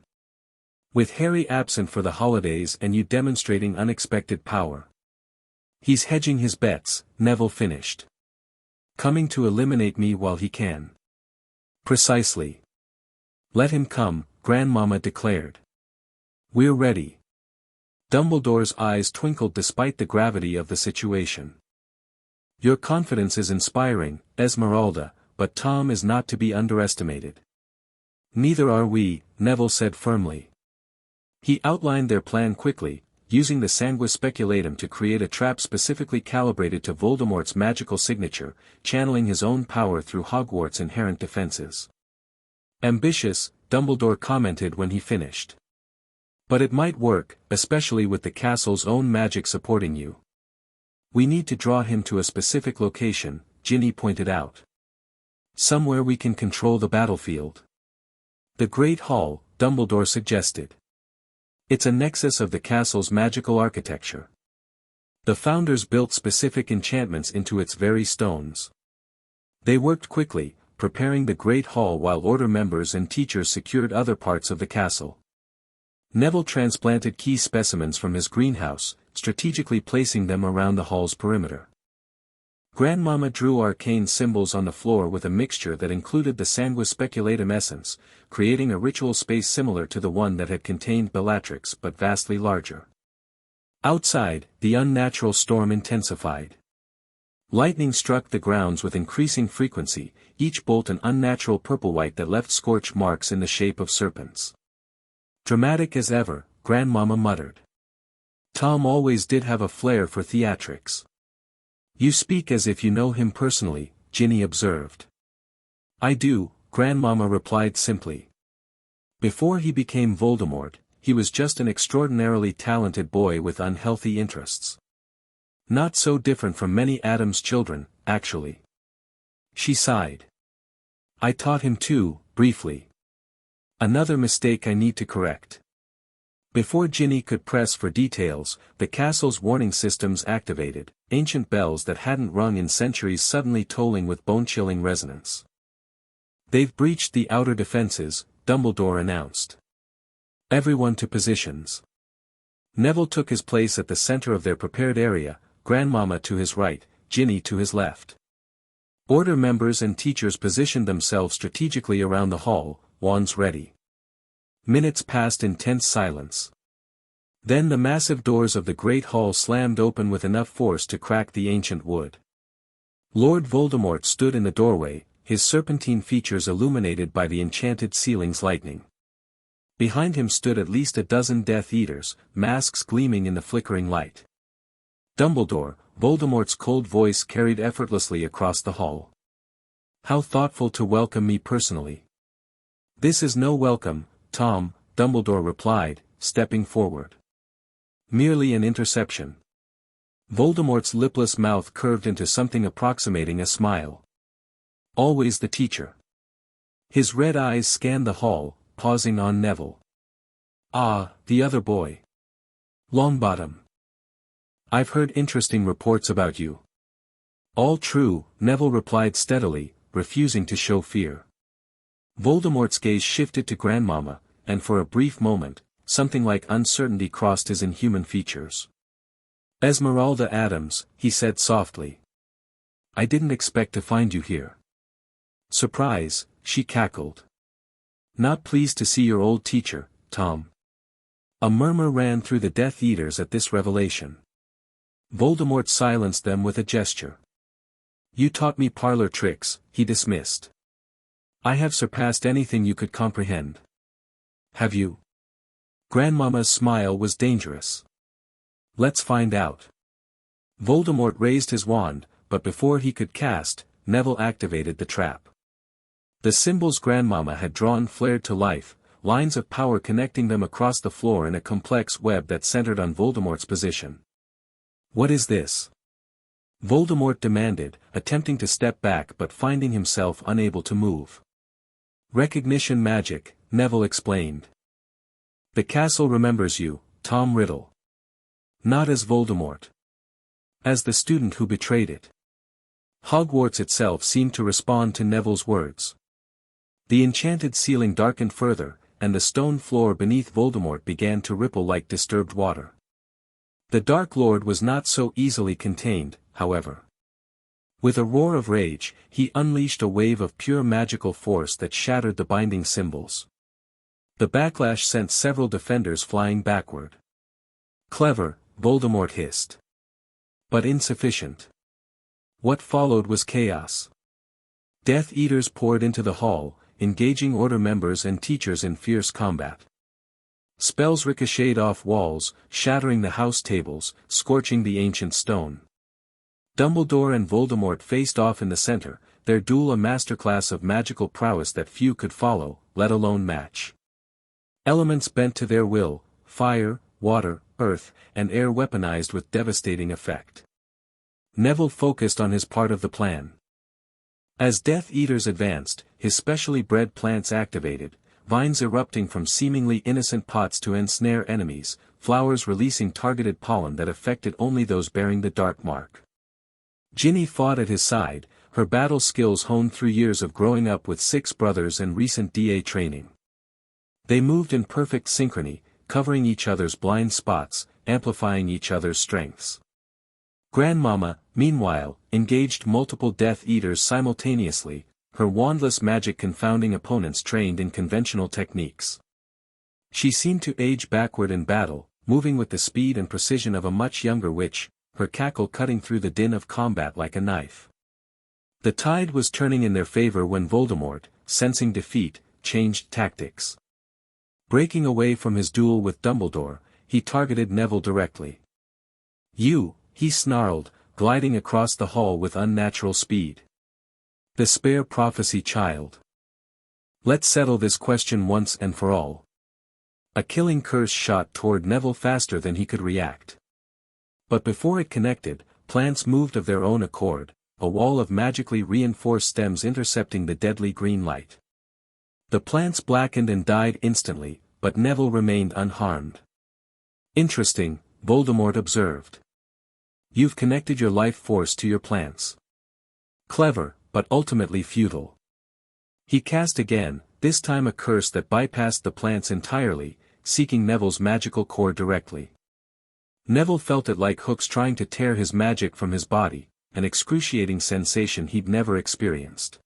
With Harry absent for the holidays and you demonstrating unexpected power. He's hedging his bets," Neville finished. "Coming to eliminate me while he can." "Precisely. Let him come," Grandmama declared. "We're ready." Dumbledore's eyes twinkled despite the gravity of the situation. "Your confidence is inspiring, Esmeralda, but Tom is not to be underestimated." "Neither are we," Neville said firmly. He outlined their plan quickly, using the sanguis speculatum to create a trap specifically calibrated to Voldemort's magical signature, channeling his own power through Hogwarts' inherent defenses. "Ambitious," Dumbledore commented when he finished. "But it might work, especially with the castle's own magic supporting you." "We need to draw him to a specific location," Ginny pointed out. "Somewhere we can control the battlefield." "The Great Hall," Dumbledore suggested. "It's a nexus of the castle's magical architecture. The founders built specific enchantments into its very stones." They worked quickly, preparing the Great Hall while Order members and teachers secured other parts of the castle. Neville transplanted key specimens from his greenhouse, strategically placing them around the hall's perimeter. Grandmama drew arcane symbols on the floor with a mixture that included the sanguis speculatum essence, creating a ritual space similar to the one that had contained Bellatrix but vastly larger. Outside, the unnatural storm intensified. Lightning struck the grounds with increasing frequency, each bolt an unnatural purple-white that left scorch marks in the shape of serpents. "Dramatic as ever," Grandmama muttered. "Tom always did have a flair for theatrics." "You speak as if you know him personally," Ginny observed. "I do," Grandmama replied simply. "Before he became Voldemort, he was just an extraordinarily talented boy with unhealthy interests. Not so different from many Addams children, actually." She sighed. "I taught him too, briefly. Another mistake I need to correct." Before Ginny could press for details, the castle's warning systems activated, ancient bells that hadn't rung in centuries suddenly tolling with bone-chilling resonance. "They've breached the outer defenses," Dumbledore announced. "Everyone to positions." Neville took his place at the center of their prepared area, Grandmama to his right, Ginny to his left. Order members and teachers positioned themselves strategically around the hall, wands ready. Minutes passed in tense silence. Then the massive doors of the Great Hall slammed open with enough force to crack the ancient wood. Lord Voldemort stood in the doorway, his serpentine features illuminated by the enchanted ceiling's lightning. Behind him stood at least a dozen Death Eaters, masks gleaming in the flickering light. "Dumbledore," Voldemort's cold voice carried effortlessly across the hall. "How thoughtful to welcome me personally." "This is no welcome, Tom," Dumbledore replied, stepping forward. Merely an interception. Voldemort's lipless mouth curved into something approximating a smile. Always the teacher. His red eyes scanned the hall, pausing on Neville. Ah, the other boy. Longbottom. I've heard interesting reports about you. All true, Neville replied steadily, refusing to show fear. Voldemort's gaze shifted to Grandmama, and for a brief moment, something like uncertainty crossed his inhuman features. Esmeralda Addams, he said softly. I didn't expect to find you here. Surprise, she cackled. Not pleased to see your old teacher, Tom. A murmur ran through the Death Eaters at this revelation. Voldemort silenced them with a gesture. You taught me parlor tricks, he dismissed. I have surpassed anything you could comprehend. Have you? Grandmama's smile was dangerous. Let's find out. Voldemort raised his wand, but before he could cast, Neville activated the trap. The symbols Grandmama had drawn flared to life, lines of power connecting them across the floor in a complex web that centered on Voldemort's position. What is this? Voldemort demanded, attempting to step back but finding himself unable to move. Recognition magic, Neville explained. The castle remembers you, Tom Riddle. Not as Voldemort. As the student who betrayed it. Hogwarts itself seemed to respond to Neville's words. The enchanted ceiling darkened further, and the stone floor beneath Voldemort began to ripple like disturbed water. The Dark Lord was not so easily contained, however. With a roar of rage, he unleashed a wave of pure magical force that shattered the binding symbols. The backlash sent several defenders flying backward. Clever, Voldemort hissed. But insufficient. What followed was chaos. Death Eaters poured into the hall, engaging Order members and teachers in fierce combat. Spells ricocheted off walls, shattering the house tables, scorching the ancient stone. Dumbledore and Voldemort faced off in the center, their duel a masterclass of magical prowess that few could follow, let alone match. Elements bent to their will, fire, water, earth, and air weaponized with devastating effect. Neville focused on his part of the plan. As Death Eaters advanced, his specially bred plants activated, vines erupting from seemingly innocent pots to ensnare enemies, flowers releasing targeted pollen that affected only those bearing the dark mark. Ginny fought at his side, her battle skills honed through years of growing up with 6 brothers and recent DA training. They moved in perfect synchrony, covering each other's blind spots, amplifying each other's strengths. Grandmama, meanwhile, engaged multiple Death Eaters simultaneously, her wandless magic confounding opponents trained in conventional techniques. She seemed to age backward in battle, moving with the speed and precision of a much younger witch, her cackle cutting through the din of combat like a knife. The tide was turning in their favor when Voldemort, sensing defeat, changed tactics. Breaking away from his duel with Dumbledore, he targeted Neville directly. You, he snarled, gliding across the hall with unnatural speed. The spare prophecy child. Let's settle this question once and for all. A killing curse shot toward Neville faster than he could react. But before it connected, plants moved of their own accord, a wall of magically reinforced stems intercepting the deadly green light. The plants blackened and died instantly, but Neville remained unharmed. Interesting, Voldemort observed. You've connected your life force to your plants. Clever, but ultimately futile. He cast again, this time a curse that bypassed the plants entirely, seeking Neville's magical core directly. Neville felt it like hooks trying to tear his magic from his body, an excruciating sensation he'd never experienced.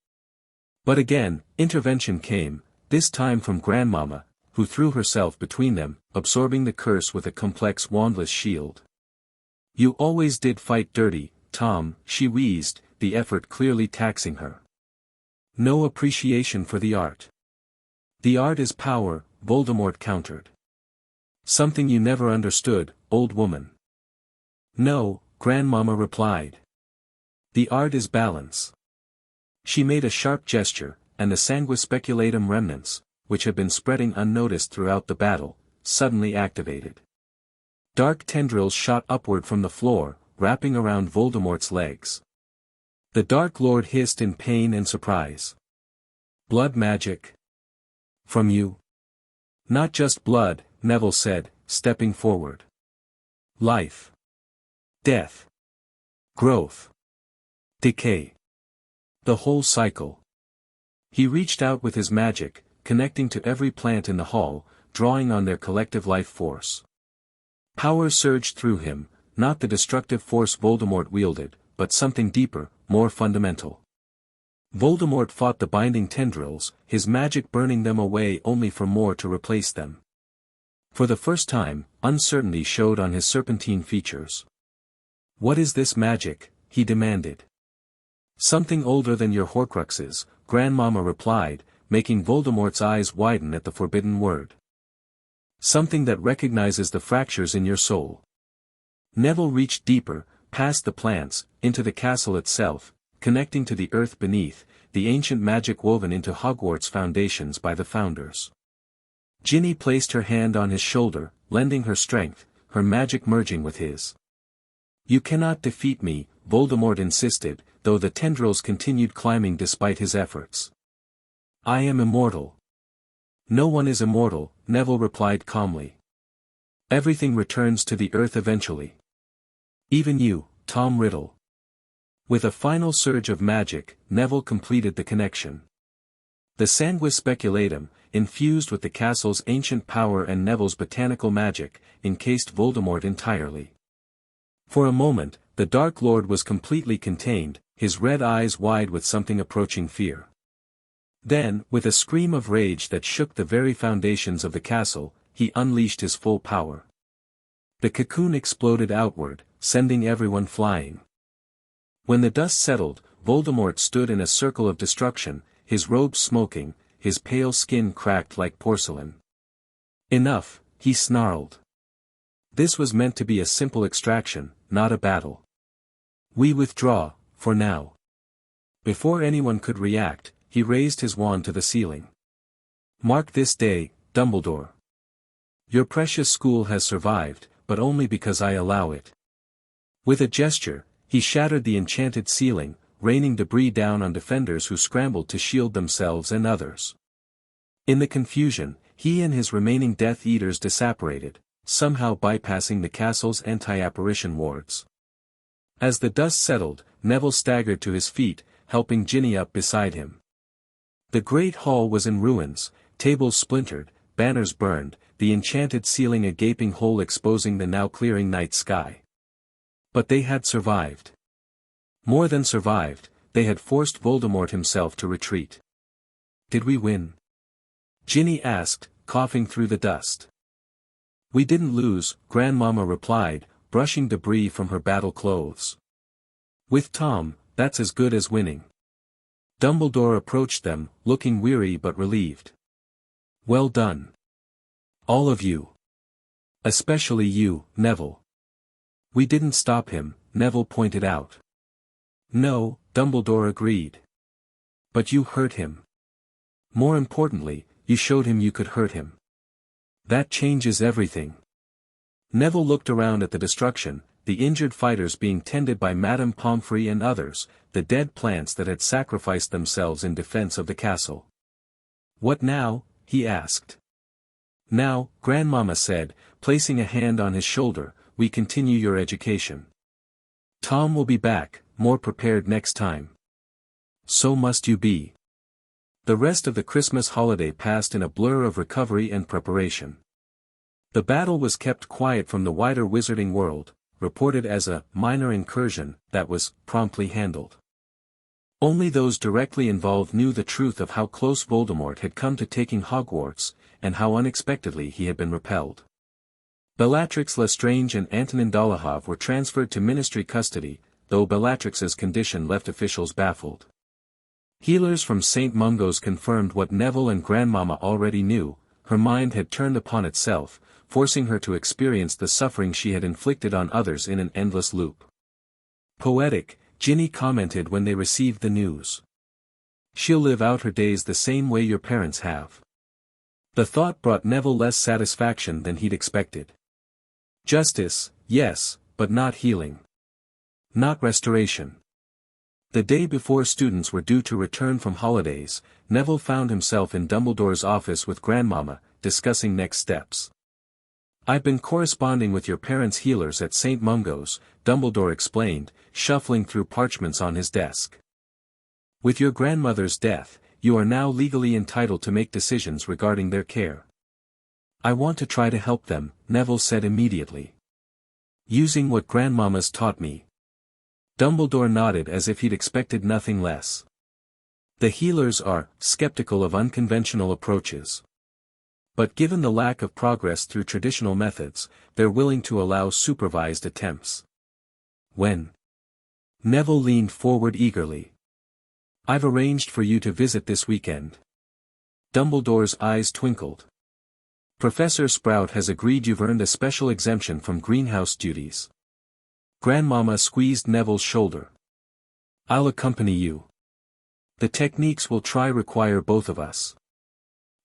But again, intervention came, this time from Grandmama, who threw herself between them, absorbing the curse with a complex wandless shield. You always did fight dirty, Tom, she wheezed, the effort clearly taxing her. No appreciation for the art. The art is power, Voldemort countered. Something you never understood, old woman. No, Grandmama replied. The art is balance. She made a sharp gesture, and the sanguis speculatum remnants, which had been spreading unnoticed throughout the battle, suddenly activated. Dark tendrils shot upward from the floor, wrapping around Voldemort's legs. The Dark Lord hissed in pain and surprise. Blood magic? From you? Not just blood, Neville said, stepping forward. Life. Death. Growth. Decay. The whole cycle. He reached out with his magic, connecting to every plant in the hall, drawing on their collective life force. Power surged through him, not the destructive force Voldemort wielded, but something deeper, more fundamental. Voldemort fought the binding tendrils, his magic burning them away only for more to replace them. For the first time, uncertainty showed on his serpentine features. "What is this magic?" he demanded. "Something older than your Horcruxes," Grandmama replied, making Voldemort's eyes widen at the forbidden word. "Something that recognizes the fractures in your soul." Neville reached deeper, past the plants, into the castle itself, connecting to the earth beneath, the ancient magic woven into Hogwarts foundations by the founders. Ginny placed her hand on his shoulder, lending her strength, her magic merging with his. "You cannot defeat me," Voldemort insisted, though the tendrils continued climbing despite his efforts. "I am immortal." "No one is immortal," Neville replied calmly. "Everything returns to the earth eventually. Even you, Tom Riddle." With a final surge of magic, Neville completed the connection. The Sanguis Speculatum, infused with the castle's ancient power and Neville's botanical magic, encased Voldemort entirely. For a moment, the Dark Lord was completely contained, his red eyes wide with something approaching fear. Then, with a scream of rage that shook the very foundations of the castle, he unleashed his full power. The cocoon exploded outward, sending everyone flying. When the dust settled, Voldemort stood in a circle of destruction, his robes smoking, his pale skin cracked like porcelain. "Enough," he snarled. "This was meant to be a simple extraction, not a battle. We withdraw, for now." Before anyone could react, he raised his wand to the ceiling. "Mark this day, Dumbledore. Your precious school has survived, but only because I allow it." With a gesture, he shattered the enchanted ceiling, raining debris down on defenders who scrambled to shield themselves and others. In the confusion, he and his remaining Death Eaters disapparated, somehow bypassing the castle's anti-apparition wards. As the dust settled, Neville staggered to his feet, helping Ginny up beside him. The great hall was in ruins, tables splintered, banners burned, the enchanted ceiling a gaping hole exposing the now clearing night sky. But they had survived. More than survived, they had forced Voldemort himself to retreat. "Did we win?" Ginny asked, coughing through the dust. "We didn't lose," Grandmama replied, brushing debris from her battle clothes. "With Tom, that's as good as winning." Dumbledore approached them, looking weary but relieved. "Well done. All of you. Especially you, Neville." "We didn't stop him," Neville pointed out. "No," Dumbledore agreed. "But you hurt him. More importantly, you showed him you could hurt him. That changes everything." Neville looked around at the destruction, the injured fighters being tended by Madame Pomfrey and others, the dead plants that had sacrificed themselves in defense of the castle. "What now?" he asked. "Now," Grandmama said, placing a hand on his shoulder, "we continue your education. Tom will be back, more prepared next time. So must you be." The rest of the Christmas holiday passed in a blur of recovery and preparation. The battle was kept quiet from the wider wizarding world, reported as a minor incursion that was promptly handled. Only those directly involved knew the truth of how close Voldemort had come to taking Hogwarts, and how unexpectedly he had been repelled. Bellatrix Lestrange and Antonin Dolohov were transferred to ministry custody, though Bellatrix's condition left officials baffled. Healers from St. Mungo's confirmed what Neville and Grandmama already knew: her mind had turned upon itself, forcing her to experience the suffering she had inflicted on others in an endless loop. "Poetic," Ginny commented when they received the news. "She'll live out her days the same way your parents have." The thought brought Neville less satisfaction than he'd expected. Justice, yes, but not healing. Not restoration. The day before students were due to return from holidays, Neville found himself in Dumbledore's office with Grandmama, discussing next steps. "I've been corresponding with your parents' healers at St. Mungo's," Dumbledore explained, shuffling through parchments on his desk. "With your grandmother's death, you are now legally entitled to make decisions regarding their care. I want to try to help them," Neville said immediately. "Using what Grandmama's taught me." Dumbledore nodded as if he'd expected nothing less. "The healers are skeptical of unconventional approaches. But given the lack of progress through traditional methods, they're willing to allow supervised attempts." "When?" Neville leaned forward eagerly. "I've arranged for you to visit this weekend." Dumbledore's eyes twinkled. "Professor Sprout has agreed you've earned a special exemption from greenhouse duties." Grandmama squeezed Neville's shoulder. "I'll accompany you. The techniques we'll try require both of us."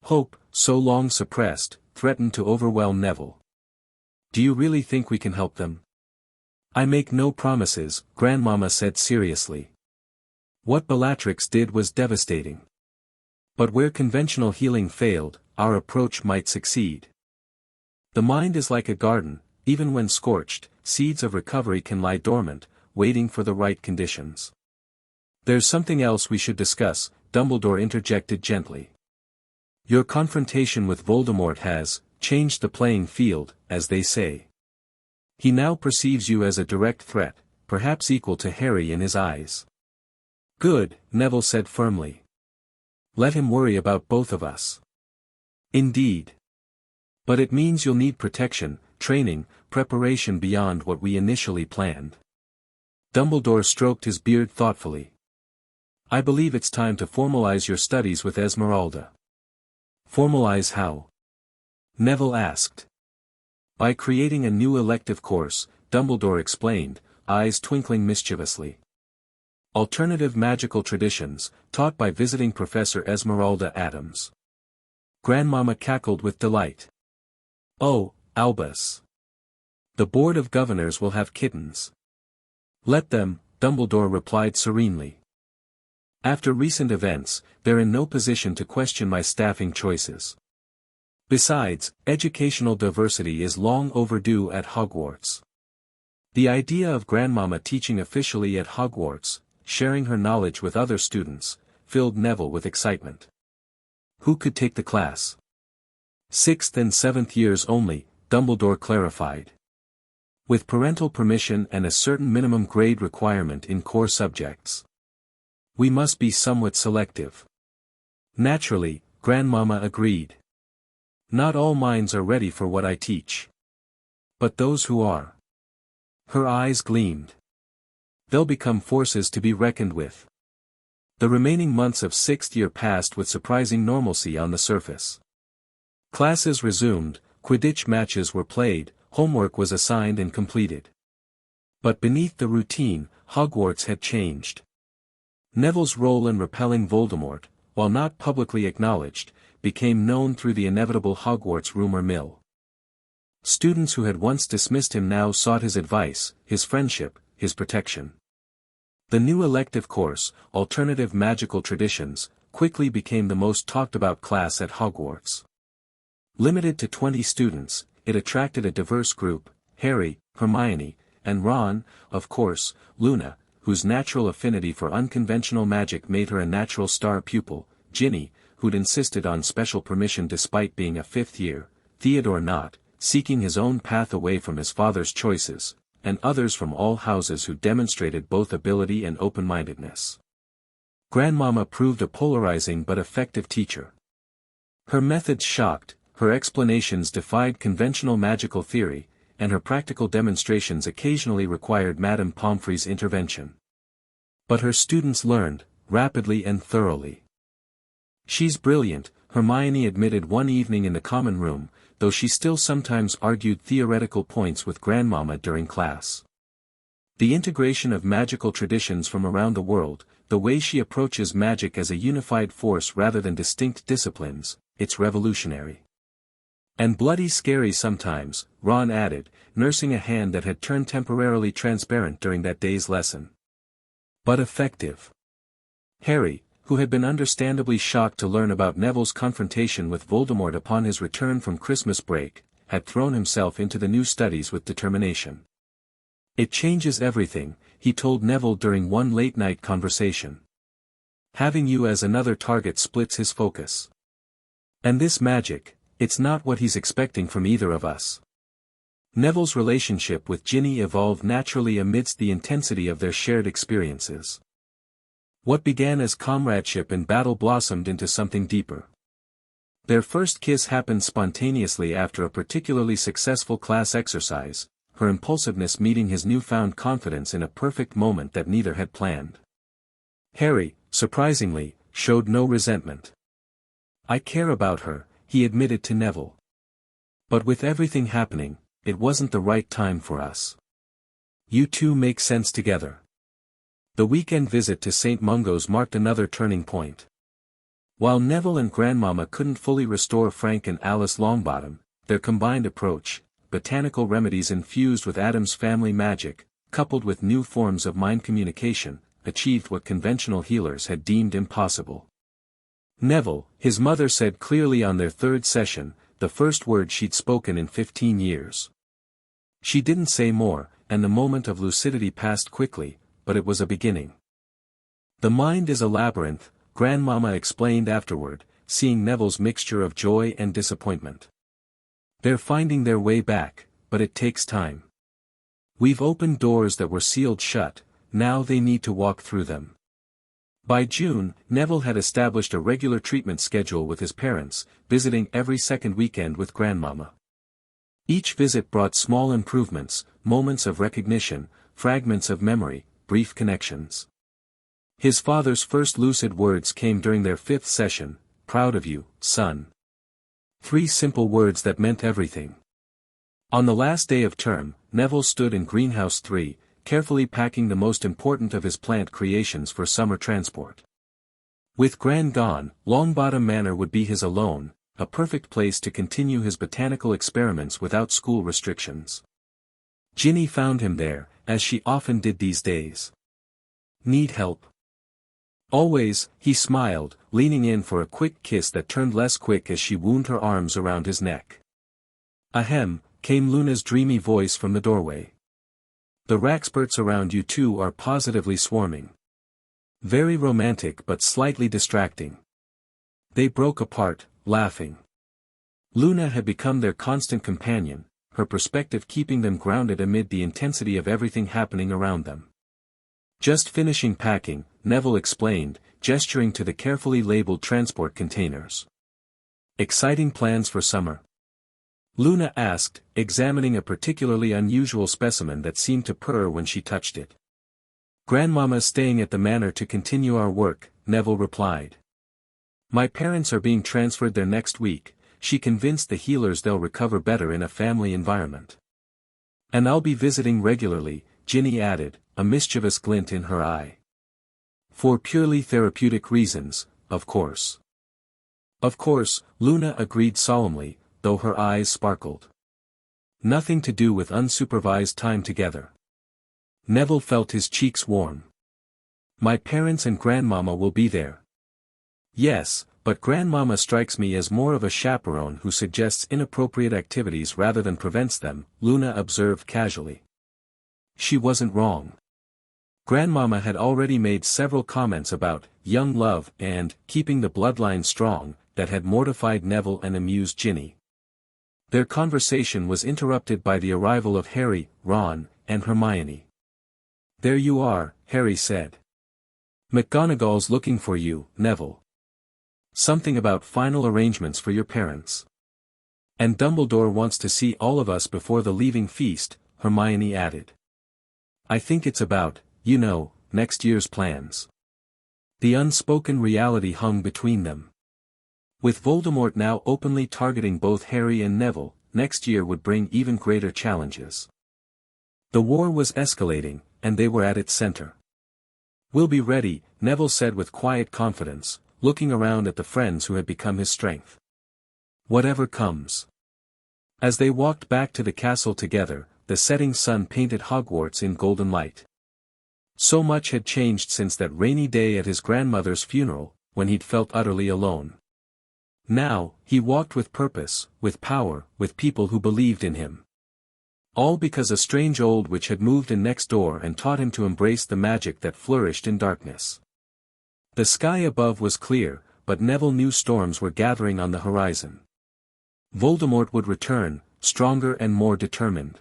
Hope, so long suppressed, threatened to overwhelm Neville. "Do you really think we can help them?" "I make no promises," Grandmama said seriously. "What Bellatrix did was devastating. But where conventional healing failed, our approach might succeed. The mind is like a garden, even when scorched, seeds of recovery can lie dormant, waiting for the right conditions." "There's something else we should discuss," Dumbledore interjected gently. "Your confrontation with Voldemort has changed the playing field, as they say. He now perceives you as a direct threat, perhaps equal to Harry in his eyes." "Good," Neville said firmly. "Let him worry about both of us." "Indeed. But it means you'll need protection, training, preparation beyond what we initially planned." Dumbledore stroked his beard thoughtfully. "I believe it's time to formalize your studies with Esmeralda." "Formalize how?" Neville asked. "By creating a new elective course," Dumbledore explained, eyes twinkling mischievously. "Alternative magical traditions, taught by visiting Professor Esmeralda Addams." Grandmama cackled with delight. "Oh, Albus. The Board of Governors will have kittens." "Let them," Dumbledore replied serenely. "After recent events, they're in no position to question my staffing choices. Besides, educational diversity is long overdue at Hogwarts." The idea of Grandmama teaching officially at Hogwarts, sharing her knowledge with other students, filled Neville with excitement. "Who could take the class?" "6th and 7th years only," Dumbledore clarified. "With parental permission and a certain minimum grade requirement in core subjects. We must be somewhat selective." "Naturally," Grandmama agreed. "Not all minds are ready for what I teach. But those who are." Her eyes gleamed. "They'll become forces to be reckoned with." The remaining months of 6th year passed with surprising normalcy on the surface. Classes resumed, Quidditch matches were played, homework was assigned and completed. But beneath the routine, Hogwarts had changed. Neville's role in repelling Voldemort, while not publicly acknowledged, became known through the inevitable Hogwarts rumor mill. Students who had once dismissed him now sought his advice, his friendship, his protection. The new elective course, Alternative Magical Traditions, quickly became the most talked about class at Hogwarts. Limited to 20 students, it attracted a diverse group: Harry, Hermione, and Ron, of course, Luna, whose natural affinity for unconventional magic made her a natural star pupil, Ginny, who'd insisted on special permission despite being a 5th year, Theodore Nott, seeking his own path away from his father's choices, and others from all houses who demonstrated both ability and open-mindedness. Grandmama proved a polarizing but effective teacher. Her methods shocked, her explanations defied conventional magical theory, and her practical demonstrations occasionally required Madame Pomfrey's intervention. But her students learned, rapidly and thoroughly. "She's brilliant," Hermione admitted one evening in the common room, though she still sometimes argued theoretical points with Grandmama during class. "The integration of magical traditions from around the world, the way she approaches magic as a unified force rather than distinct disciplines, it's revolutionary." "And bloody scary sometimes," Ron added, nursing a hand that had turned temporarily transparent during that day's lesson. But effective. Harry, who had been understandably shocked to learn about Neville's confrontation with Voldemort upon his return from Christmas break, had thrown himself into the new studies with determination. "It changes everything," he told Neville during one late-night conversation. "Having you as another target splits his focus. And this magic, it's not what he's expecting from either of us." Neville's relationship with Ginny evolved naturally amidst the intensity of their shared experiences. What began as comradeship in battle blossomed into something deeper. Their first kiss happened spontaneously after a particularly successful class exercise, her impulsiveness meeting his newfound confidence in a perfect moment that neither had planned. Harry, surprisingly, showed no resentment. "I care about her," he admitted to Neville. "But with everything happening, it wasn't the right time for us. You two make sense together." The weekend visit to St. Mungo's marked another turning point. While Neville and Grandmama couldn't fully restore Frank and Alice Longbottom, their combined approach, botanical remedies infused with Addams family magic, coupled with new forms of mind communication, achieved what conventional healers had deemed impossible. Neville, his mother said clearly on their third session, the first word she'd spoken in 15 years. She didn't say more, and the moment of lucidity passed quickly, but it was a beginning. "The mind is a labyrinth," Grandmama explained afterward, seeing Neville's mixture of joy and disappointment. "They're finding their way back, but it takes time. We've opened doors that were sealed shut, now they need to walk through them." By June, Neville had established a regular treatment schedule with his parents, visiting every second weekend with Grandmama. Each visit brought small improvements, moments of recognition, fragments of memory, brief connections. His father's first lucid words came during their fifth session, "Proud of you, son." 3 simple words that meant everything. On the last day of term, Neville stood in Greenhouse 3, carefully packing the most important of his plant creations for summer transport. With Gran gone, Longbottom Manor would be his alone, a perfect place to continue his botanical experiments without school restrictions. Ginny found him there, as she often did these days. "Need help?" "Always," he smiled, leaning in for a quick kiss that turned less quick as she wound her arms around his neck. "Ahem," came Luna's dreamy voice from the doorway. "The Raxperts around you two are positively swarming. Very romantic but slightly distracting." They broke apart, laughing. Luna had become their constant companion, her perspective keeping them grounded amid the intensity of everything happening around them. "Just finishing packing," Neville explained, gesturing to the carefully labeled transport containers. "Exciting plans for summer?" Luna asked, examining a particularly unusual specimen that seemed to purr when she touched it. "Grandmama's staying at the manor to continue our work," Neville replied. "My parents are being transferred there next week. She convinced the healers they'll recover better in a family environment. And I'll be visiting regularly," Ginny added, a mischievous glint in her eye. "For purely therapeutic reasons, of course." "Of course," Luna agreed solemnly, though her eyes sparkled. "Nothing to do with unsupervised time together." Neville felt his cheeks warm. "My parents and Grandmama will be there." "Yes, but Grandmama strikes me as more of a chaperone who suggests inappropriate activities rather than prevents them," Luna observed casually. She wasn't wrong. Grandmama had already made several comments about young love and keeping the bloodline strong that had mortified Neville and amused Ginny. Their conversation was interrupted by the arrival of Harry, Ron, and Hermione. "There you are," Harry said. "McGonagall's looking for you, Neville. Something about final arrangements for your parents. And Dumbledore wants to see all of us before the leaving feast," Hermione added. "I think it's about, next year's plans." The unspoken reality hung between them. With Voldemort now openly targeting both Harry and Neville, next year would bring even greater challenges. The war was escalating, and they were at its center. "We'll be ready," Neville said with quiet confidence, looking around at the friends who had become his strength. "Whatever comes." As they walked back to the castle together, the setting sun painted Hogwarts in golden light. So much had changed since that rainy day at his grandmother's funeral, when he'd felt utterly alone. Now, he walked with purpose, with power, with people who believed in him. All because a strange old witch had moved in next door and taught him to embrace the magic that flourished in darkness. The sky above was clear, but Neville knew storms were gathering on the horizon. Voldemort would return, stronger and more determined.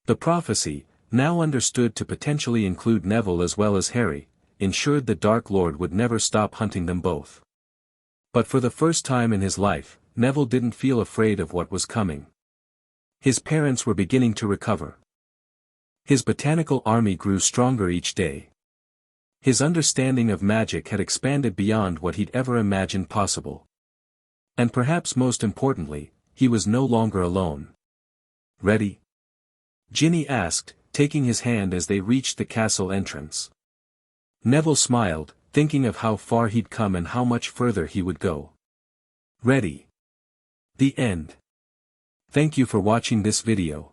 The prophecy, now understood to potentially include Neville as well as Harry, ensured the Dark Lord would never stop hunting them both. But for the first time in his life, Neville didn't feel afraid of what was coming. His parents were beginning to recover. His botanical army grew stronger each day. His understanding of magic had expanded beyond what he'd ever imagined possible. And perhaps most importantly, he was no longer alone. "Ready?" Ginny asked, taking his hand as they reached the castle entrance. Neville smiled, thinking of how far he'd come and how much further he would go. Ready. The end. Thank you for watching this video.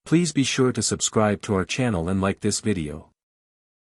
Please be sure to subscribe to our channel and like this video.